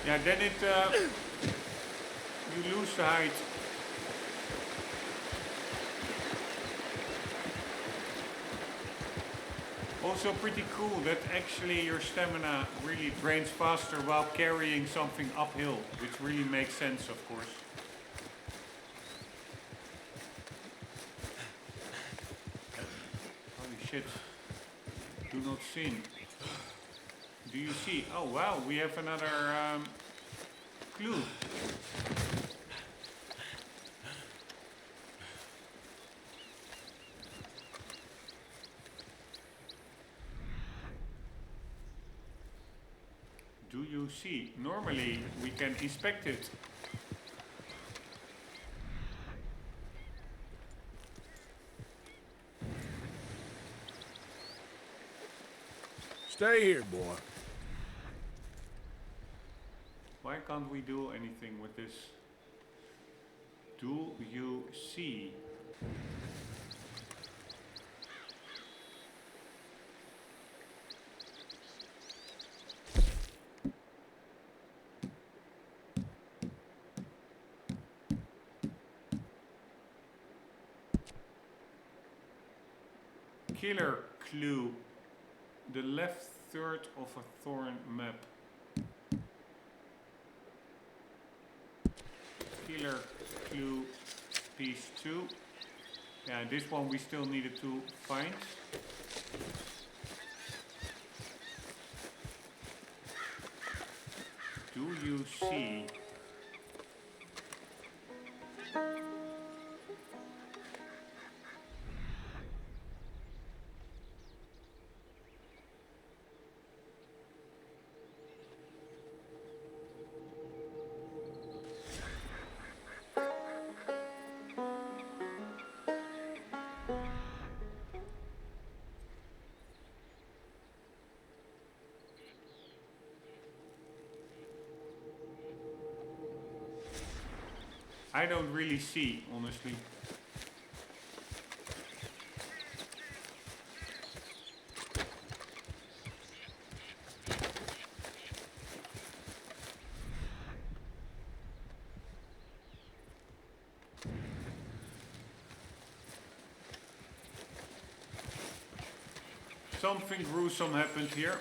yeah, then it you lose the height. Also pretty cool that actually your stamina really drains faster while carrying something uphill, which really makes sense, of course. Holy shit. Do not sin. Do you see? Oh wow, we have another clue. Do you see? Normally we can inspect it. Stay here, boy. Why can't we do anything with this? Do you see? Killer clue. The left third of a thorn map. Killer clue piece 2. Yeah, this one we still needed to find. Do you see? I don't really see, honestly. Something gruesome happened here.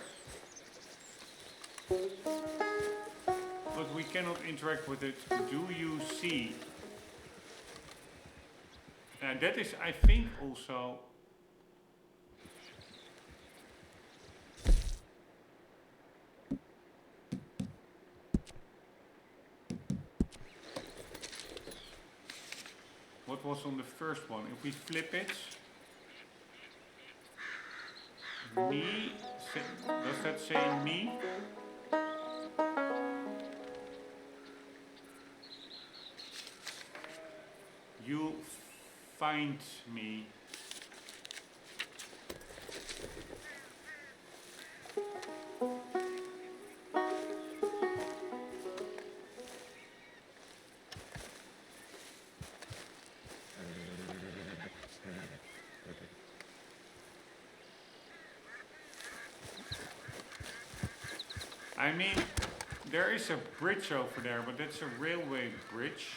But we cannot interact with it. Do you see? And that is, I think, also what was on the first one. If we flip it, me, does that say me? You find me. I mean, there is a bridge over there, but that's a railway bridge.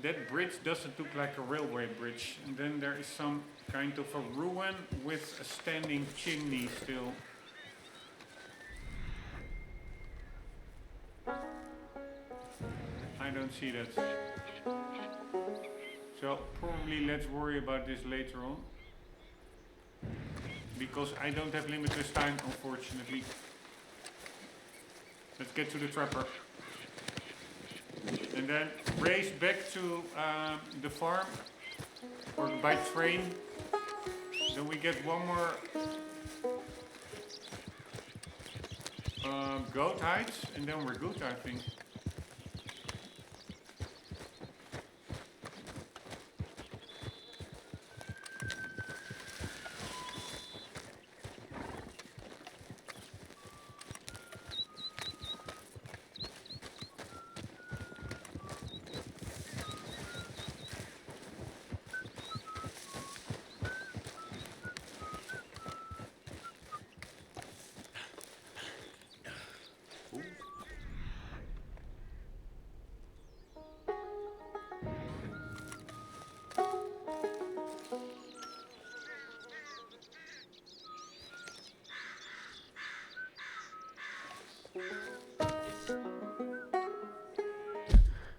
That bridge doesn't look like a railway bridge. And then there is some kind of a ruin with a standing chimney still. I don't see that. So probably let's worry about this later on. Because I don't have limitless time, unfortunately. Let's get to the trapper. And then race back to the farm, or by train. Then we get one more goat hides, and then we're good, I think.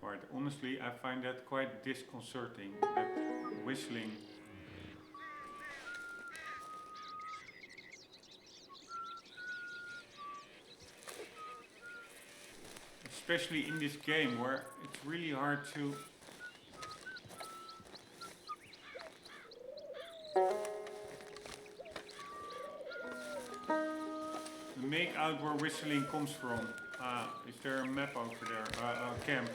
Alright, honestly, I find that quite disconcerting, that whistling. especially in this game where it's really hard to make out where whistling comes from. Is there a map over there? Camp.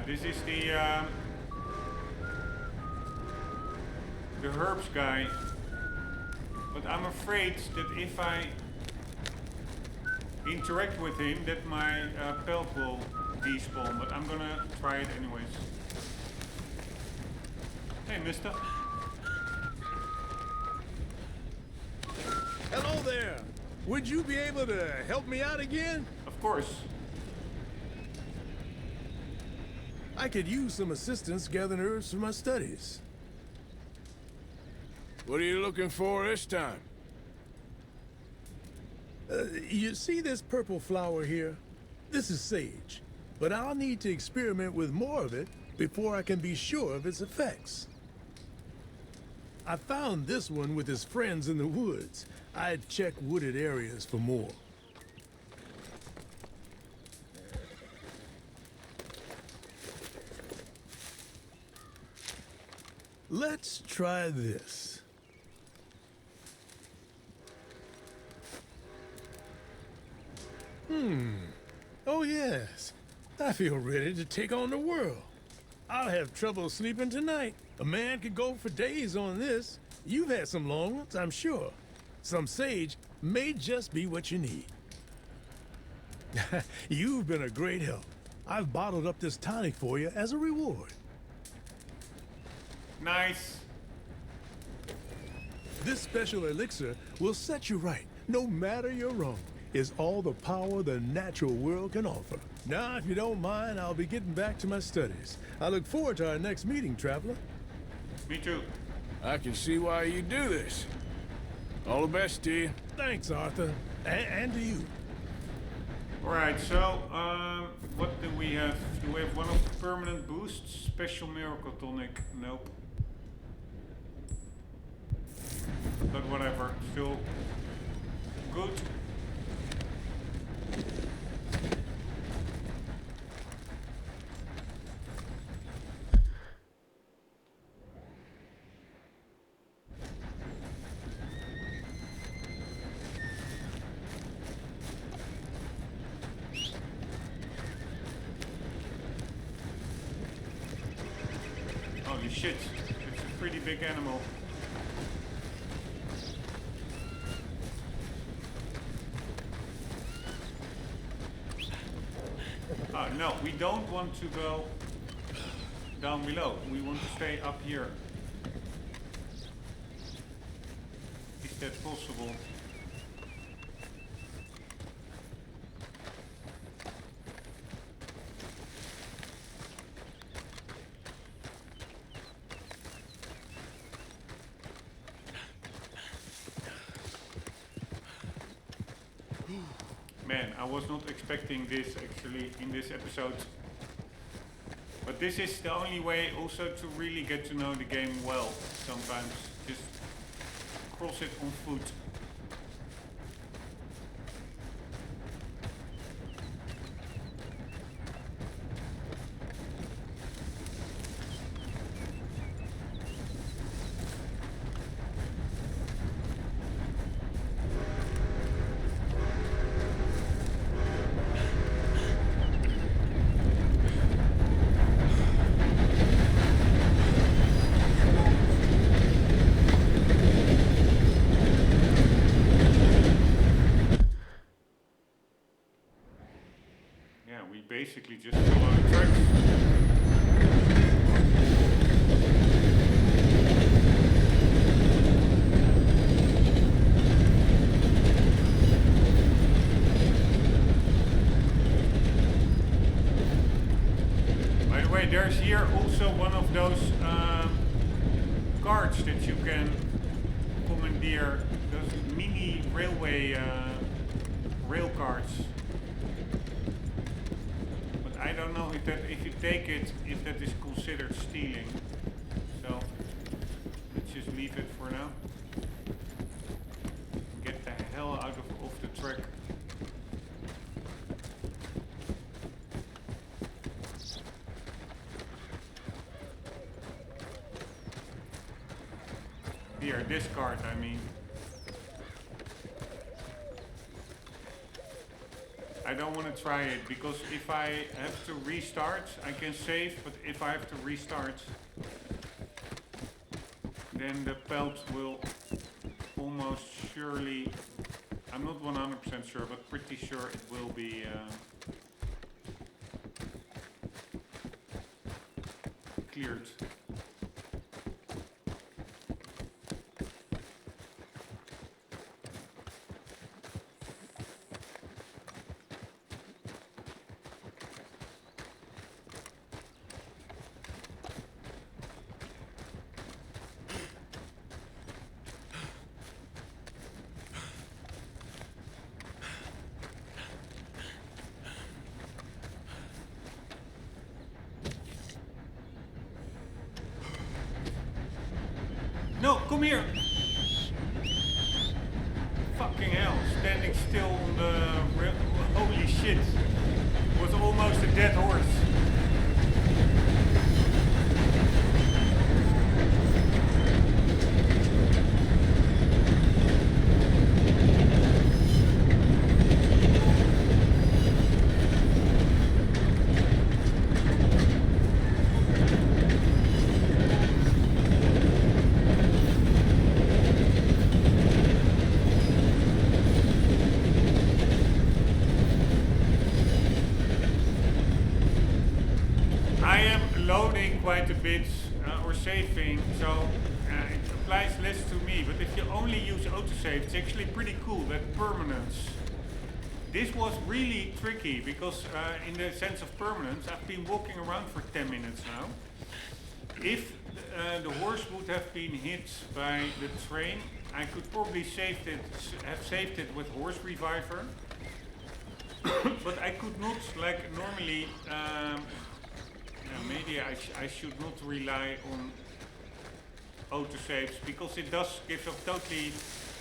This is the herbs guy, but I'm afraid that if I interact with him, that my pelt will despawn. But I'm gonna try it anyways. Hey, mister. Hello there. Would you be able to help me out again? Of course. I could use some assistance gathering herbs for my studies. What are you looking for this time? You see this purple flower here? This is sage, but I'll need to experiment with more of it before I can be sure of its effects. I found this one with his friends in the woods. I'd check wooded areas for more. Let's try this. Oh yes. I feel ready to take on the world. I'll have trouble sleeping tonight. A man could go for days on this. You've had some long ones, I'm sure. Some sage may just be what you need. You've been a great help. I've bottled up this tonic for you as a reward. Nice. This special elixir will set you right, no matter your wrong. Is all the power the natural world can offer. Now, if you don't mind, I'll be getting back to my studies. I look forward to our next meeting, traveler. Me too. I can see why you do this. All the best to you. Thanks, Arthur. And to you. Alright, so, what do we have? Do we have one of the permanent boosts? Special miracle tonic? Nope. But whatever, still good. Holy shit, it's a pretty big animal. No, we don't want to go down below. We want to stay up here. Is that possible? Man, I was not expecting this actually in this episode. But this is the only way also to really get to know the game well sometimes. Just cross it on foot. Basically just follow the tracks. reindeer, those mini railway rail cars. But I don't know if you take it, if that is considered stealing. So let's just leave it for now. Get the hell out of off the track. Here, discard, I mean. I don't want to try it because if I have to restart, I can save, but if I have to restart, then the pelt will almost surely, I'm not 100% sure, but pretty sure it will be cleared. No, come here! Fucking hell, standing still on the rail. Holy shit! It was almost a dead horse. Quite a bit or saving, so it applies less to me. But if you only use autosave, it's actually pretty cool, that permanence. This was really tricky because in the sense of permanence, I've been walking around for 10 minutes now. If the horse would have been hit by the train, I could probably have saved it with horse reviver. But I could not, like normally. Maybe I should not rely on autosaves because it does give a totally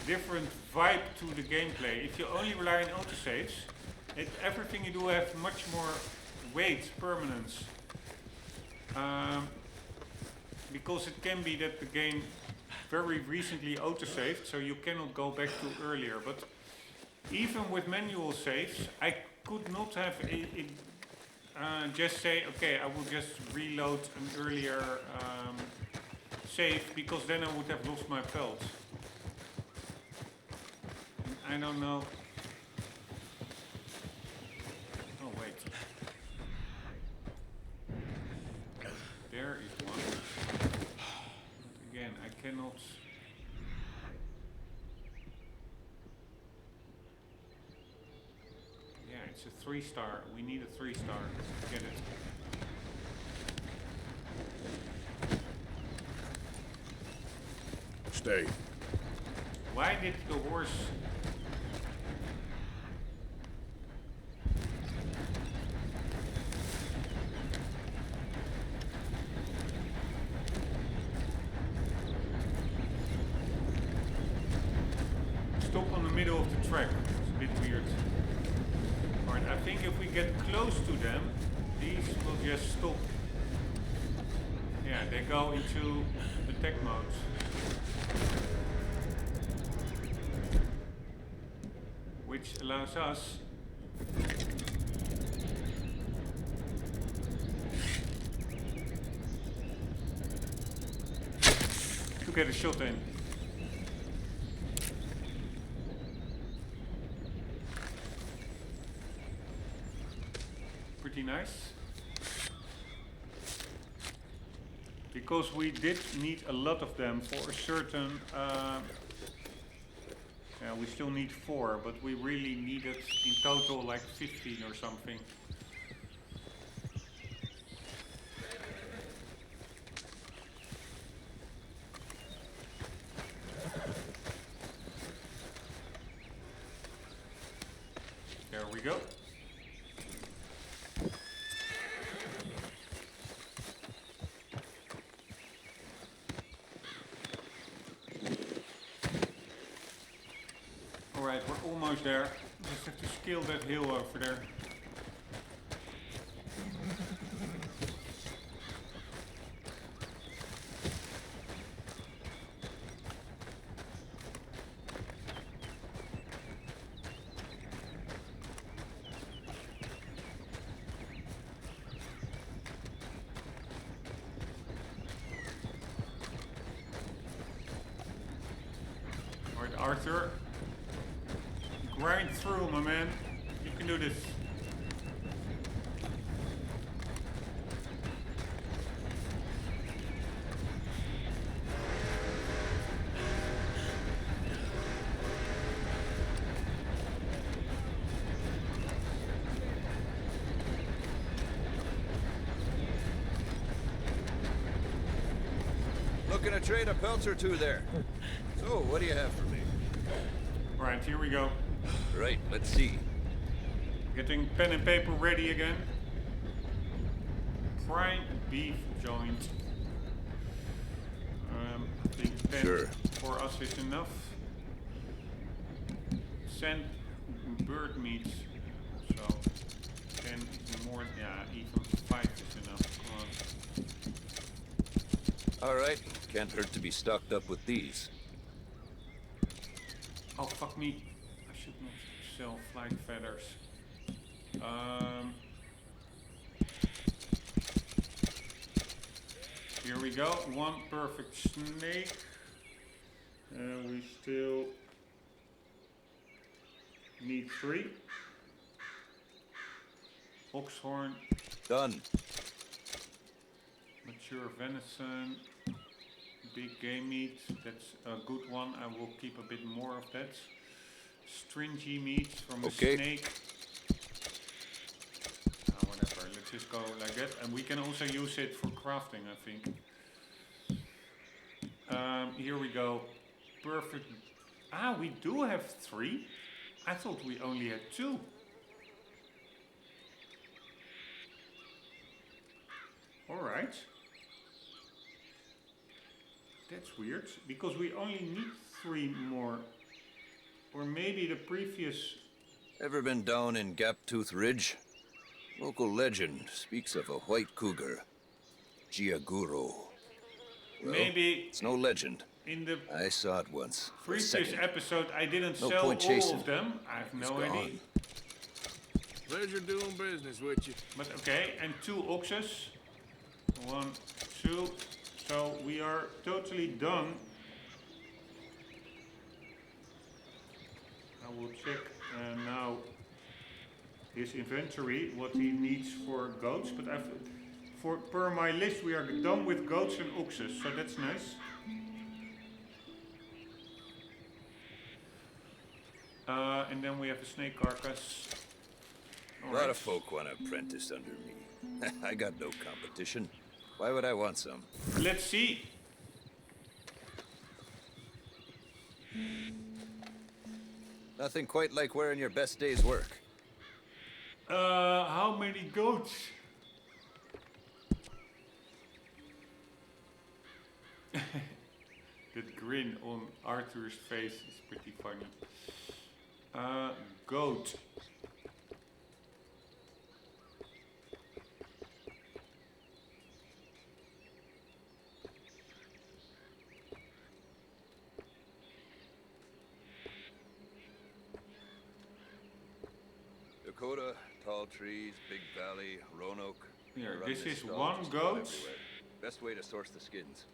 different vibe to the gameplay. If you only rely on autosaves, everything you do has much more weight, permanence. Because it can be that the game very recently autosaved, so you cannot go back to earlier. But even with manual saves, I could not have just say, okay, I will just reload an earlier save because then I would have lost my pelt. I don't know. Oh wait. There is one. But again, I cannot. Yeah, it's a 3-star. We need a 3-star. Get it. Stay. Why did the horse... stop on the middle of the track? It's a bit weird. Alright, I think if we get close to them, these will just stop. Yeah, they go into attack mode. Which allows us to get a shot in. Pretty nice. Because we did need a lot of them for a certain... yeah, we still need 4, but we really needed in total like 15 or something. we go. Alright, we're almost there. Just have to scale that hill over there. Alright, Arthur. Grind through, my man. You can do this. Looking to trade a pelt or two there. So, what do you have for me? Alright, here we go. Right, let's see. Getting pen and paper ready again. Prime beef joint. I think 10 Sure. for us is enough. Sand bird meat. So 10 is more, yeah, even 5 is enough. Come on. Alright, can't hurt to be stocked up with these. Oh, fuck me. I should not sell flight feathers. Here we go. One perfect snake. We still need 3. Oxhorn. Done. Mature venison. Big game meat. That's a good one. I will keep a bit more of that. Stringy meat from a snake. Whatever. Let's just go like that. And we can also use it for crafting, I think. Here we go. Perfect. Ah, we do have 3. I thought we only had 2. Alright. That's weird, because we only need 3 more. Or maybe the previous... Ever been down in Gaptooth Ridge? Local legend speaks of a white cougar. Giaguro. Well, maybe it's no legend. in the I saw it once. for a previous second. episode I didn't No sell point all chasing. of them. I have It's no idea. gone. Pleasure doing business with you. But okay, and 2 oxes. 1, 2. So we are totally done. I will check now his inventory, what he needs for goats. But per my list, we are done with goats and oxes, so that's nice. And then we have a snake carcass. A lot of folk want to apprentice under me. I got no competition. Why would I want some? Let's see. Nothing quite like wearing your best day's work. How many goats? That grin on Arthur's face is pretty funny. Goat. Dakota, tall trees, big valley, Roanoke. Here, Run this is stall one just about goat. everywhere. Best way to source the skins.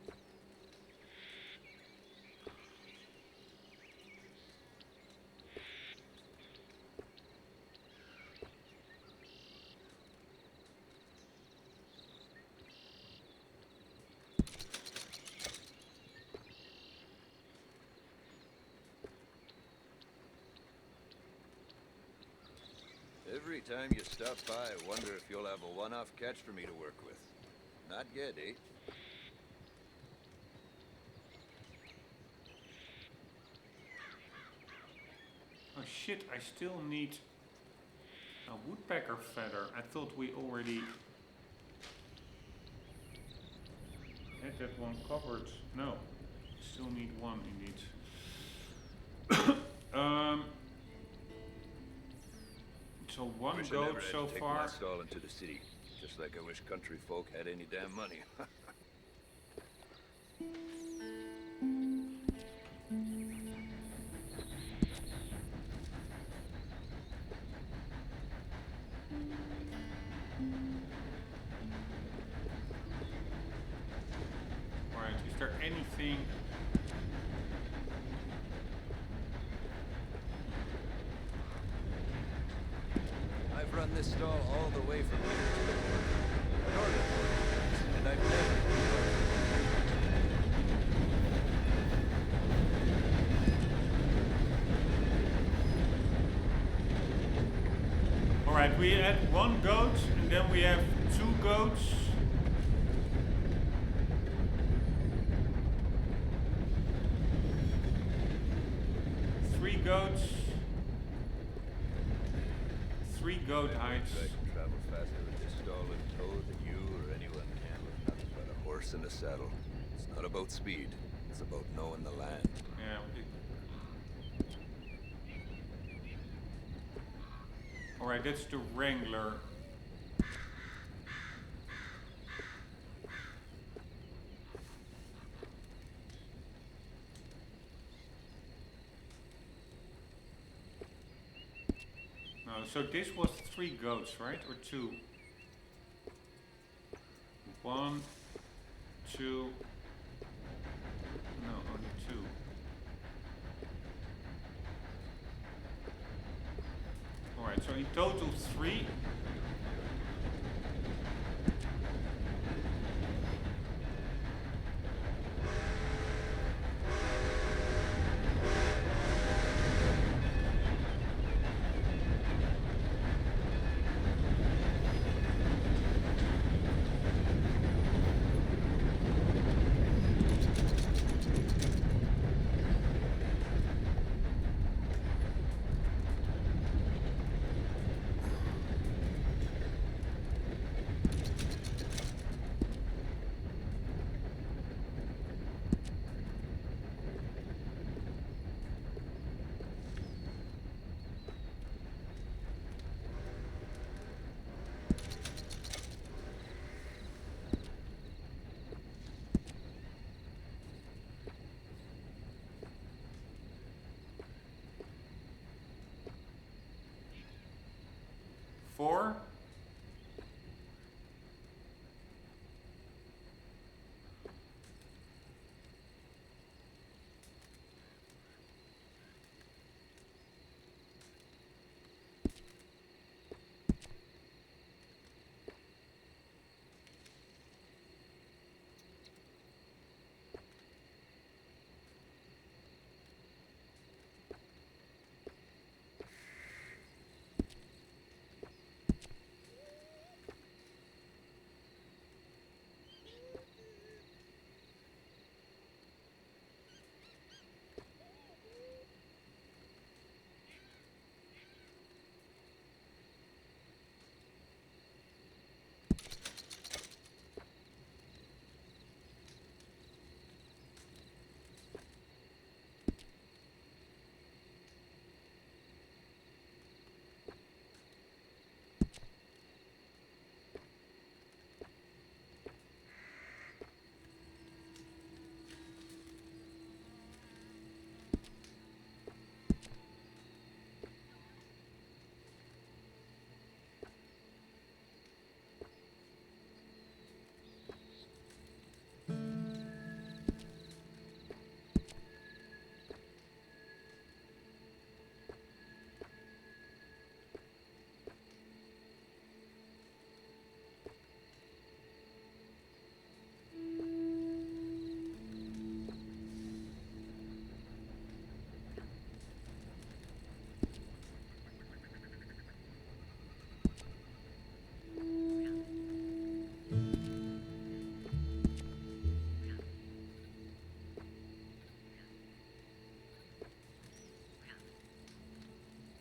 Every time you stop by, I wonder if you'll have a one-off catch for me to work with. Not yet, eh? Oh shit, I still need A woodpecker feather. I thought we already had that one covered. No, still need one indeed. So one Wish I goat never had so to take far. my stall into the city. Just like I wish country folk had any damn money. Alright, is there anything? I've run this stall all the way from here to the northern border, and I've never. Alright, we had one goat and then we have 2 goats. Three goats. 3 goat hides. I can travel faster with this stall in tow than you or anyone can with nothing but a horse and a saddle. It's not about speed. It's about knowing the land. Yeah, alright, that's the Wrangler. No, so this was 3 goats, right? Or 2? 1, 2. No, only 2. Alright, so in total 3. Four.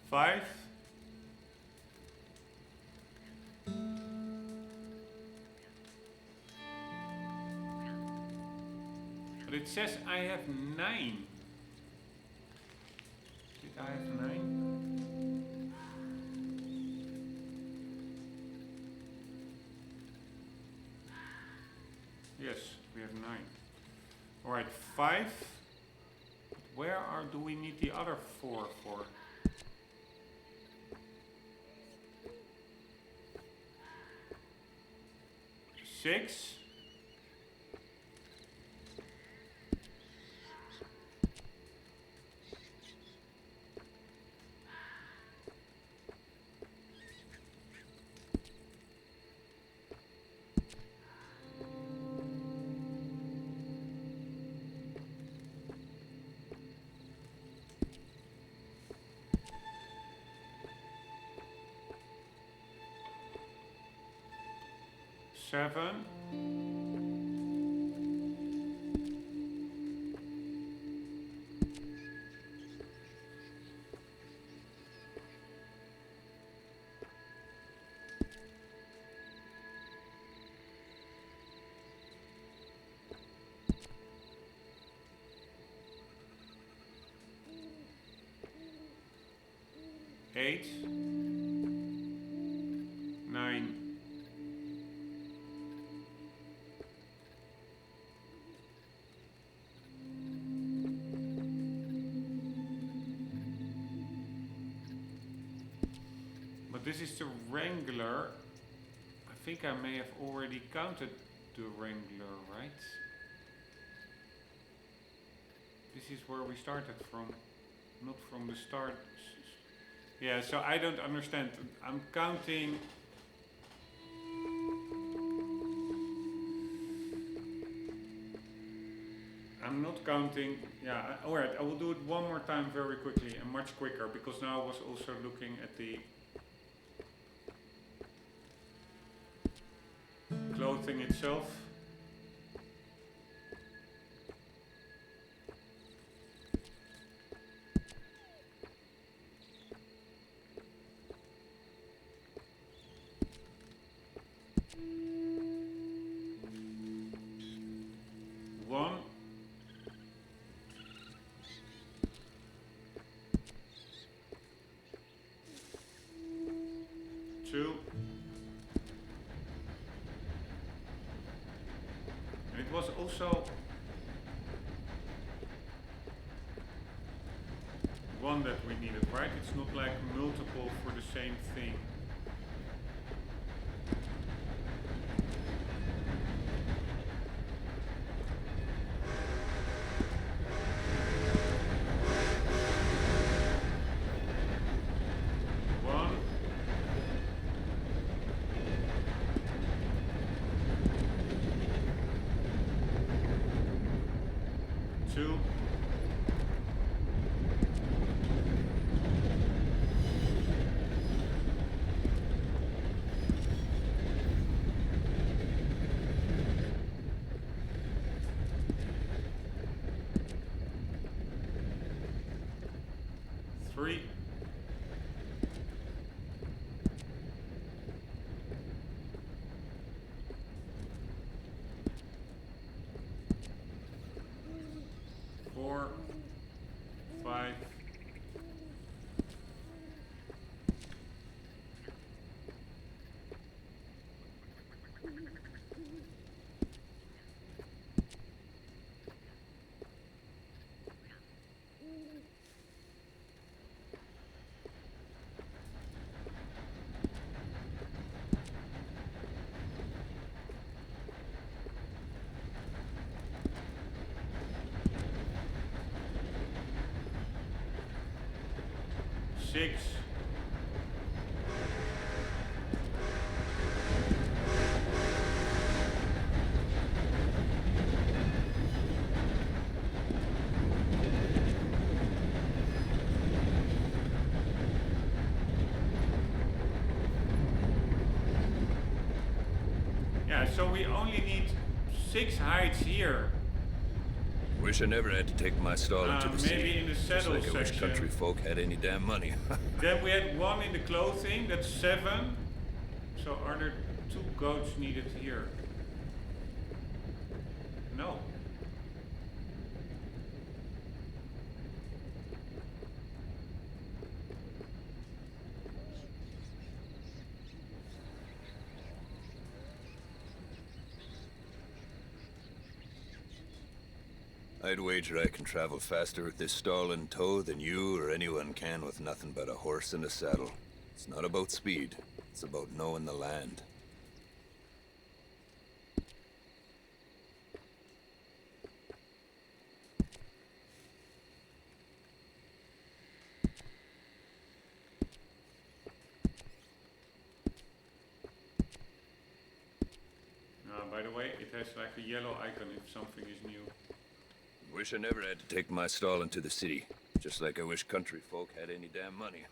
Five. it says I have 9. Did I have 9? Yes, we have 9. Alright, 5. Where do we need the other 4 for? 6. Seven. Eight. 9. But this is the Wrangler. I think I may have already counted the Wrangler, right? This is where we started from, not from the start. Yeah, so I don't understand. I'm counting. I'm not counting. Yeah, alright, I will do it one more time very quickly and much quicker, because now I was also looking at the clothing itself. One. 2. And it was also 1 that we needed, right? It's not like multiple for the same thing. Three. 4, 5. 6. Yeah, so we only need 6 hides here. Wish I never had to take my stall into the sea. Maybe in the Just saddle like I wish section. country folk had any damn money. Then we had 1 in the clothing, that's 7. So are there 2 goats needed here? No. I'd wager I can travel faster with this stall in tow than you or anyone can with nothing but a horse and a saddle. It's not about speed, it's about knowing the land. By the way, it has like a yellow icon if something is new. Wish I never had to take my stall into the city. Just like I wish country folk had any damn money.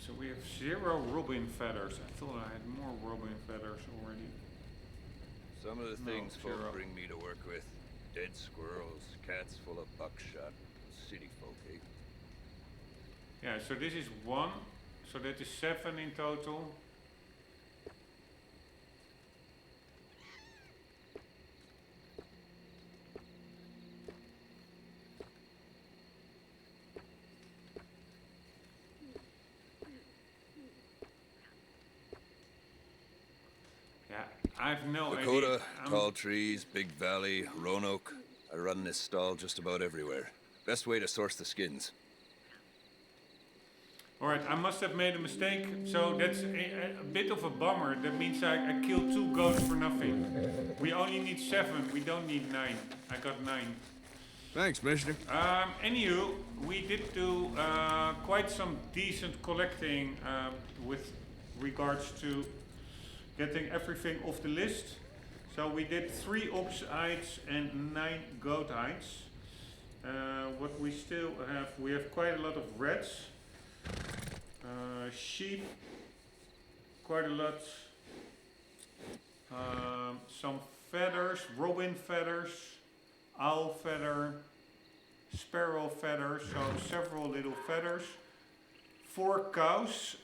So we have 0 robin feathers. I thought I had more robin feathers already. Some of the No, things folk 0. bring me to work with. Dead squirrels, cats full of buckshot. City folk, eh? Yeah, so this is 1. So that is 7 in total. Yeah, I've no idea. Dakota, tall trees, big valley, Roanoke. I run this stall just about everywhere. Best way to source the skins. Alright, I must have made a mistake. So that's a bit of a bummer. That means I killed 2 goats for nothing. We only need 7. We don't need 9. I got 9. Thanks, mister. Anywho, we did do quite some decent collecting with regards to getting everything off the list. So we did 3 ox hides and 9 goat hides. What we still have, we have quite a lot of rats, sheep, quite a lot, some feathers, robin feathers, owl feather, sparrow feathers, so several little feathers, 4 cows.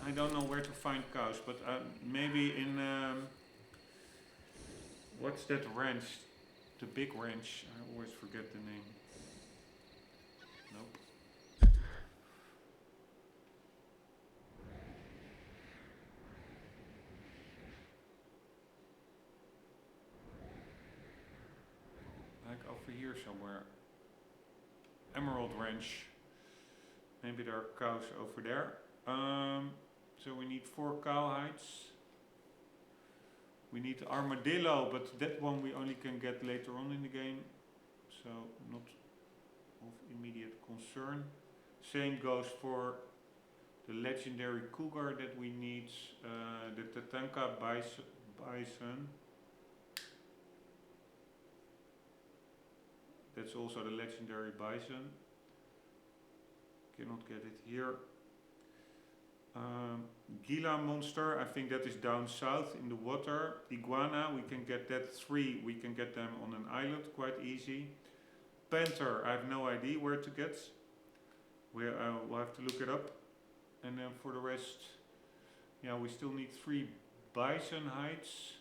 I don't know where to find cows, but maybe in what's that ranch? The big ranch. I always forget the name. Nope. Like over here somewhere. Emerald Ranch. Maybe there are cows over there. So we need 4 cowhides. We need armadillo, but that one we only can get later on in the game. So not of immediate concern. Same goes for the legendary cougar that we need. The Tatanka bison. That's also the legendary bison. Cannot get it here. Gila monster, I think that is down south in the water. Iguana, we can get that 3. We can get them on an island, quite easy. Panther, I have no idea where to get. We'll have to look it up. And then for the rest, yeah, we still need 3 bison hides.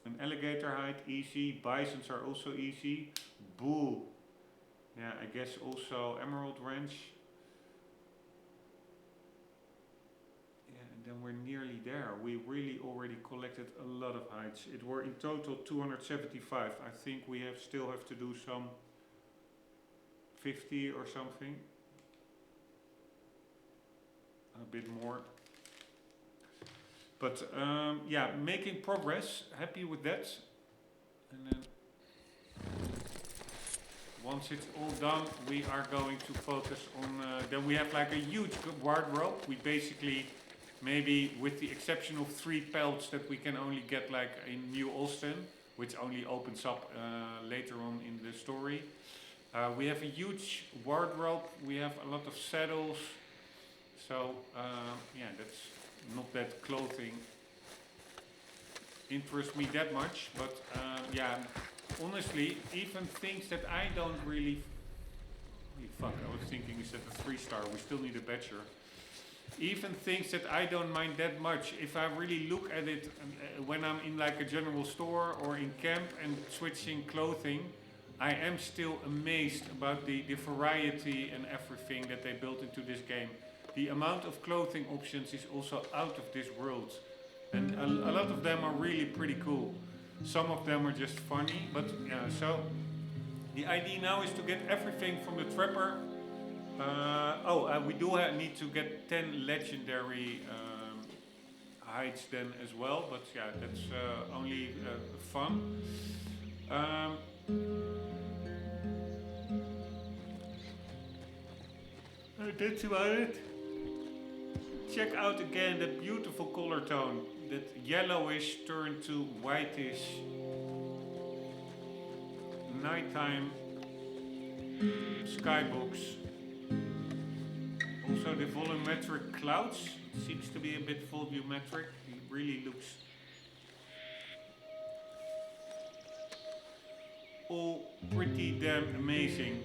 An alligator hide, easy. Bisons are also easy. Bull, yeah, I guess also Emerald Ranch. Yeah, and then we're nearly there. We really already collected a lot of hides. It were in total 275. I think we still have to do some 50 or something. A bit more. But yeah, making progress. Happy with that. And then once it's all done, we are going to focus on. Then we have like a huge wardrobe. We basically, maybe with the exception of 3 pelts that we can only get like in New Austin, which only opens up later on in the story. We have a huge wardrobe. We have a lot of saddles. So yeah, that's not that clothing interests me that much, but yeah, honestly, even things that I don't really. Holy fuck! I was thinking, is that a 3-star? We still need a badger. even things that I don't mind that much. If I really look at it when I'm in like a general store or in camp and switching clothing, I am still amazed about the variety and everything that they built into this game. The amount of clothing options is also out of this world. And a lot of them are really pretty cool. Some of them are just funny, but yeah, so the idea now is to get everything from the trapper. We do need to get 10 legendary hides then as well, but yeah, that's only fun. That's about it. Check out again that beautiful color tone, that yellowish turned to whitish nighttime skybox. Also the volumetric clouds, it seems to be a bit volumetric. It really looks all pretty damn amazing.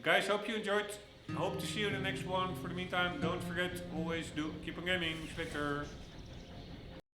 Guys, hope you enjoyed. Hope to see you in the next one. For the meantime, don't forget, always do keep on gaming. Later.